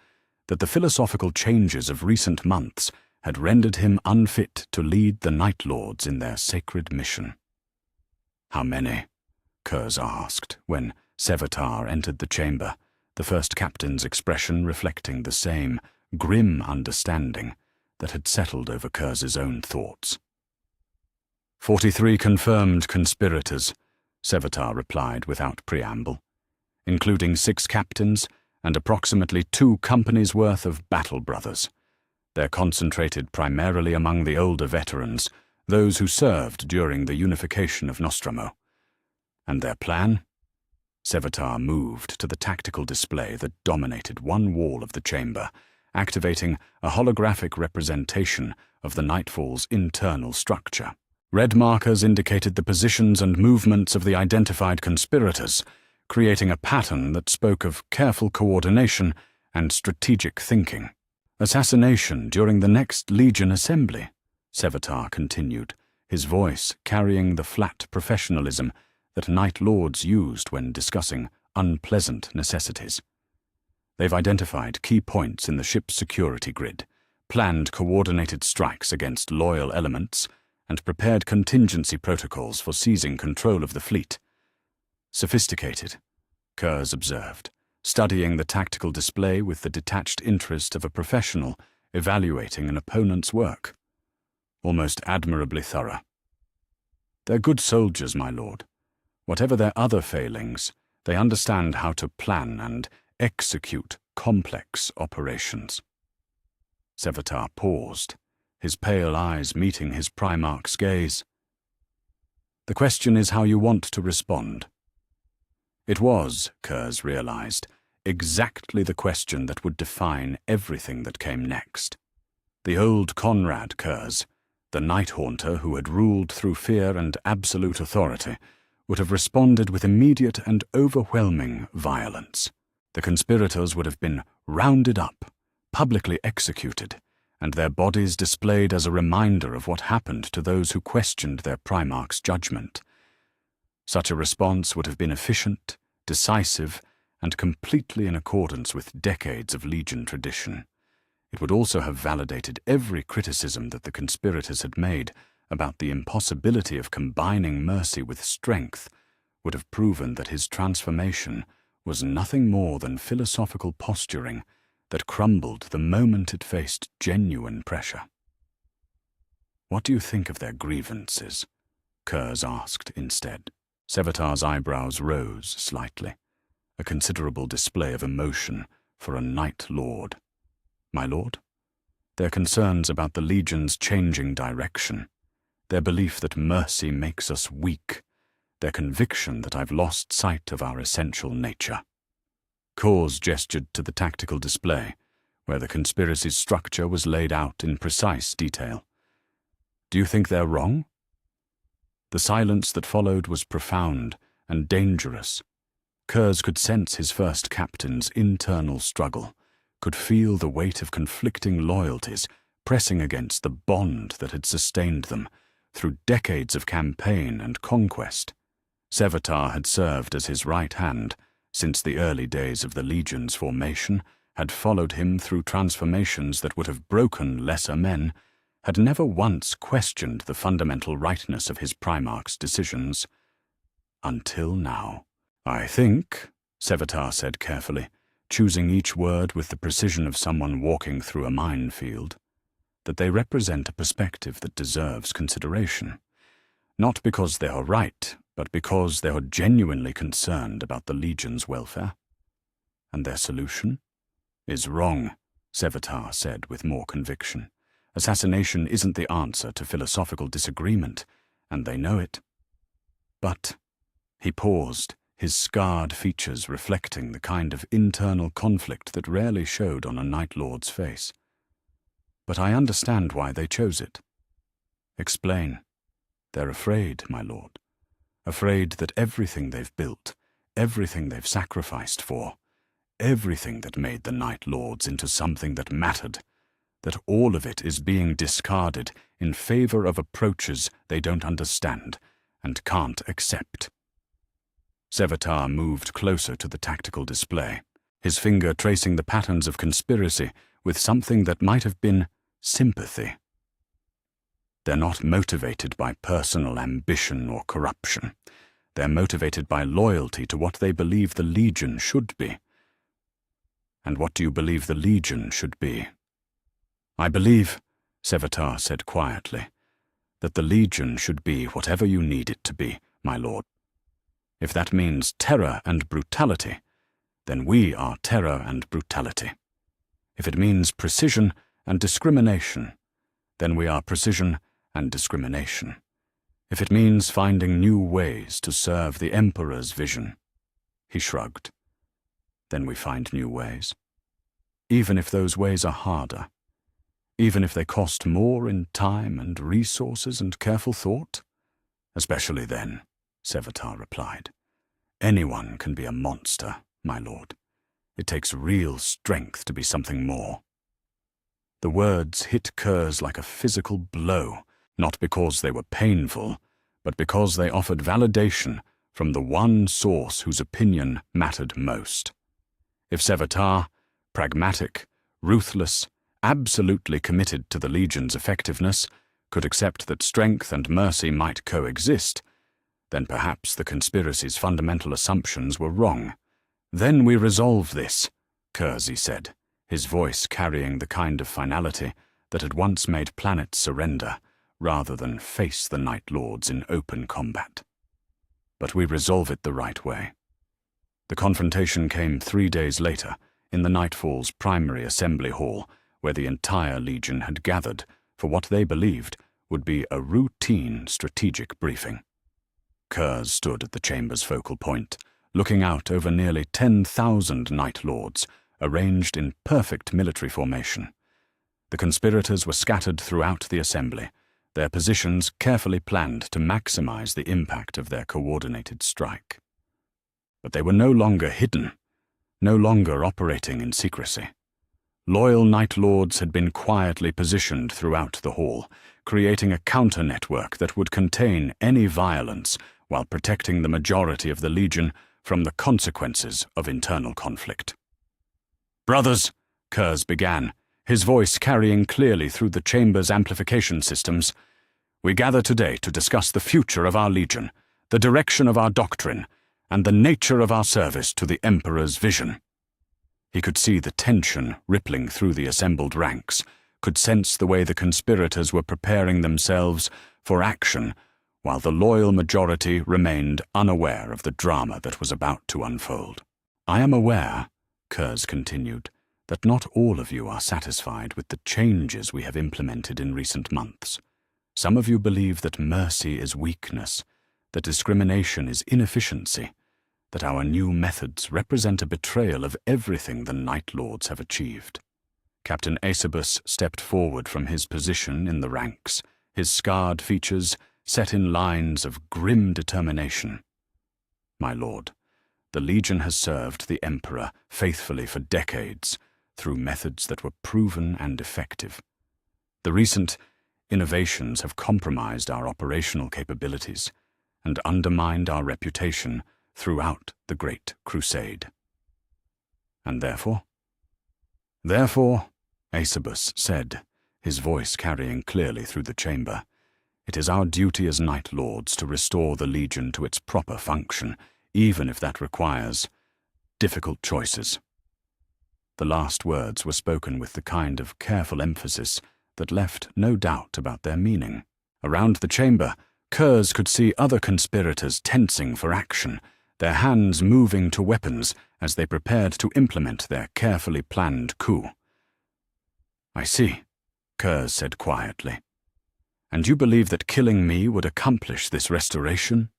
that the philosophical changes of recent months had rendered him unfit to lead the Night Lords in their sacred mission. "How many?" Curze asked when Sevatar entered the chamber, the first captain's expression reflecting the same grim understanding that had settled over Curze's own thoughts. 43 confirmed conspirators, Sevatar replied without preamble, including 6 captains and approximately 2 companies' worth of battle brothers. They're concentrated primarily among the older veterans, those who served during the unification of Nostromo. And their plan? Sevatar moved to the tactical display that dominated one wall of the chamber, activating a holographic representation of the Nightfall's internal structure. Red markers indicated the positions and movements of the identified conspirators, creating a pattern that spoke of careful coordination and strategic thinking. Assassination during the next Legion assembly, Sevatar continued, his voice carrying the flat professionalism that Night Lords used when discussing unpleasant necessities. They've identified key points in the ship's security grid, planned coordinated strikes against loyal elements, and prepared contingency protocols for seizing control of the fleet. Sophisticated, Curze observed, studying the tactical display with the detached interest of a professional evaluating an opponent's work. Almost admirably thorough. They're good soldiers, my lord. Whatever their other failings, they understand how to plan and execute complex operations. Sevatar paused, his pale eyes meeting his Primarch's gaze. The question is how you want to respond. It was, Curze realized, exactly the question that would define everything that came next. The old Konrad Curze, the Night Haunter who had ruled through fear and absolute authority, would have responded with immediate and overwhelming violence. The conspirators would have been rounded up, publicly executed, and their bodies displayed as a reminder of what happened to those who questioned their Primarch's judgment. Such a response would have been efficient, decisive, and completely in accordance with decades of Legion tradition. It would also have validated every criticism that the conspirators had made about the impossibility of combining mercy with strength, would have proven that his transformation was nothing more than philosophical posturing that crumbled the moment it faced genuine pressure. What do you think of their grievances? Curze asked instead. Sevatar's eyebrows rose slightly, a considerable display of emotion for a Night Lord. My lord? Their concerns about the Legion's changing direction, their belief that mercy makes us weak, their conviction that I've lost sight of our essential nature. Curze gestured to the tactical display, where the conspiracy's structure was laid out in precise detail. Do you think they're wrong? The silence that followed was profound and dangerous. Curze could sense his first captain's internal struggle, could feel the weight of conflicting loyalties pressing against the bond that had sustained them through decades of campaign and conquest. Sevatar had served as his right hand since the early days of the Legion's formation, had followed him through transformations that would have broken lesser men, had never once questioned the fundamental rightness of his Primarch's decisions. Until now. I think, Sevatar said carefully, choosing each word with the precision of someone walking through a minefield, that they represent a perspective that deserves consideration. Not because they are right, but because they are genuinely concerned about the Legion's welfare. And their solution is wrong, Sevatar said with more conviction. Assassination isn't the answer to philosophical disagreement, and they know it. But, he paused, his scarred features reflecting the kind of internal conflict that rarely showed on a Night Lord's face. But I understand why they chose it. Explain. They're afraid, my lord. Afraid that everything they've built, everything they've sacrificed for, everything that made the Night Lords into something that mattered, that all of it is being discarded in favor of approaches they don't understand and can't accept. Sevatar moved closer to the tactical display, his finger tracing the patterns of conspiracy with something that might have been sympathy. They're not motivated by personal ambition or corruption. They're motivated by loyalty to what they believe the Legion should be. And what do you believe the Legion should be? I believe, Sevatar said quietly, that the Legion should be whatever you need it to be, my lord. If that means terror and brutality, then we are terror and brutality. If it means precision and discrimination, then we are precision and discrimination. If it means finding new ways to serve the Emperor's vision, he shrugged, then we find new ways. Even if those ways are harder, even if they cost more in time and resources and careful thought? Especially then, Sevatar replied. Anyone can be a monster, my lord. It takes real strength to be something more. The words hit Curze like a physical blow, not because they were painful, but because they offered validation from the one source whose opinion mattered most. If Sevatar, pragmatic, ruthless, absolutely committed to the Legion's effectiveness, could accept that strength and mercy might coexist, then perhaps the conspiracy's fundamental assumptions were wrong. Then we resolve this, Curze said, his voice carrying the kind of finality that had once made planets surrender, rather than face the Night Lords in open combat. But we resolve it the right way. The confrontation came 3 days later, in the Nightfall's primary assembly hall, where the entire Legion had gathered for what they believed would be a routine strategic briefing. Curze stood at the chamber's focal point, looking out over nearly 10,000 Night Lords, arranged in perfect military formation. The conspirators were scattered throughout the assembly, their positions carefully planned to maximize the impact of their coordinated strike. But they were no longer hidden, no longer operating in secrecy. Loyal Night Lords had been quietly positioned throughout the hall, creating a counter-network that would contain any violence while protecting the majority of the Legion from the consequences of internal conflict. "Brothers," Curze began, his voice carrying clearly through the chamber's amplification systems, "we gather today to discuss the future of our Legion, the direction of our doctrine, and the nature of our service to the Emperor's vision." He could see the tension rippling through the assembled ranks, could sense the way the conspirators were preparing themselves for action, while the loyal majority remained unaware of the drama that was about to unfold. "I am aware," Curze continued, "that not all of you are satisfied with the changes we have implemented in recent months. Some of you believe that mercy is weakness, that discrimination is inefficiency, that our new methods represent a betrayal of everything the Night Lords have achieved." Captain Aesobus stepped forward from his position in the ranks, his scarred features set in lines of grim determination. "My lord, the Legion has served the Emperor faithfully for decades, through methods that were proven and effective. The recent innovations have compromised our operational capabilities and undermined our reputation throughout the Great Crusade. And therefore, Aesobus said, his voice carrying clearly through the chamber, it is our duty as Night Lords to restore the Legion to its proper function, even if that requires difficult choices." The last words were spoken with the kind of careful emphasis that left no doubt about their meaning. Around the chamber, Curze could see other conspirators tensing for action, their hands moving to weapons as they prepared to implement their carefully planned coup. "I see," Curze said quietly. "And you believe that killing me would accomplish this restoration?"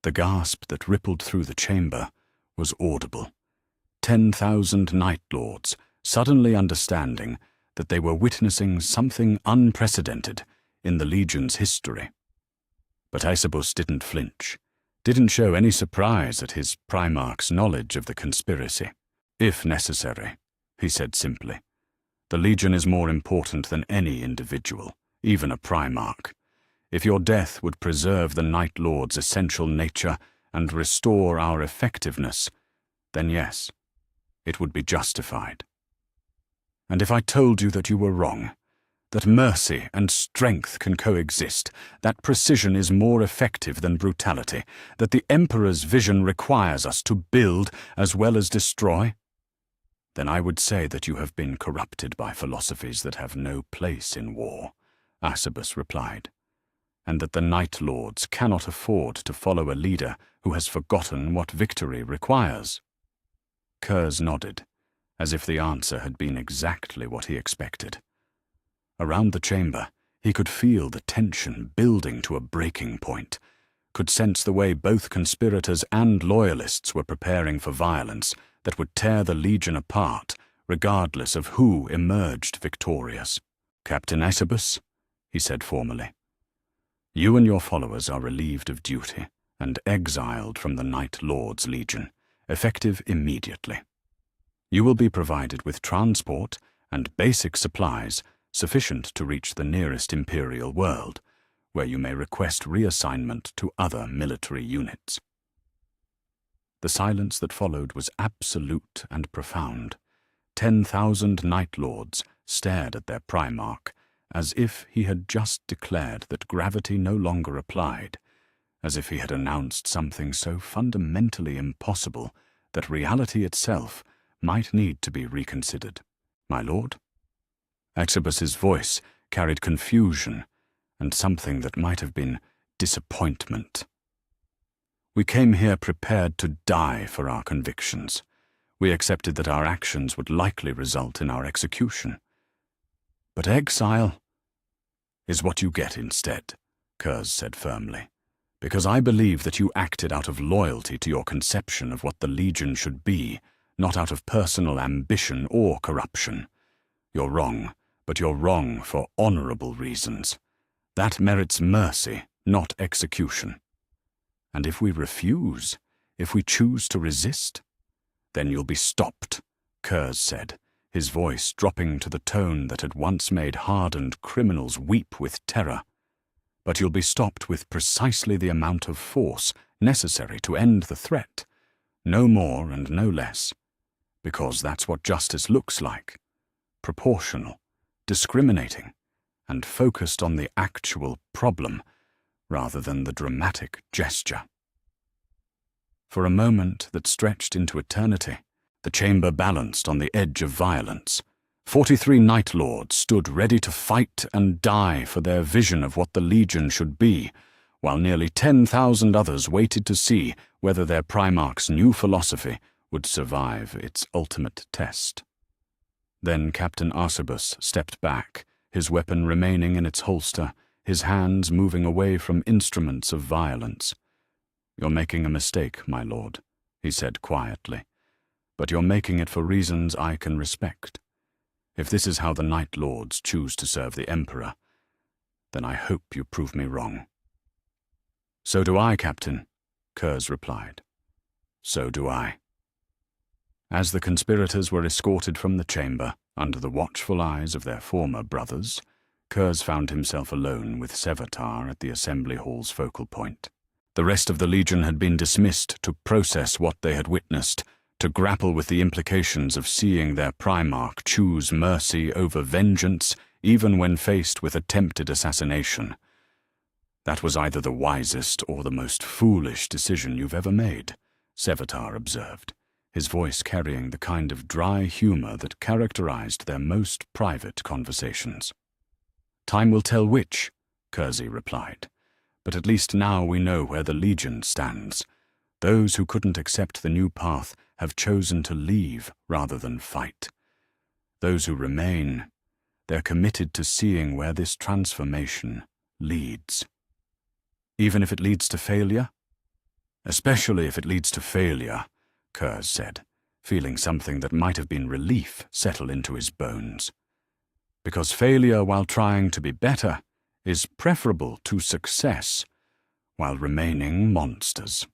The gasp that rippled through the chamber was audible. 10,000 Night Lords suddenly understanding that they were witnessing something unprecedented in the Legion's history. But Aesobus didn't flinch, didn't show any surprise at his Primarch's knowledge of the conspiracy. "If necessary," he said simply, "the Legion is more important than any individual, even a Primarch. If your death would preserve the Night Lord's essential nature and restore our effectiveness, then yes, it would be justified. And if I told you that you were wrong, that mercy and strength can coexist, that precision is more effective than brutality, that the Emperor's vision requires us to build as well as destroy, then I would say that you have been corrupted by philosophies that have no place in war," Aesobus replied. and that the Night Lords cannot afford to follow a leader who has forgotten what victory requires. Curze nodded, as if the answer had been exactly what he expected. Around the chamber, he could feel the tension building to a breaking point, could sense the way both conspirators and loyalists were preparing for violence that would tear the Legion apart, regardless of who emerged victorious. "Captain Esebus," he said formally, "you and your followers are relieved of duty and exiled from the Night Lord's Legion, effective immediately. You will be provided with transport and basic supplies sufficient to reach the nearest Imperial world, where you may request reassignment to other military units." The silence that followed was absolute and profound. 10,000 Night Lords stared at their Primarch, as if he had just declared that gravity no longer applied, as if he had announced something so fundamentally impossible that reality itself might need to be reconsidered. "My lord?" Exebus's voice carried confusion and something that might have been disappointment. "We came here prepared to die for our convictions. We accepted that our actions would likely result in our execution. But exile is what you get instead," Curze said firmly, "because I believe that you acted out of loyalty to your conception of what the Legion should be, not out of personal ambition or corruption. You're wrong, but you're wrong for honorable reasons. That merits mercy, not execution. And if we refuse, if we choose to resist, then you'll be stopped," Curze said, his voice dropping to the tone that had once made hardened criminals weep with terror. "But you'll be stopped with precisely the amount of force necessary to end the threat, no more and no less, because that's what justice looks like, proportional, discriminating, and focused on the actual problem rather than the dramatic gesture." For a moment that stretched into eternity, the chamber balanced on the edge of violence. 43 Night Lords stood ready to fight and die for their vision of what the Legion should be, while nearly 10,000 others waited to see whether their Primarch's new philosophy would survive its ultimate test. Then Captain Esebus stepped back, his weapon remaining in its holster, his hands moving away from instruments of violence. "You're making a mistake, my lord," he said quietly, "but you're making it for reasons I can respect. If this is how the Night Lords choose to serve the Emperor, then I hope you prove me wrong." "So do I, Captain," Curze replied. "So do I." As the conspirators were escorted from the chamber, under the watchful eyes of their former brothers, Curze found himself alone with Sevatar at the Assembly Hall's focal point. The rest of the Legion had been dismissed to process what they had witnessed, to grapple with the implications of seeing their Primarch choose mercy over vengeance, even when faced with attempted assassination. "That was either the wisest or the most foolish decision you've ever made," Sevatar observed, his voice carrying the kind of dry humor that characterized their most private conversations. "Time will tell which," Curze replied, "but at least now we know where the Legion stands. Those who couldn't accept the new path have chosen to leave rather than fight. Those who remain, they're committed to seeing where this transformation leads. Even if it leads to failure?" "Especially if it leads to failure," Curze said, feeling something that might have been relief settle into his bones. "Because failure while trying to be better is preferable to success while remaining monsters."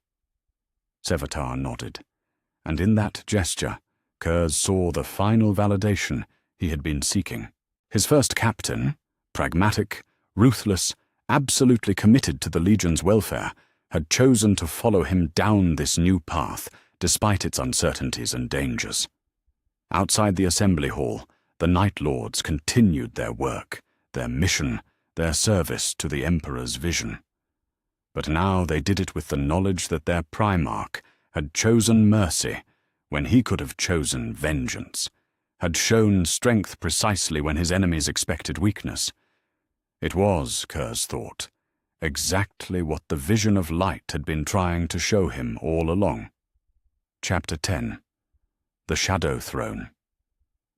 Sevatar nodded, and in that gesture, Curze saw the final validation he had been seeking. His first captain, pragmatic, ruthless, absolutely committed to the Legion's welfare, had chosen to follow him down this new path, despite its uncertainties and dangers. Outside the Assembly Hall, the Night Lords continued their work, their mission, their service to the Emperor's vision. But now they did it with the knowledge that their Primarch had chosen mercy when he could have chosen vengeance, had shown strength precisely when his enemies expected weakness. It was, Curze thought, exactly what the vision of light had been trying to show him all along. Chapter 10. The Shadow Throne.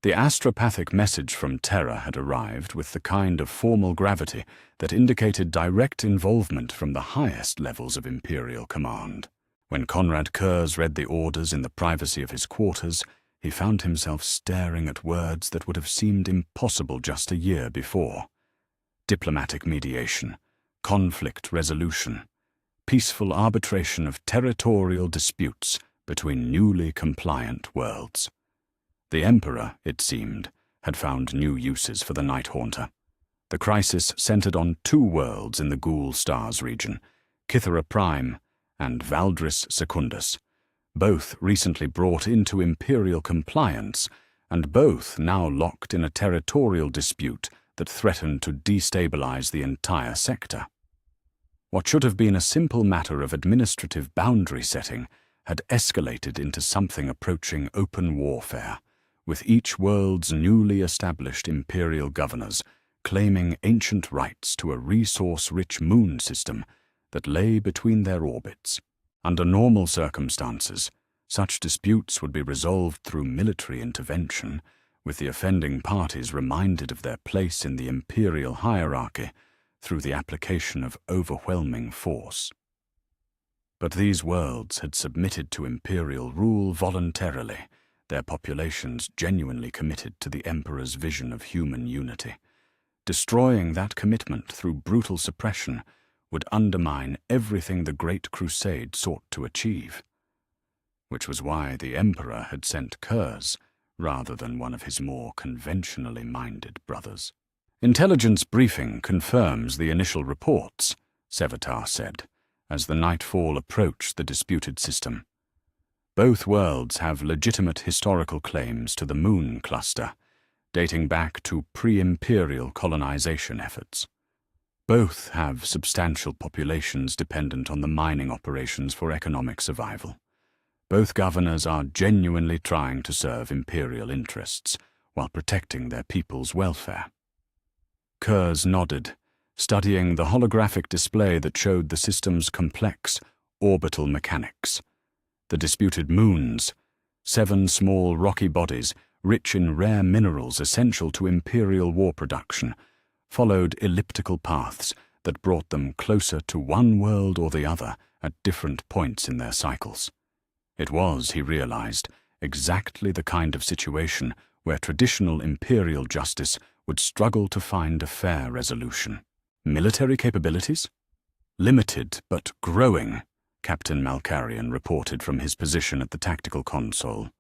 The astropathic message from Terra had arrived with the kind of formal gravity that indicated direct involvement from the highest levels of Imperial command. When Konrad Curze read the orders in the privacy of his quarters, he found himself staring at words that would have seemed impossible just a year before. Diplomatic mediation, conflict resolution, peaceful arbitration of territorial disputes between newly compliant worlds. The Emperor, it seemed, had found new uses for the Night Haunter. The crisis centered on 2 worlds in the Ghoul Stars region, Kythera Prime and Valdris Secundus, both recently brought into Imperial compliance, and both now locked in a territorial dispute that threatened to destabilize the entire sector. What should have been a simple matter of administrative boundary setting had escalated into something approaching open warfare, with each world's newly established Imperial governors claiming ancient rights to a resource-rich moon system that lay between their orbits. Under normal circumstances, such disputes would be resolved through military intervention, with the offending parties reminded of their place in the Imperial hierarchy through the application of overwhelming force. But these worlds had submitted to Imperial rule voluntarily, their populations genuinely committed to the Emperor's vision of human unity. Destroying that commitment through brutal suppression would undermine everything the Great Crusade sought to achieve, which was why the Emperor had sent Curze rather than one of his more conventionally minded brothers. "Intelligence briefing confirms the initial reports," Sevatar said, as the nightfall approached the disputed system. "Both worlds have legitimate historical claims to the Moon Cluster, dating back to pre-Imperial colonization efforts. Both have substantial populations dependent on the mining operations for economic survival. Both governors are genuinely trying to serve Imperial interests while protecting their people's welfare." Curze nodded, studying the holographic display that showed the system's complex orbital mechanics. The disputed moons, 7 small rocky bodies rich in rare minerals essential to Imperial war production, followed elliptical paths that brought them closer to one world or the other at different points in their cycles. It was, he realized, exactly the kind of situation where traditional Imperial justice would struggle to find a fair resolution. Military capabilities? Limited but growing, Captain Malkarian reported from his position at the tactical console.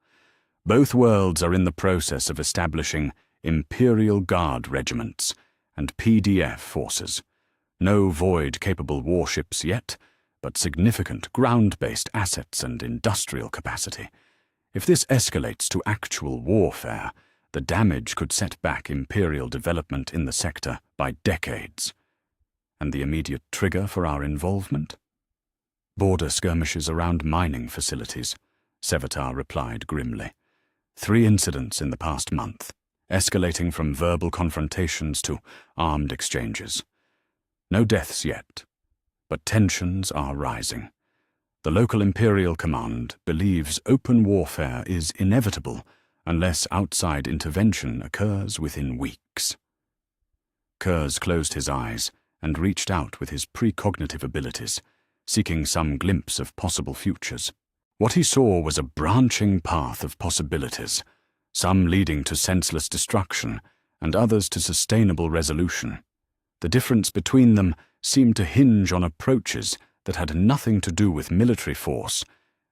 Both worlds are in the process of establishing Imperial Guard regiments and PDF forces. No void-capable warships yet, but significant ground-based assets and industrial capacity. If this escalates to actual warfare, the damage could set back Imperial development in the sector by decades. And the immediate trigger for our involvement? Border skirmishes around mining facilities, Sevatar replied grimly. 3 incidents in the past month, escalating from verbal confrontations to armed exchanges. No deaths yet, but tensions are rising. The local Imperial command believes open warfare is inevitable unless outside intervention occurs within weeks. Curze closed his eyes and reached out with his precognitive abilities, seeking some glimpse of possible futures. What he saw was a branching path of possibilities, some leading to senseless destruction and others to sustainable resolution. The difference between them seemed to hinge on approaches that had nothing to do with military force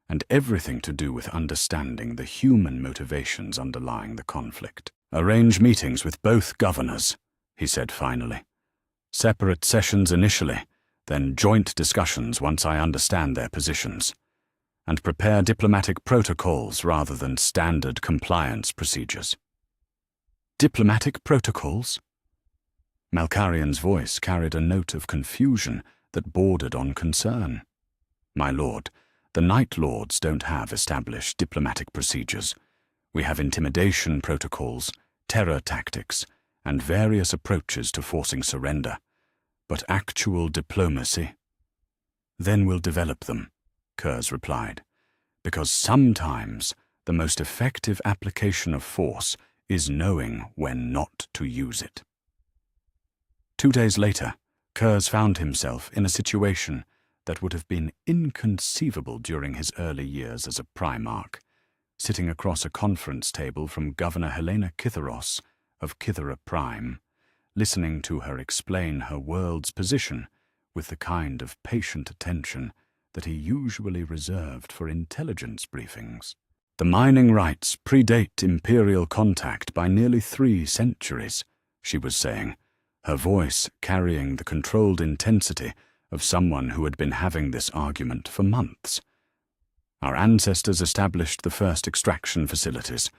and everything to do with understanding the human motivations underlying the conflict. "Arrange meetings with both governors," he said finally. "Separate sessions initially, then joint discussions once I understand their positions. And prepare diplomatic protocols rather than standard compliance procedures." "Diplomatic protocols?" Malkarian's voice carried a note of confusion that bordered on concern. "My lord, the Night Lords don't have established diplomatic procedures. We have intimidation protocols, terror tactics, and various approaches to forcing surrender. but actual diplomacy. Then we'll develop them, Curze replied, because sometimes the most effective application of force is knowing when not to use it. 2 days later, Curze found himself in a situation that would have been inconceivable during his early years as a Primarch, sitting across a conference table from Governor Helena Kitharos of Kythera Prime, listening to her explain her world's position with the kind of patient attention that he usually reserved for intelligence briefings. The mining rights predate imperial contact by nearly 3 centuries, she was saying, her voice carrying the controlled intensity of someone who had been having this argument for months. Our ancestors established the first extraction facilities.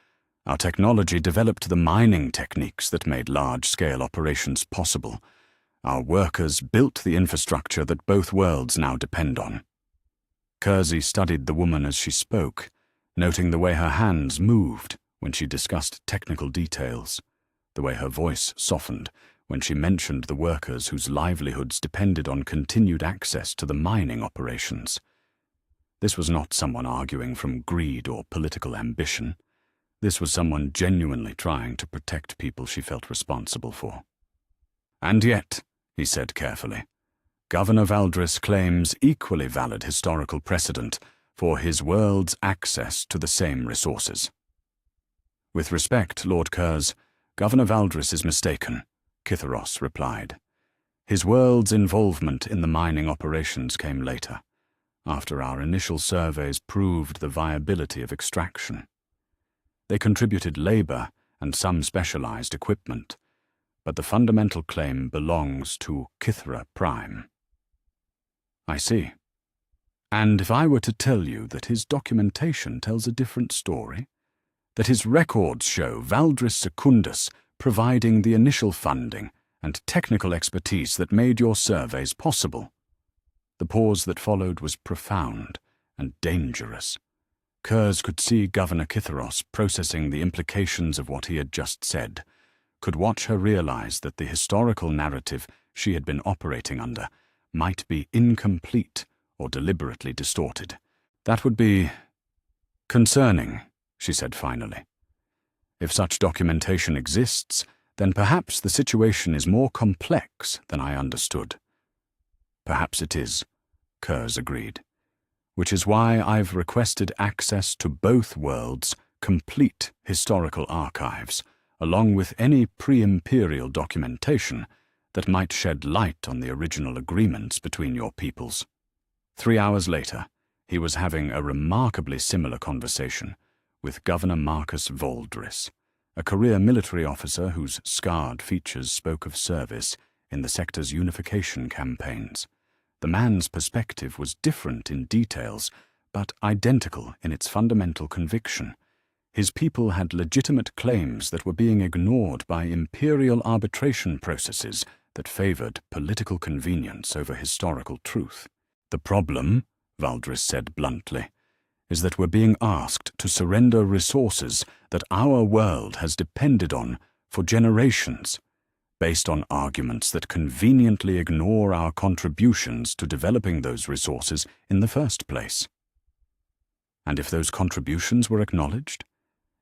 Our technology developed the mining techniques that made large-scale operations possible. Our workers built the infrastructure that both worlds now depend on. Curze studied the woman as she spoke, noting the way her hands moved when she discussed technical details, the way her voice softened when she mentioned the workers whose livelihoods depended on continued access to the mining operations. This was not someone arguing from greed or political ambition. This was someone genuinely trying to protect people she felt responsible for. And yet, he said carefully, Governor Valdris claims equally valid historical precedent for his world's access to the same resources. With respect, Lord Curze, Governor Valdris is mistaken, Kitharos replied. His world's involvement in the mining operations came later, after our initial surveys proved the viability of extraction. They contributed labor and some specialized equipment, but the fundamental claim belongs to Kythera Prime. I see. And if I were to tell you that his documentation tells a different story, that his records show Valdris Secundus providing the initial funding and technical expertise that made your surveys possible. The pause that followed was profound and dangerous. Curze could see Governor Kitharos processing the implications of what he had just said, could watch her realize that the historical narrative she had been operating under might be incomplete or deliberately distorted. That would be concerning, she said finally. If such documentation exists, then perhaps the situation is more complex than I understood. Perhaps it is, Curze agreed, which is why I've requested access to both worlds' complete historical archives, along with any pre-imperial documentation that might shed light on the original agreements between your peoples. 3 hours later, he was having a remarkably similar conversation with Governor Marcus Valdris, a career military officer whose scarred features spoke of service in the sector's unification campaigns. The man's perspective was different in details, but identical in its fundamental conviction. His people had legitimate claims that were being ignored by imperial arbitration processes that favored political convenience over historical truth. The problem, Valdris said bluntly, is that we're being asked to surrender resources that our world has depended on for generations, based on arguments that conveniently ignore our contributions to developing those resources in the first place. And if those contributions were acknowledged,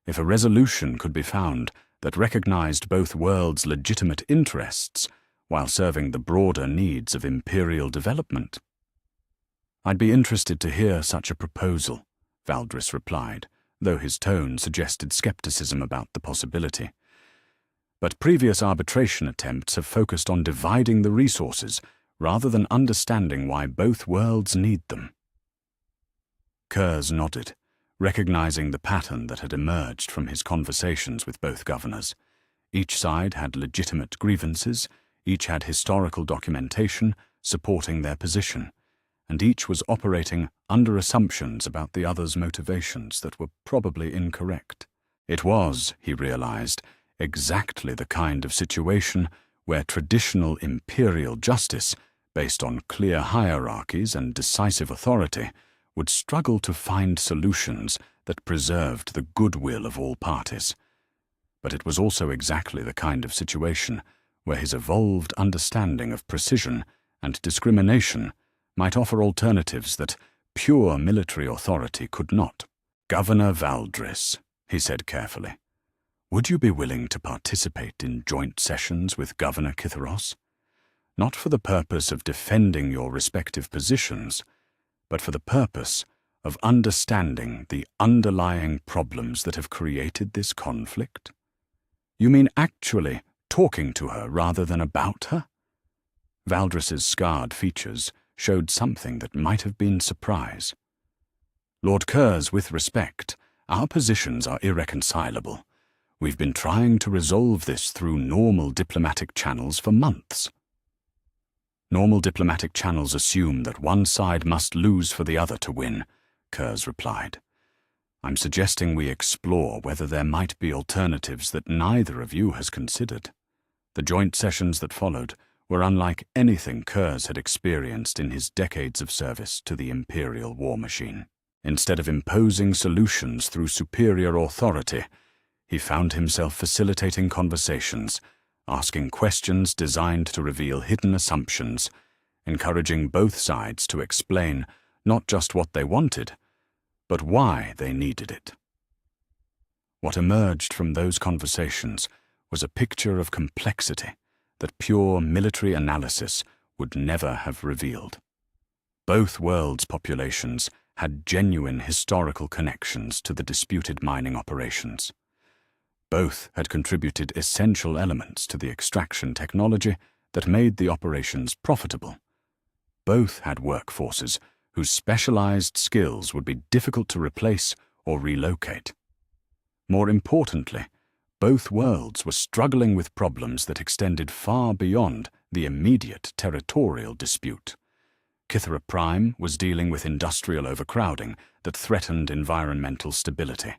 if a resolution could be found that recognized both worlds' legitimate interests while serving the broader needs of imperial development, I'd be interested to hear such a proposal, Valdris replied, though his tone suggested skepticism about the possibility. But previous arbitration attempts have focused on dividing the resources rather than understanding why both worlds need them. Curze nodded, recognizing the pattern that had emerged from his conversations with both governors. Each side had legitimate grievances, each had historical documentation supporting their position, and each was operating under assumptions about the other's motivations that were probably incorrect. It was, he realized, exactly the kind of situation where traditional imperial justice, based on clear hierarchies and decisive authority, would struggle to find solutions that preserved the goodwill of all parties. But it was also exactly the kind of situation where his evolved understanding of precision and discrimination might offer alternatives that pure military authority could not. "Governor Valdris," he said carefully, "would you be willing to participate in joint sessions with Governor Kitharos? Not for the purpose of defending your respective positions, but for the purpose of understanding the underlying problems that have created this conflict?" "You mean actually talking to her rather than about her?" Valdris's scarred features showed something that might have been surprise. "Lord Curze, with respect, our positions are irreconcilable. We've been trying to resolve this through normal diplomatic channels for months." "Normal diplomatic channels assume that one side must lose for the other to win," Curze replied. "I'm suggesting we explore whether there might be alternatives that neither of you has considered." The joint sessions that followed were unlike anything Curze had experienced in his decades of service to the Imperial war machine. Instead of imposing solutions through superior authority, he found himself facilitating conversations, asking questions designed to reveal hidden assumptions, encouraging both sides to explain not just what they wanted, but why they needed it. What emerged from those conversations was a picture of complexity that pure military analysis would never have revealed. Both worlds' populations had genuine historical connections to the disputed mining operations. Both had contributed essential elements to the extraction technology that made the operations profitable. Both had workforces whose specialized skills would be difficult to replace or relocate. More importantly, both worlds were struggling with problems that extended far beyond the immediate territorial dispute. Kythera Prime was dealing with industrial overcrowding that threatened environmental stability.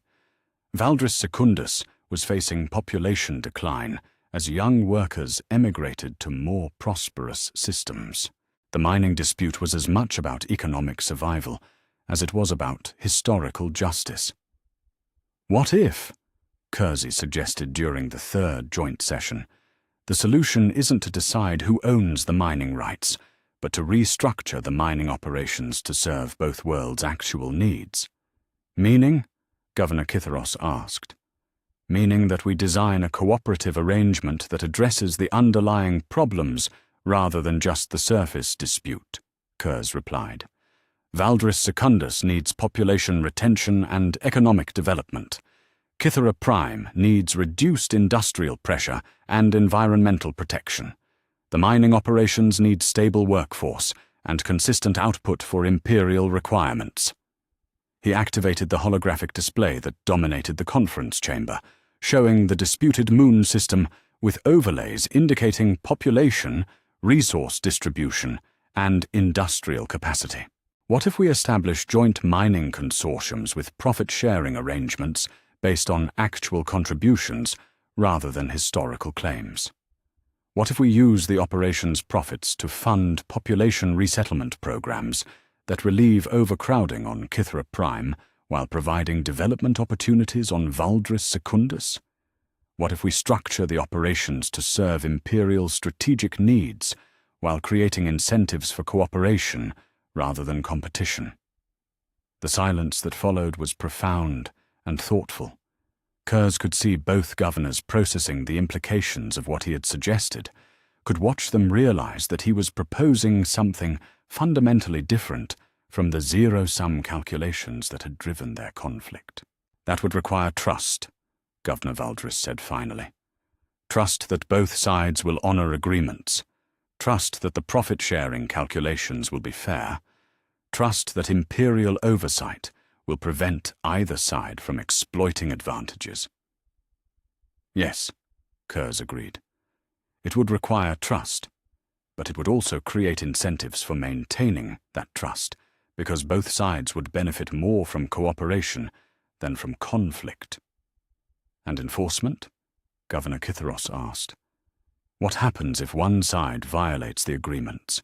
Valdris Secundus was facing population decline as young workers emigrated to more prosperous systems. The mining dispute was as much about economic survival as it was about historical justice. "What if," Curze suggested during the third joint session, "the solution isn't to decide who owns the mining rights, but to restructure the mining operations to serve both worlds' actual needs?" "Meaning?" Governor Kitharos asked. "Meaning that we design a cooperative arrangement that addresses the underlying problems rather than just the surface dispute," Curze replied. "Valdris Secundus needs population retention and economic development. Kythera Prime needs reduced industrial pressure and environmental protection. The mining operations need stable workforce and consistent output for Imperial requirements." He activated the holographic display that dominated the conference chamber, showing the disputed moon system with overlays indicating population, resource distribution, and industrial capacity. "What if we establish joint mining consortiums with profit-sharing arrangements based on actual contributions rather than historical claims? What if we use the operation's profits to fund population resettlement programs that relieve overcrowding on Kythera Prime while providing development opportunities on Valdris Secundus? What if we structure the operations to serve Imperial strategic needs while creating incentives for cooperation rather than competition?" The silence that followed was profound and thoughtful. Curze could see both governors processing the implications of what he had suggested, could watch them realize that he was proposing something fundamentally different from the zero-sum calculations that had driven their conflict. "That would require trust," Governor Valdris said finally. "Trust that both sides will honor agreements. Trust that the profit-sharing calculations will be fair. Trust that Imperial oversight will prevent either side from exploiting advantages." "Yes," Curze agreed. "It would require trust, but it would also create incentives for maintaining that trust, because both sides would benefit more from cooperation than from conflict." "And enforcement?" Governor Kitharos asked. "What happens if one side violates the agreements?"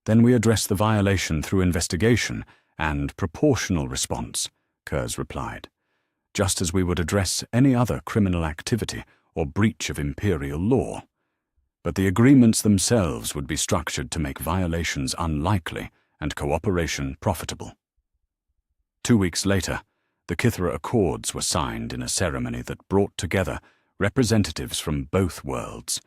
"Then we address the violation through investigation and proportional response," Curze replied, "just as we would address any other criminal activity or breach of Imperial law. but the agreements themselves would be structured to make violations unlikely and cooperation profitable. 2 weeks later, the Kithra Accords were signed in a ceremony that brought together representatives from both worlds,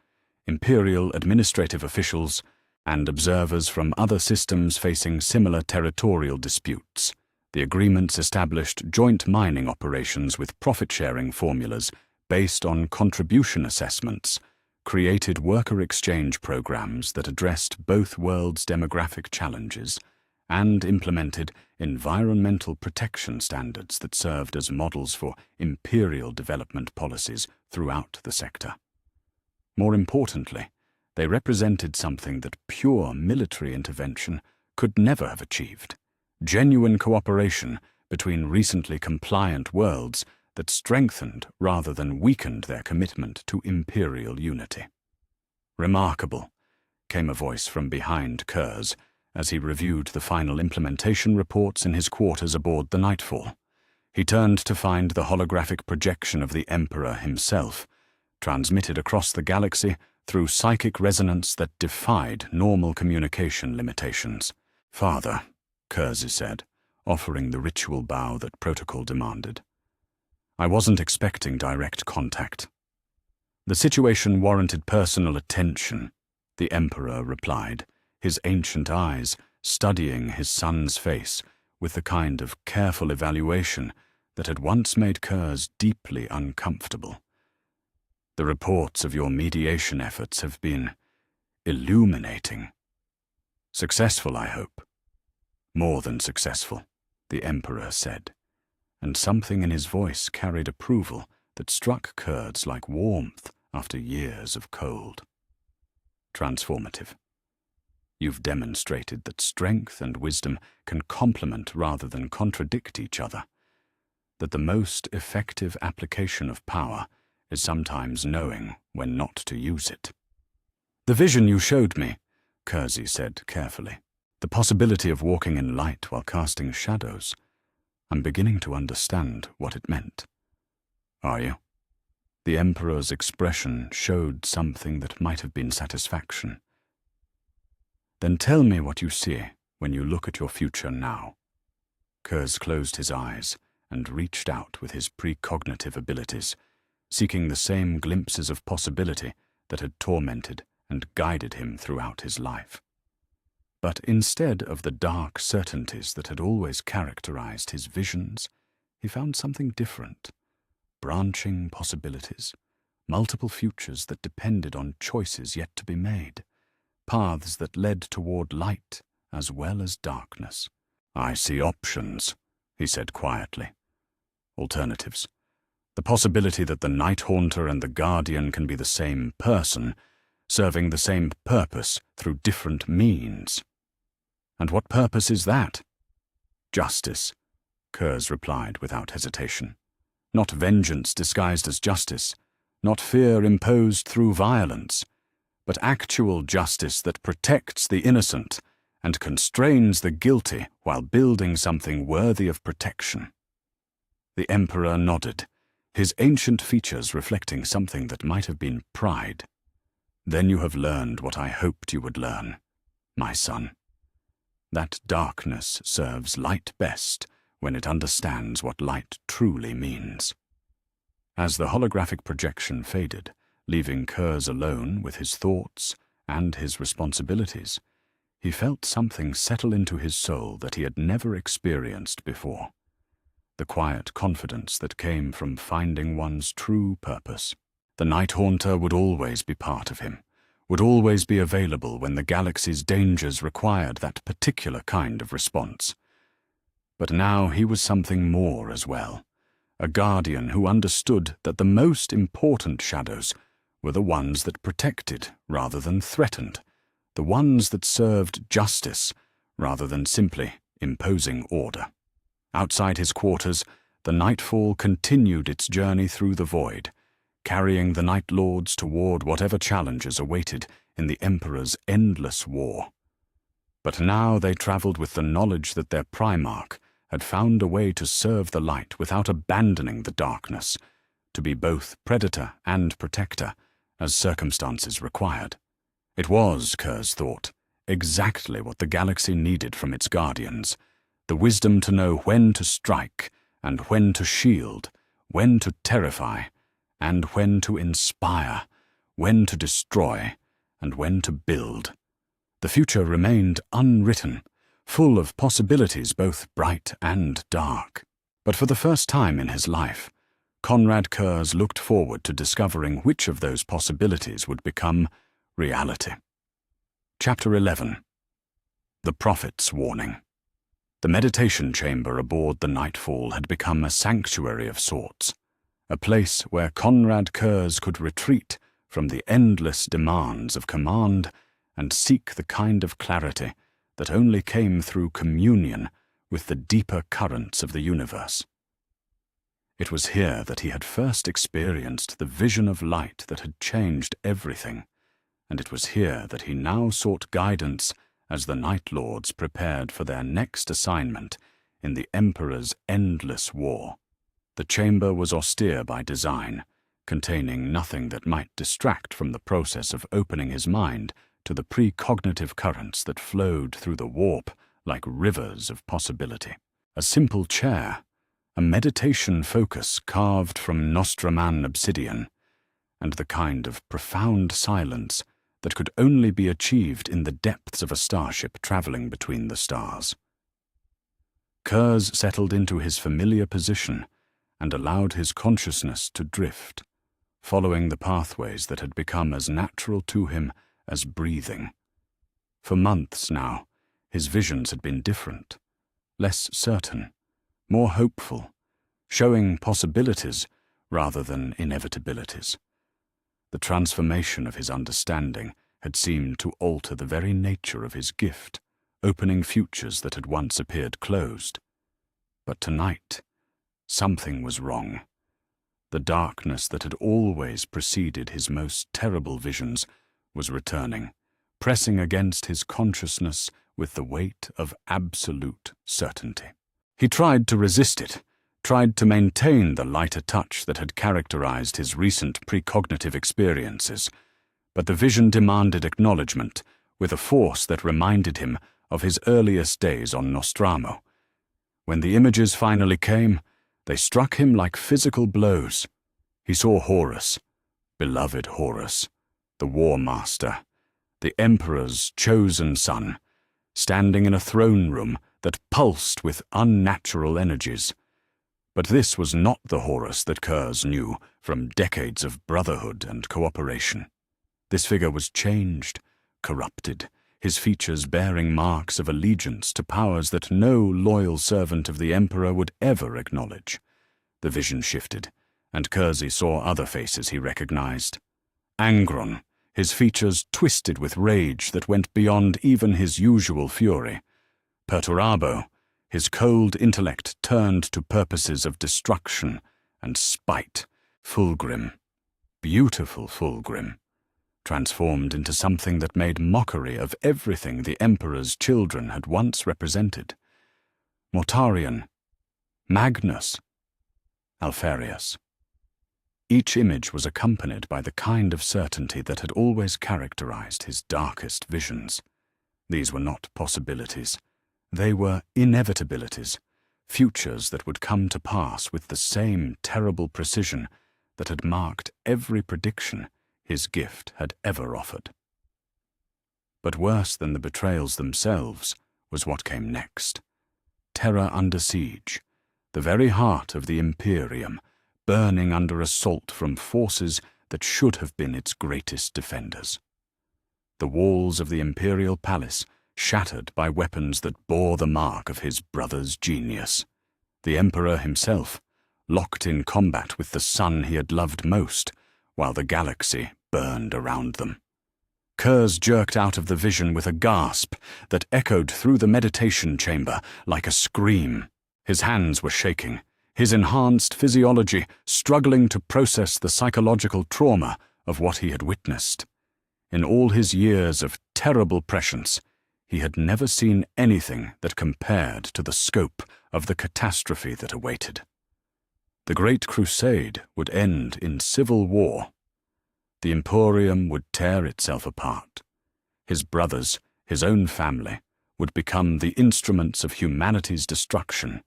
imperial administrative officials, and observers from other systems facing similar territorial disputes. The agreements established joint mining operations with profit-sharing formulas based on contribution assessments, created worker exchange programs that addressed both worlds' demographic challenges, and implemented environmental protection standards that served as models for imperial development policies throughout the sector. More importantly, they represented something that pure military intervention could never have achieved: genuine cooperation between recently compliant worlds that strengthened rather than weakened their commitment to imperial unity. "Remarkable," came a voice from behind Curze as he reviewed the final implementation reports in his quarters aboard the Nightfall. He turned to find the holographic projection of the Emperor himself, transmitted across the galaxy through psychic resonance that defied normal communication limitations. "Father," Curze said, offering the ritual bow that protocol demanded. "I wasn't expecting direct contact." "The situation warranted personal attention," the Emperor replied, his ancient eyes studying his son's face with the kind of careful evaluation that had once made Curze deeply uncomfortable. "The reports of your mediation efforts have been illuminating. Successful, I hope." "More than successful," the Emperor said, and something in his voice carried approval that struck Curze like warmth after years of cold. "Transformative. You've demonstrated that strength and wisdom can complement rather than contradict each other, that the most effective application of power is sometimes knowing when not to use it." "The vision you showed me," Curze said carefully, "the possibility of walking in light while casting shadows, I'm beginning to understand what it meant." "Are you?" The Emperor's expression showed something that might have been satisfaction. "Then tell me what you see when you look at your future now." Curze closed his eyes and reached out with his precognitive abilities, seeking the same glimpses of possibility that had tormented and guided him throughout his life. But instead of the dark certainties that had always characterized his visions, he found something different: branching possibilities, multiple futures that depended on choices yet to be made, paths that led toward light as well as darkness. "I see options," he said quietly. "Alternatives. The possibility that the Night Haunter and the Guardian can be the same person, serving the same purpose through different means." "And what purpose is that?" "Justice," Curze replied without hesitation. "Not vengeance disguised as justice, not fear imposed through violence, but actual justice that protects the innocent and constrains the guilty while building something worthy of protection." The Emperor nodded, his ancient features reflecting something that might have been pride. "Then you have learned what I hoped you would learn, my son. That darkness serves light best when it understands what light truly means." As the holographic projection faded, leaving Curze alone with his thoughts and his responsibilities, he felt something settle into his soul that he had never experienced before: the quiet confidence that came from finding one's true purpose. The Night Haunter would always be part of him, would always be available when the galaxy's dangers required that particular kind of response. But now he was something more as well: a guardian who understood that the most important shadows were the ones that protected rather than threatened, the ones that served justice rather than simply imposing order. Outside his quarters, the Nightfall continued its journey through the void, carrying the Night Lords toward whatever challenges awaited in the Emperor's endless war. But now they traveled with the knowledge that their Primarch had found a way to serve the light without abandoning the darkness, to be both predator and protector, as circumstances required. It was, Curze thought, exactly what the galaxy needed from its guardians, the wisdom to know when to strike and when to shield, when to terrify and when to inspire, when to destroy and when to build. The future remained unwritten, full of possibilities both bright and dark. But for the first time in his life, Konrad Curze looked forward to discovering which of those possibilities would become reality. Chapter 11. The Prophet's Warning. The meditation chamber aboard the Nightfall had become a sanctuary of sorts, a place where Konrad Curze could retreat from the endless demands of command and seek the kind of clarity that only came through communion with the deeper currents of the universe. It was here that he had first experienced the vision of light that had changed everything, and it was here that he now sought guidance as the Night Lords prepared for their next assignment in the Emperor's endless war. The chamber was austere by design, containing nothing that might distract from the process of opening his mind to the precognitive currents that flowed through the warp like rivers of possibility. A simple chair, a meditation focus carved from Nostraman obsidian, and the kind of profound silence that could only be achieved in the depths of a starship traveling between the stars. Curze settled into his familiar position and allowed his consciousness to drift, following the pathways that had become as natural to him as breathing. For months now, his visions had been different, less certain, more hopeful, showing possibilities rather than inevitabilities. The transformation of his understanding had seemed to alter the very nature of his gift, opening futures that had once appeared closed. But tonight, something was wrong. The darkness that had always preceded his most terrible visions was returning, pressing against his consciousness with the weight of absolute certainty. He tried to resist it, tried to maintain the lighter touch that had characterized his recent precognitive experiences, but the vision demanded acknowledgement with a force that reminded him of his earliest days on Nostromo. When the images finally came, they struck him like physical blows. He saw Horus, beloved Horus, the War Master, the Emperor's chosen son, standing in a throne room that pulsed with unnatural energies. But this was not the Horus that Curze knew from decades of brotherhood and cooperation. This figure was changed, corrupted, his features bearing marks of allegiance to powers that no loyal servant of the Emperor would ever acknowledge. The vision shifted, and Curze saw other faces he recognized. Angron, his features twisted with rage that went beyond even his usual fury. Perturabo, his cold intellect turned to purposes of destruction and spite. Fulgrim, beautiful Fulgrim, transformed into something that made mockery of everything the Emperor's children had once represented. Mortarion, Magnus, Alpharius. Each image was accompanied by the kind of certainty that had always characterized his darkest visions. These were not possibilities. They were inevitabilities, futures that would come to pass with the same terrible precision that had marked every prediction his gift had ever offered. But worse than the betrayals themselves was what came next. Terra under siege, the very heart of the Imperium, burning under assault from forces that should have been its greatest defenders. The walls of the Imperial Palace shattered by weapons that bore the mark of his brother's genius. The Emperor himself, locked in combat with the son he had loved most, while the galaxy burned around them. Curze jerked out of the vision with a gasp that echoed through the meditation chamber like a scream. His hands were shaking, his enhanced physiology struggling to process the psychological trauma of what he had witnessed. In all his years of terrible prescience, he had never seen anything that compared to the scope of the catastrophe that awaited. The Great Crusade would end in civil war. The Emporium would tear itself apart. His brothers, his own family, would become the instruments of humanity's destruction,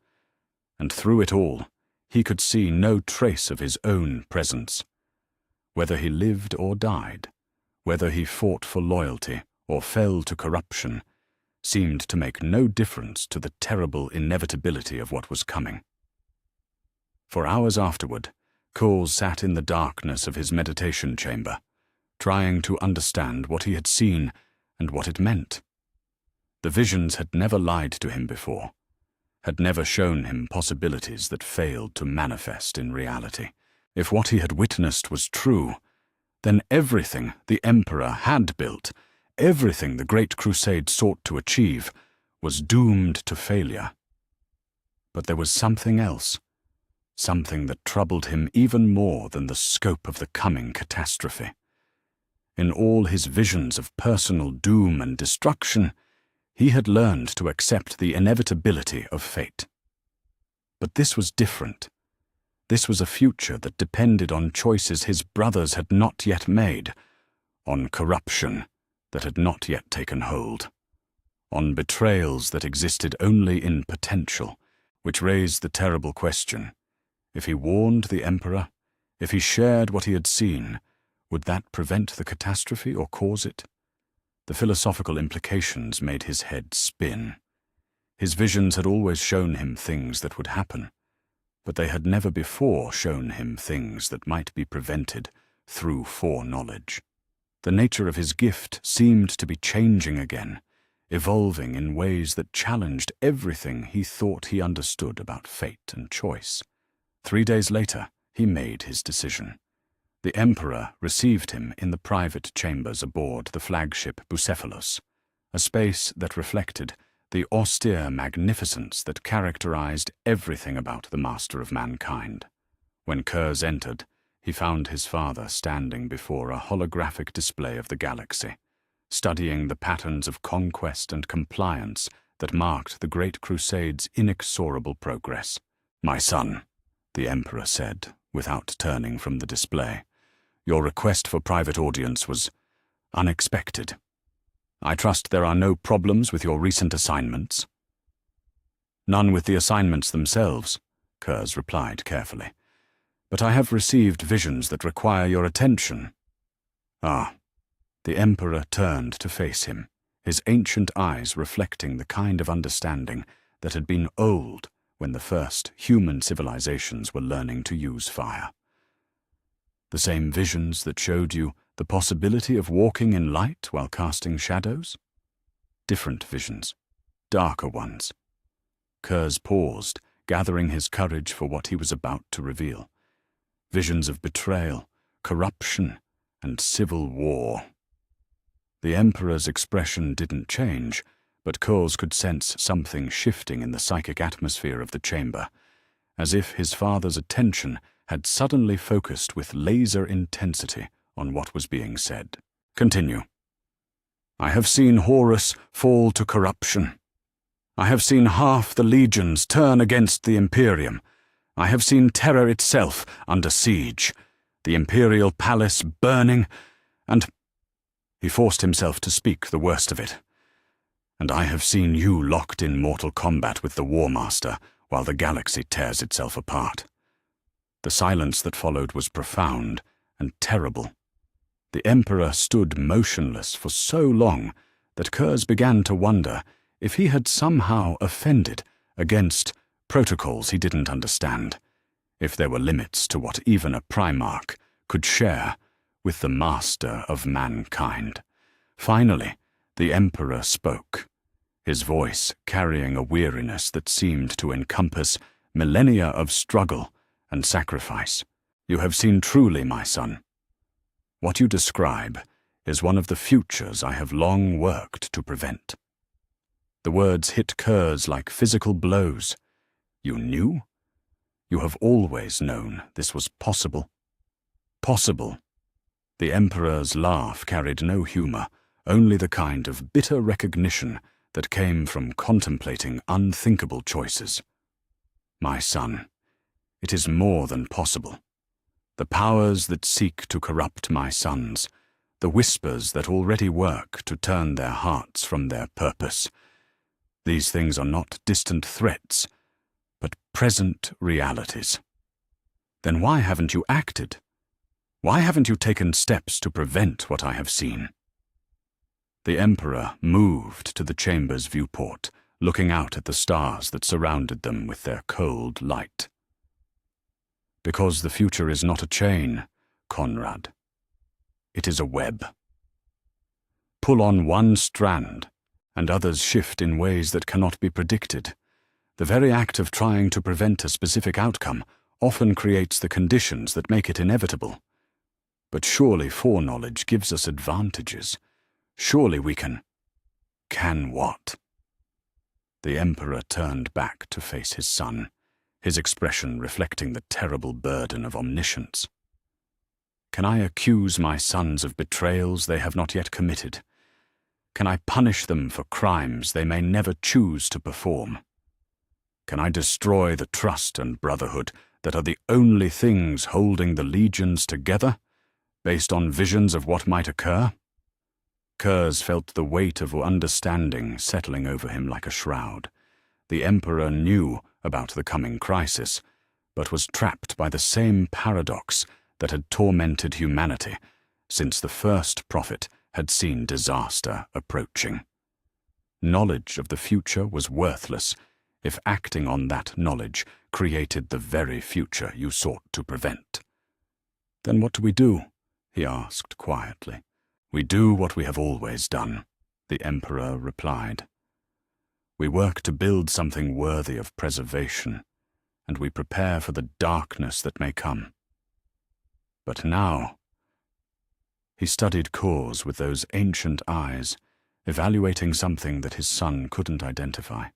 and through it all, he could see no trace of his own presence. Whether he lived or died, whether he fought for loyalty or fell to corruption, seemed to make no difference to the terrible inevitability of what was coming. For hours afterward, Curze sat in the darkness of his meditation chamber, trying to understand what he had seen and what it meant. The visions had never lied to him before, had never shown him possibilities that failed to manifest in reality. If what he had witnessed was true, then everything the Emperor had built, everything the Great Crusade sought to achieve, was doomed to failure. But there was something else, something that troubled him even more than the scope of the coming catastrophe. In all his visions of personal doom and destruction, he had learned to accept the inevitability of fate. But this was different. This was a future that depended on choices his brothers had not yet made, on corruption that had not yet taken hold, on betrayals that existed only in potential, which raised the terrible question: if he warned the Emperor, if he shared what he had seen, would that prevent the catastrophe or cause it? The philosophical implications made his head spin. His visions had always shown him things that would happen, but they had never before shown him things that might be prevented through foreknowledge. The nature of his gift seemed to be changing again, evolving in ways that challenged everything he thought he understood about fate and choice. 3 days later, he made his decision. The Emperor received him in the private chambers aboard the flagship Bucephalus, a space that reflected the austere magnificence that characterized everything about the master of mankind. When Curze entered, he found his father standing before a holographic display of the galaxy, studying the patterns of conquest and compliance that marked the Great Crusade's inexorable progress. "My son," the Emperor said, without turning from the display, "your request for private audience was unexpected. I trust there are no problems with your recent assignments." "None with the assignments themselves," Curze replied carefully. "But I have received visions that require your attention." "Ah." The Emperor turned to face him, his ancient eyes reflecting the kind of understanding that had been old when the first human civilizations were learning to use fire. "The same visions that showed you the possibility of walking in light while casting shadows?" "Different visions, darker ones." Curze paused, gathering his courage for what he was about to reveal. Visions of betrayal, corruption, and civil war. The Emperor's expression didn't change, but Curze could sense something shifting in the psychic atmosphere of the chamber, as if his father's attention had suddenly focused with laser intensity on what was being said. "Continue." "I have seen Horus fall to corruption. I have seen half the legions turn against the Imperium. I have seen terror itself under siege, the Imperial Palace burning, and—" He forced himself to speak the worst of it. "And I have seen you locked in mortal combat with the War Master while the galaxy tears itself apart." The silence that followed was profound and terrible. The Emperor stood motionless for so long that Curze began to wonder if he had somehow offended against protocols he didn't understand, if there were limits to what even a Primarch could share with the master of mankind. Finally, the Emperor spoke, his voice carrying a weariness that seemed to encompass millennia of struggle and sacrifice. "You have seen truly, my son. What you describe is one of the futures I have long worked to prevent." The words hit Curze like physical blows. "You knew? You have always known this was possible." "Possible." The Emperor's laugh carried no humor, only the kind of bitter recognition that came from contemplating unthinkable choices. "My son, it is more than possible. The powers that seek to corrupt my sons, the whispers that already work to turn their hearts from their purpose. These things are not distant threats, but present realities. Then why haven't you acted? Why haven't you taken steps to prevent what I have seen? The Emperor moved to the chamber's viewport, looking out at the stars that surrounded them with their cold light. Because the future is not a chain, Konrad. It is a web. Pull on one strand, and others shift in ways that cannot be predicted. The very act of trying to prevent a specific outcome often creates the conditions that make it inevitable. But surely foreknowledge gives us advantages. Surely we can... Can what? The Emperor turned back to face his son, his expression reflecting the terrible burden of omniscience. Can I accuse my sons of betrayals they have not yet committed? Can I punish them for crimes they may never choose to perform? Can I destroy the trust and brotherhood that are the only things holding the legions together, based on visions of what might occur? Curze felt the weight of understanding settling over him like a shroud. The Emperor knew about the coming crisis, but was trapped by the same paradox that had tormented humanity since the first prophet had seen disaster approaching. Knowledge of the future was worthless if acting on that knowledge created the very future you sought to prevent. Then what do we do? He asked quietly. We do what we have always done, the Emperor replied. We work to build something worthy of preservation, and we prepare for the darkness that may come. But now... He studied Curze with those ancient eyes, evaluating something that his son couldn't identify.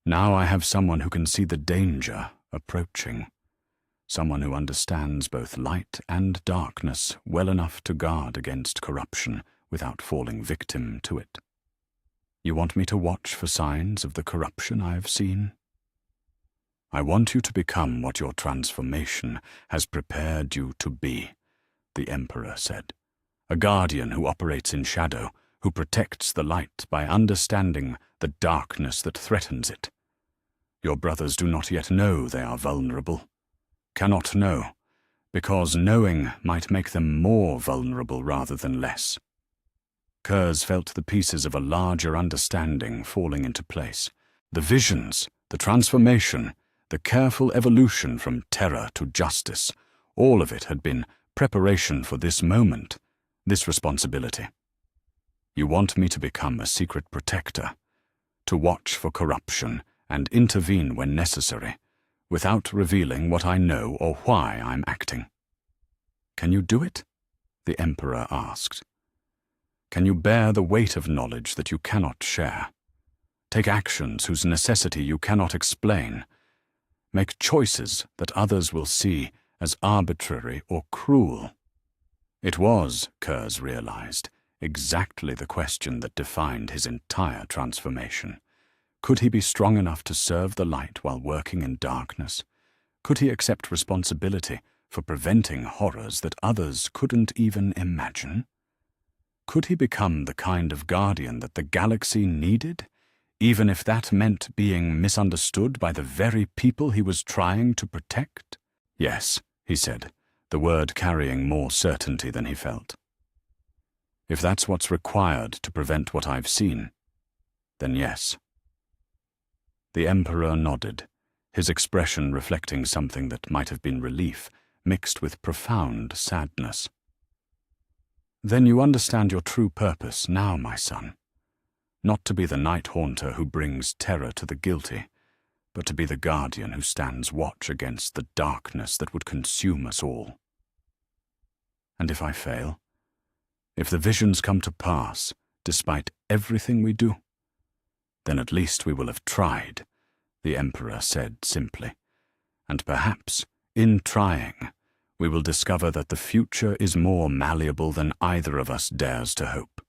Now I have someone who can see the danger approaching, someone who understands both light and darkness well enough to guard against corruption without falling victim to it. You want me to watch for signs of the corruption I have seen? I want you to become what your transformation has prepared you to be, the Emperor said. A guardian who operates in shadow, who protects the light by understanding the darkness that threatens it. Your brothers do not yet know they are vulnerable. Cannot know, because knowing might make them more vulnerable rather than less. Curze felt the pieces of a larger understanding falling into place. The visions, the transformation, the careful evolution from terror to justice, all of it had been preparation for this moment, this responsibility. You want me to become a secret protector, to watch for corruption and intervene when necessary, without revealing what I know or why I'm acting. Can you do it? The Emperor asked. Can you bear the weight of knowledge that you cannot share? Take actions whose necessity you cannot explain? Make choices that others will see as arbitrary or cruel? It was, Curze realized, exactly the question that defined his entire transformation. Could he be strong enough to serve the light while working in darkness? Could he accept responsibility for preventing horrors that others couldn't even imagine? Could he become the kind of guardian that the galaxy needed, even if that meant being misunderstood by the very people he was trying to protect? Yes, he said, the word carrying more certainty than he felt. If that's what's required to prevent what I've seen, then yes. The Emperor nodded, his expression reflecting something that might have been relief, mixed with profound sadness. Then you understand your true purpose now, my son. Not to be the night haunter who brings terror to the guilty, but to be the guardian who stands watch against the darkness that would consume us all. And if I fail? If the visions come to pass, despite everything we do? Then at least we will have tried, the Emperor said simply. And perhaps, in trying, we will discover that the future is more malleable than either of us dares to hope.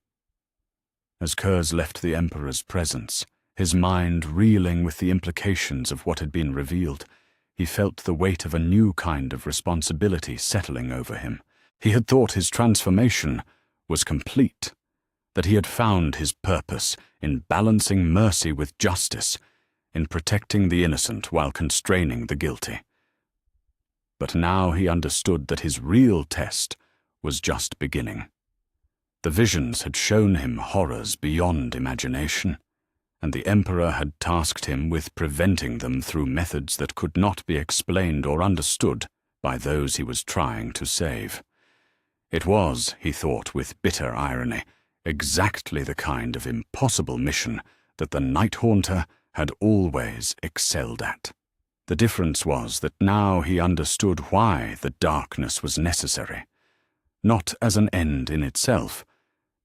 As Curze left the Emperor's presence, his mind reeling with the implications of what had been revealed, he felt the weight of a new kind of responsibility settling over him, He had thought his transformation was complete, that he had found his purpose in balancing mercy with justice, in protecting the innocent while constraining the guilty. But now he understood that his real test was just beginning. The visions had shown him horrors beyond imagination, and the Emperor had tasked him with preventing them through methods that could not be explained or understood by those he was trying to save. It was, he thought with bitter irony, exactly the kind of impossible mission that the Night Haunter had always excelled at. The difference was that now he understood why the darkness was necessary, not as an end in itself,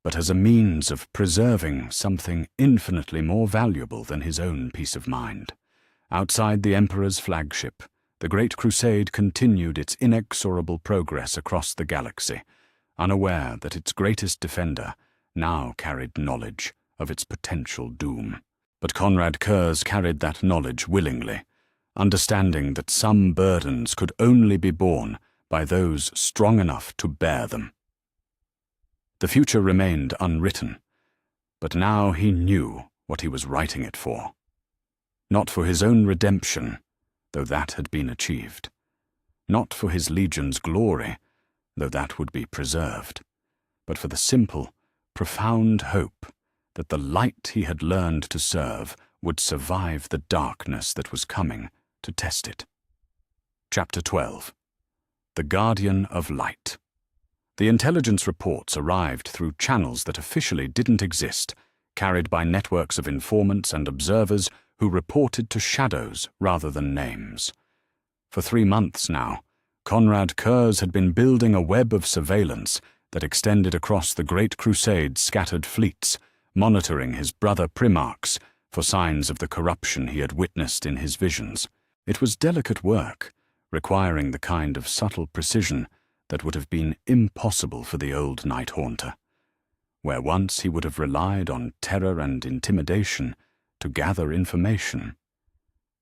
but as a means of preserving something infinitely more valuable than his own peace of mind. Outside the Emperor's flagship, the Great Crusade continued its inexorable progress across the galaxy, unaware that its greatest defender now carried knowledge of its potential doom. But Konrad Curze carried that knowledge willingly, understanding that some burdens could only be borne by those strong enough to bear them. The future remained unwritten, but now he knew what he was writing it for. Not for his own redemption, though that had been achieved. Not for his legion's glory, though that would be preserved, but for the simple, profound hope that the light he had learned to serve would survive the darkness that was coming to test it. Chapter 12. The Guardian of Light. The intelligence reports arrived through channels that officially didn't exist, carried by networks of informants and observers who reported to shadows rather than names. For 3 months now, Konrad Curze had been building a web of surveillance that extended across the Great Crusade's scattered fleets, monitoring his brother Primarchs for signs of the corruption he had witnessed in his visions. It was delicate work, requiring the kind of subtle precision that would have been impossible for the old Night Haunter. Where once he would have relied on terror and intimidation to gather information,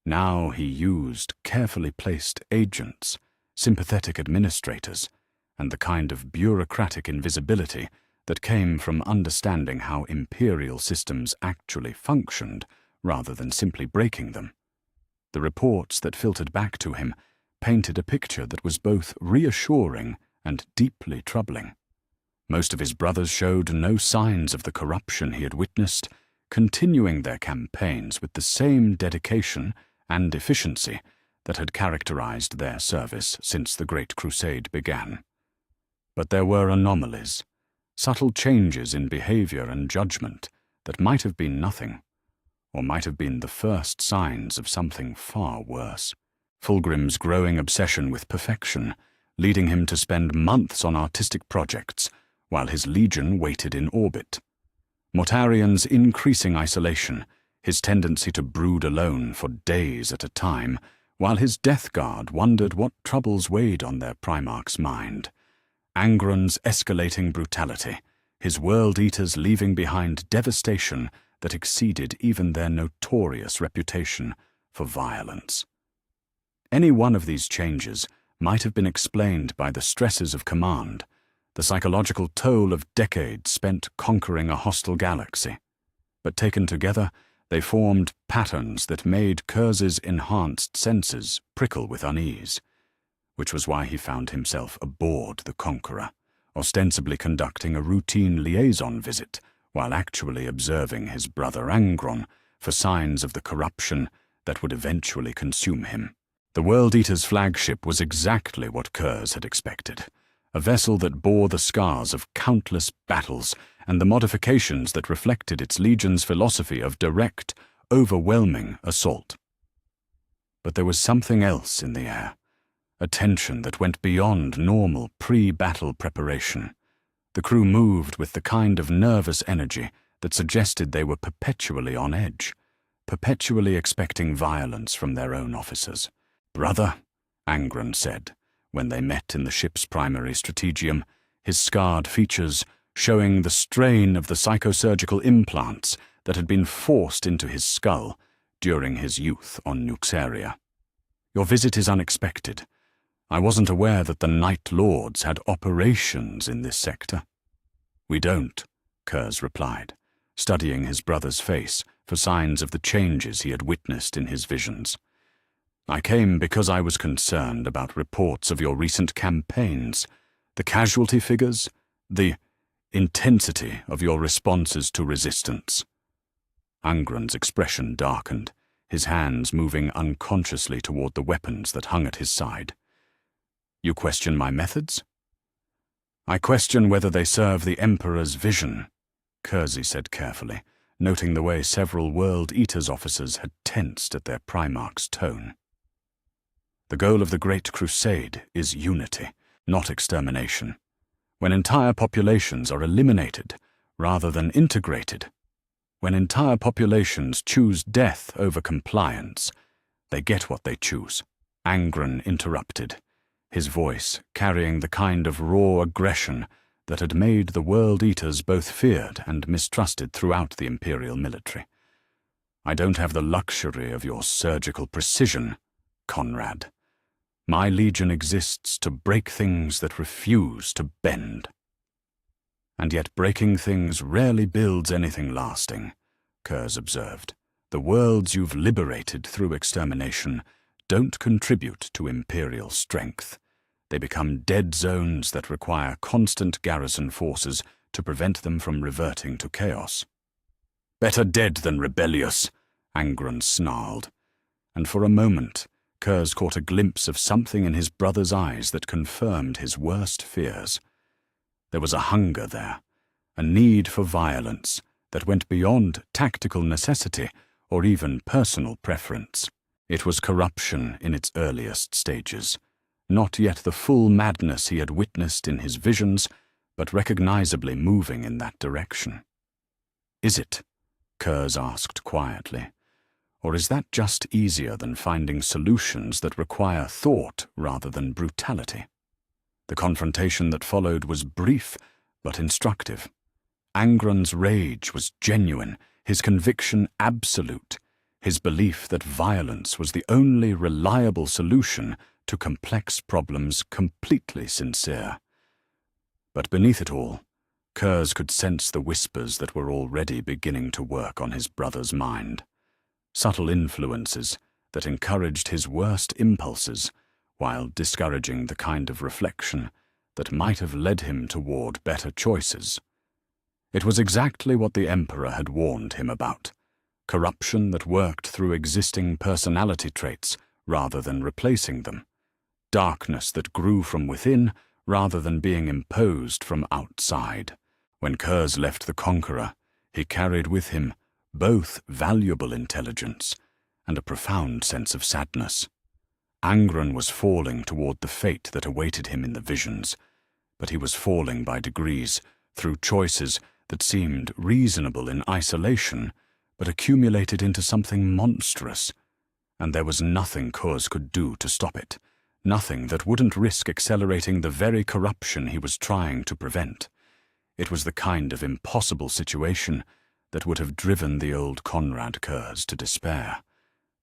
now he used carefully placed agents, sympathetic administrators, and the kind of bureaucratic invisibility that came from understanding how imperial systems actually functioned rather than simply breaking them. The reports that filtered back to him painted a picture that was both reassuring and deeply troubling. Most of his brothers showed no signs of the corruption he had witnessed, continuing their campaigns with the same dedication and efficiency that had characterized their service since the Great Crusade began. But there were anomalies, subtle changes in behavior and judgment that might have been nothing, or might have been the first signs of something far worse. Fulgrim's growing obsession with perfection, leading him to spend months on artistic projects while his legion waited in orbit. Mortarian's increasing isolation, his tendency to brood alone for days at a time, while his death guard wondered what troubles weighed on their Primarch's mind. Angron's escalating brutality, his world-eaters leaving behind devastation that exceeded even their notorious reputation for violence. Any one of these changes might have been explained by the stresses of command, the psychological toll of decades spent conquering a hostile galaxy. But taken together, they formed patterns that made Curze's enhanced senses prickle with unease, which was why he found himself aboard the Conqueror, ostensibly conducting a routine liaison visit while actually observing his brother Angron for signs of the corruption that would eventually consume him. The World Eater's flagship was exactly what Curze had expected, a vessel that bore the scars of countless battles and the modifications that reflected its legion's philosophy of direct, overwhelming assault. But there was something else in the air, a tension that went beyond normal pre-battle preparation. The crew moved with the kind of nervous energy that suggested they were perpetually on edge, perpetually expecting violence from their own officers. "Brother," Angron said, when they met in the ship's primary strategium, his scarred features showing the strain of the psychosurgical implants that had been forced into his skull during his youth on Nuxeria. "Your visit is unexpected. I wasn't aware that the Night Lords had operations in this sector. We don't, Curze replied, studying his brother's face for signs of the changes he had witnessed in his visions. I came because I was concerned about reports of your recent campaigns, the casualty figures, the intensity of your responses to resistance. Angron's expression darkened, his hands moving unconsciously toward the weapons that hung at his side. You question my methods? I question whether they serve the Emperor's vision, Curze said carefully, noting the way several World Eaters officers had tensed at their Primarch's tone. The goal of the Great Crusade is unity, not extermination. When entire populations are eliminated rather than integrated, when entire populations choose death over compliance, they get what they choose. Angron interrupted, his voice carrying the kind of raw aggression that had made the World Eaters both feared and mistrusted throughout the Imperial military. I don't have the luxury of your surgical precision, Konrad. My legion exists to break things that refuse to bend. And yet breaking things rarely builds anything lasting, Curze observed. The worlds you've liberated through extermination don't contribute to Imperial strength. They become dead zones that require constant garrison forces to prevent them from reverting to chaos. Better dead than rebellious, Angron snarled, and for a moment Curze caught a glimpse of something in his brother's eyes that confirmed his worst fears. There was a hunger there, a need for violence that went beyond tactical necessity or even personal preference. It was corruption in its earliest stages, not yet the full madness he had witnessed in his visions, but recognizably moving in that direction. Is it? Curze asked quietly. Or is that just easier than finding solutions that require thought rather than brutality? The confrontation that followed was brief but instructive. Angron's rage was genuine, his conviction absolute, his belief that violence was the only reliable solution to complex problems completely sincere. But beneath it all, Curze could sense the whispers that were already beginning to work on his brother's mind. Subtle influences that encouraged his worst impulses while discouraging the kind of reflection that might have led him toward better choices. It was exactly what the Emperor had warned him about, corruption that worked through existing personality traits rather than replacing them, darkness that grew from within rather than being imposed from outside. When Curze left the Conqueror, he carried with him both valuable intelligence and a profound sense of sadness. Angron was falling toward the fate that awaited him in the visions, but he was falling by degrees through choices that seemed reasonable in isolation, but accumulated into something monstrous, and there was nothing Curze could do to stop it, nothing that wouldn't risk accelerating the very corruption he was trying to prevent. It was the kind of impossible situation that would have driven the old Konrad Curze to despair,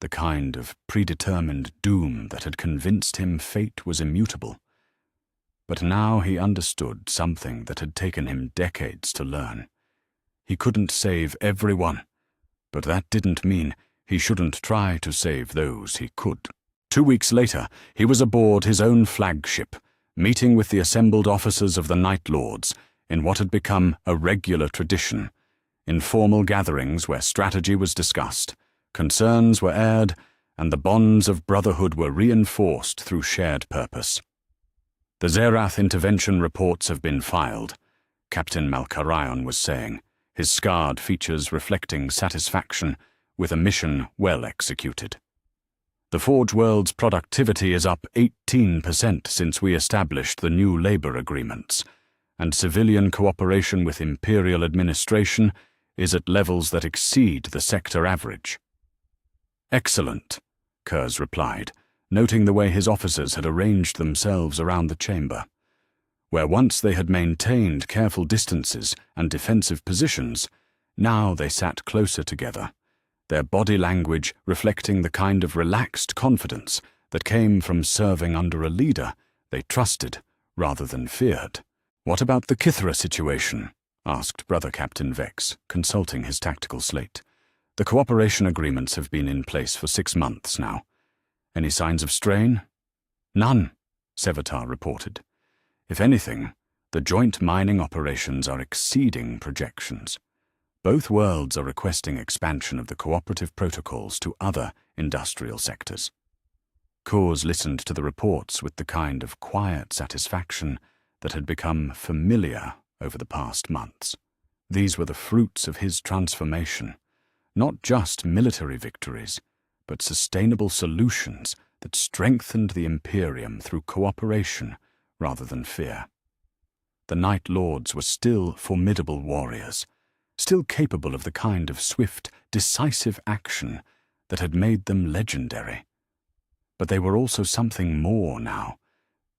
the kind of predetermined doom that had convinced him fate was immutable. But now he understood something that had taken him decades to learn. He couldn't save everyone, but that didn't mean he shouldn't try to save those he could. 2 weeks later, he was aboard his own flagship, meeting with the assembled officers of the Night Lords in what had become a regular tradition. Informal gatherings where strategy was discussed, concerns were aired, and the bonds of brotherhood were reinforced through shared purpose. The Zerath intervention reports have been filed, Captain Malkarion was saying, his scarred features reflecting satisfaction with a mission well executed. The Forge World's productivity is up 18% since we established the new labor agreements, and civilian cooperation with Imperial administration is at levels that exceed the sector average. Excellent, Curze replied, noting the way his officers had arranged themselves around the chamber. Where once they had maintained careful distances and defensive positions, now they sat closer together, their body language reflecting the kind of relaxed confidence that came from serving under a leader they trusted rather than feared. "What about the Kithra situation?" asked Brother Captain Vex, consulting his tactical slate. "The cooperation agreements have been in place for 6 months now. Any signs of strain?" "None," Sevatar reported. "If anything, the joint mining operations are exceeding projections. Both worlds are requesting expansion of the cooperative protocols to other industrial sectors." Curze listened to the reports with the kind of quiet satisfaction that had become familiar over the past months. These were the fruits of his transformation, not just military victories, but sustainable solutions that strengthened the Imperium through cooperation rather than fear. The Night Lords were still formidable warriors, still capable of the kind of swift, decisive action that had made them legendary. But they were also something more now,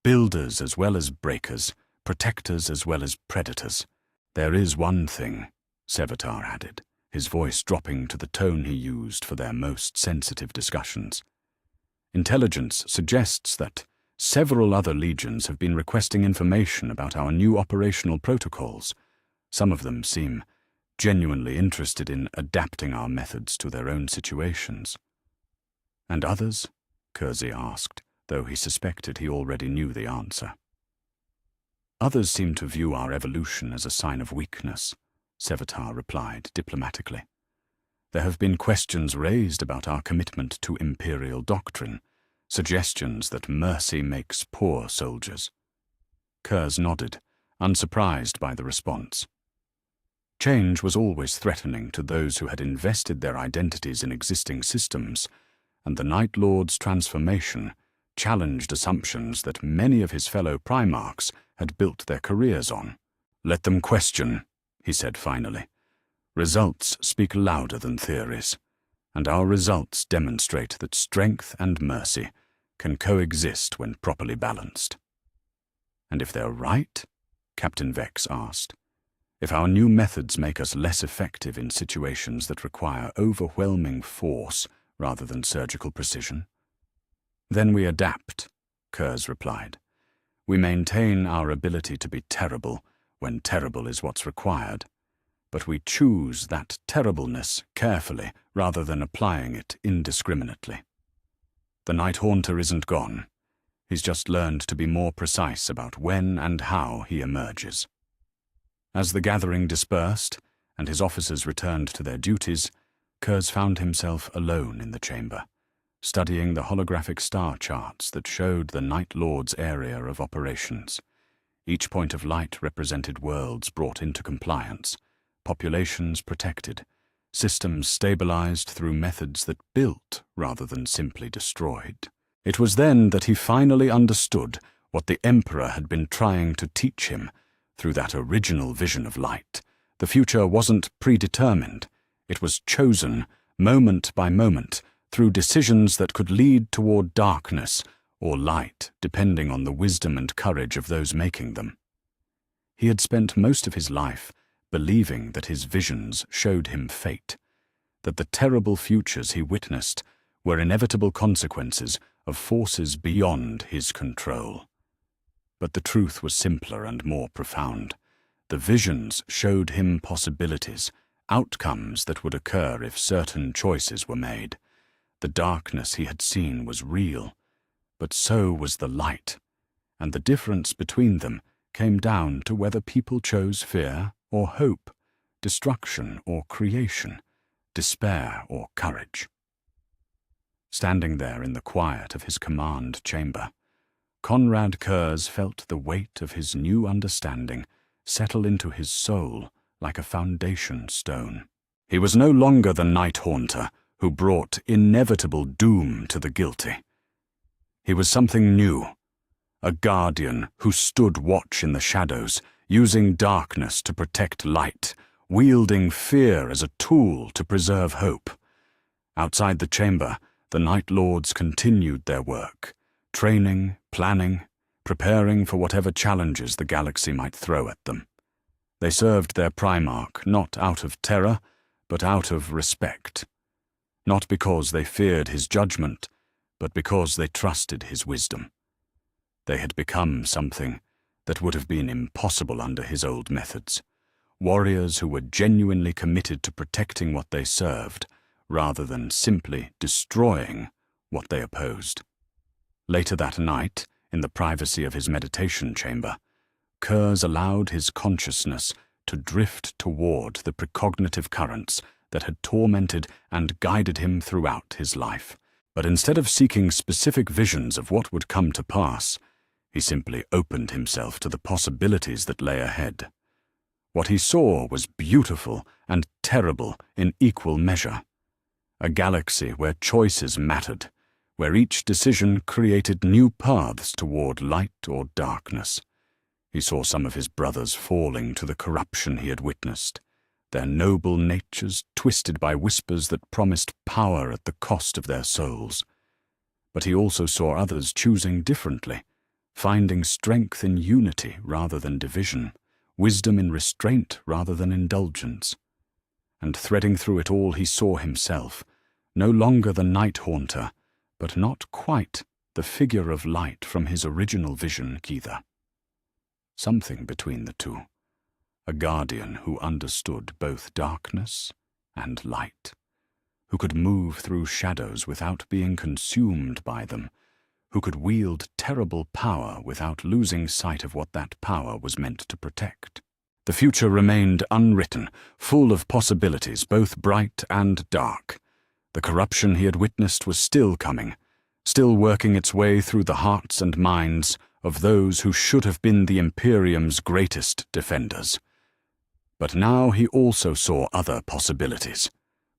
builders as well as breakers, protectors as well as predators. "There is one thing," Sevatar added, his voice dropping to the tone he used for their most sensitive discussions. "Intelligence suggests that several other legions have been requesting information about our new operational protocols. Some of them seem genuinely interested in adapting our methods to their own situations." "And others?" Curze asked, though he suspected he already knew the answer. "Others seem to view our evolution as a sign of weakness," Sevatar replied diplomatically. "There have been questions raised about our commitment to imperial doctrine, suggestions that mercy makes poor soldiers." Curze nodded, unsurprised by the response. Change was always threatening to those who had invested their identities in existing systems, and the Night Lord's transformation challenged assumptions that many of his fellow Primarchs had built their careers on. "Let them question," he said finally. "Results speak louder than theories, and our results demonstrate that strength and mercy can coexist when properly balanced." "And if they're right?" Captain Vex asked. "If our new methods make us less effective in situations that require overwhelming force rather than surgical precision?" "Then we adapt," Curze replied. "We maintain our ability to be terrible when terrible is what's required, but we choose that terribleness carefully rather than applying it indiscriminately. The Night Haunter isn't gone. He's just learned to be more precise about when and how he emerges." As the gathering dispersed and his officers returned to their duties, Curze found himself alone in the chamber, studying the holographic star charts that showed the Night Lord's area of operations. Each point of light represented worlds brought into compliance, populations protected, systems stabilized through methods that built rather than simply destroyed. It was then that he finally understood what the Emperor had been trying to teach him through that original vision of light. The future wasn't predetermined. It was chosen, moment by moment, through decisions that could lead toward darkness or light, depending on the wisdom and courage of those making them. He had spent most of his life believing that his visions showed him fate, that the terrible futures he witnessed were inevitable consequences of forces beyond his control. But the truth was simpler and more profound. The visions showed him possibilities, outcomes that would occur if certain choices were made. The darkness he had seen was real, but so was the light, and the difference between them came down to whether people chose fear or hope, destruction or creation, despair or courage. Standing there in the quiet of his command chamber, Konrad Curze felt the weight of his new understanding settle into his soul like a foundation stone. He was no longer the Night Haunter who brought inevitable doom to the guilty. He was something new, a guardian who stood watch in the shadows, using darkness to protect light, wielding fear as a tool to preserve hope. Outside the chamber, the Night Lords continued their work, training, planning, preparing for whatever challenges the galaxy might throw at them. They served their Primarch not out of terror, but out of respect. Not because they feared his judgment, but because they trusted his wisdom. They had become something that would have been impossible under his old methods, warriors who were genuinely committed to protecting what they served, rather than simply destroying what they opposed. Later that night, in the privacy of his meditation chamber, Curze allowed his consciousness to drift toward the precognitive currents that had tormented and guided him throughout his life. But instead of seeking specific visions of what would come to pass, he simply opened himself to the possibilities that lay ahead. What he saw was beautiful and terrible in equal measure. A galaxy where choices mattered, where each decision created new paths toward light or darkness. He saw some of his brothers falling to the corruption he had witnessed, their noble natures twisted by whispers that promised power at the cost of their souls. But he also saw others choosing differently, finding strength in unity rather than division, wisdom in restraint rather than indulgence. And threading through it all he saw himself, no longer the night haunter, but not quite the figure of light from his original vision either. Something between the two, a guardian who understood both darkness and light, who could move through shadows without being consumed by them, who could wield terrible power without losing sight of what that power was meant to protect. The future remained unwritten, full of possibilities, both bright and dark. The corruption he had witnessed was still coming, still working its way through the hearts and minds of those who should have been the Imperium's greatest defenders. But now he also saw other possibilities,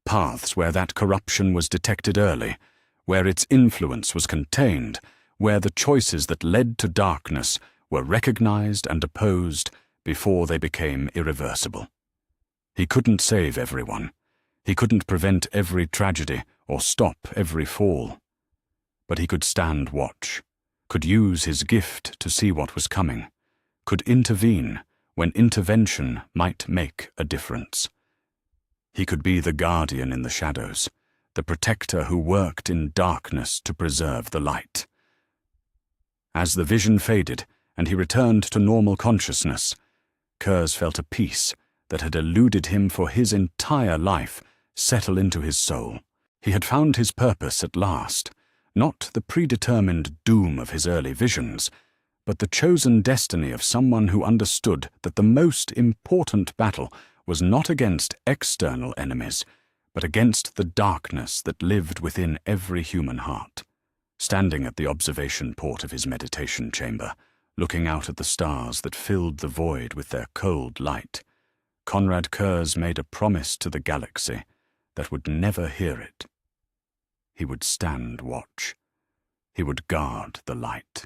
paths where that corruption was detected early, where its influence was contained, where the choices that led to darkness were recognized and opposed before they became irreversible. He couldn't save everyone. He couldn't prevent every tragedy or stop every fall. But he could stand watch, could use his gift to see what was coming, could intervene when intervention might make a difference. He could be the guardian in the shadows, the protector who worked in darkness to preserve the light. As the vision faded and he returned to normal consciousness, Curze felt a peace that had eluded him for his entire life settle into his soul. He had found his purpose at last, not the predetermined doom of his early visions, but the chosen destiny of someone who understood that the most important battle was not against external enemies, but against the darkness that lived within every human heart. Standing at the observation port of his meditation chamber, looking out at the stars that filled the void with their cold light, Konrad Curze made a promise to the galaxy that would never hear it. He would stand watch. He would guard the light.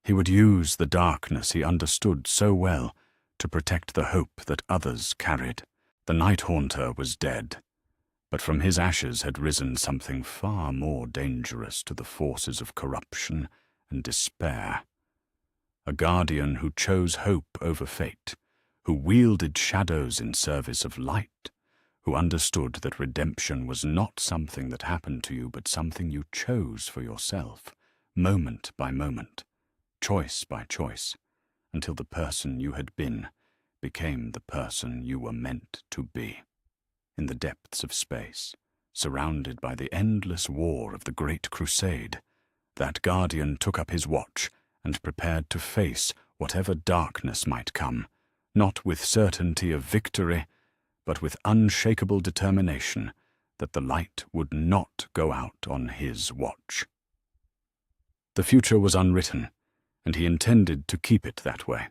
He would use the darkness he understood so well to protect the hope that others carried. The night haunter was dead, but from his ashes had risen something far more dangerous to the forces of corruption and despair. A guardian who chose hope over fate, who wielded shadows in service of light, who understood that redemption was not something that happened to you, but something you chose for yourself, moment by moment, choice by choice, until the person you had been became the person you were meant to be. In the depths of space, surrounded by the endless war of the Great Crusade, that guardian took up his watch and prepared to face whatever darkness might come, not with certainty of victory, but with unshakable determination that the light would not go out on his watch. The future was unwritten, and he intended to keep it that way.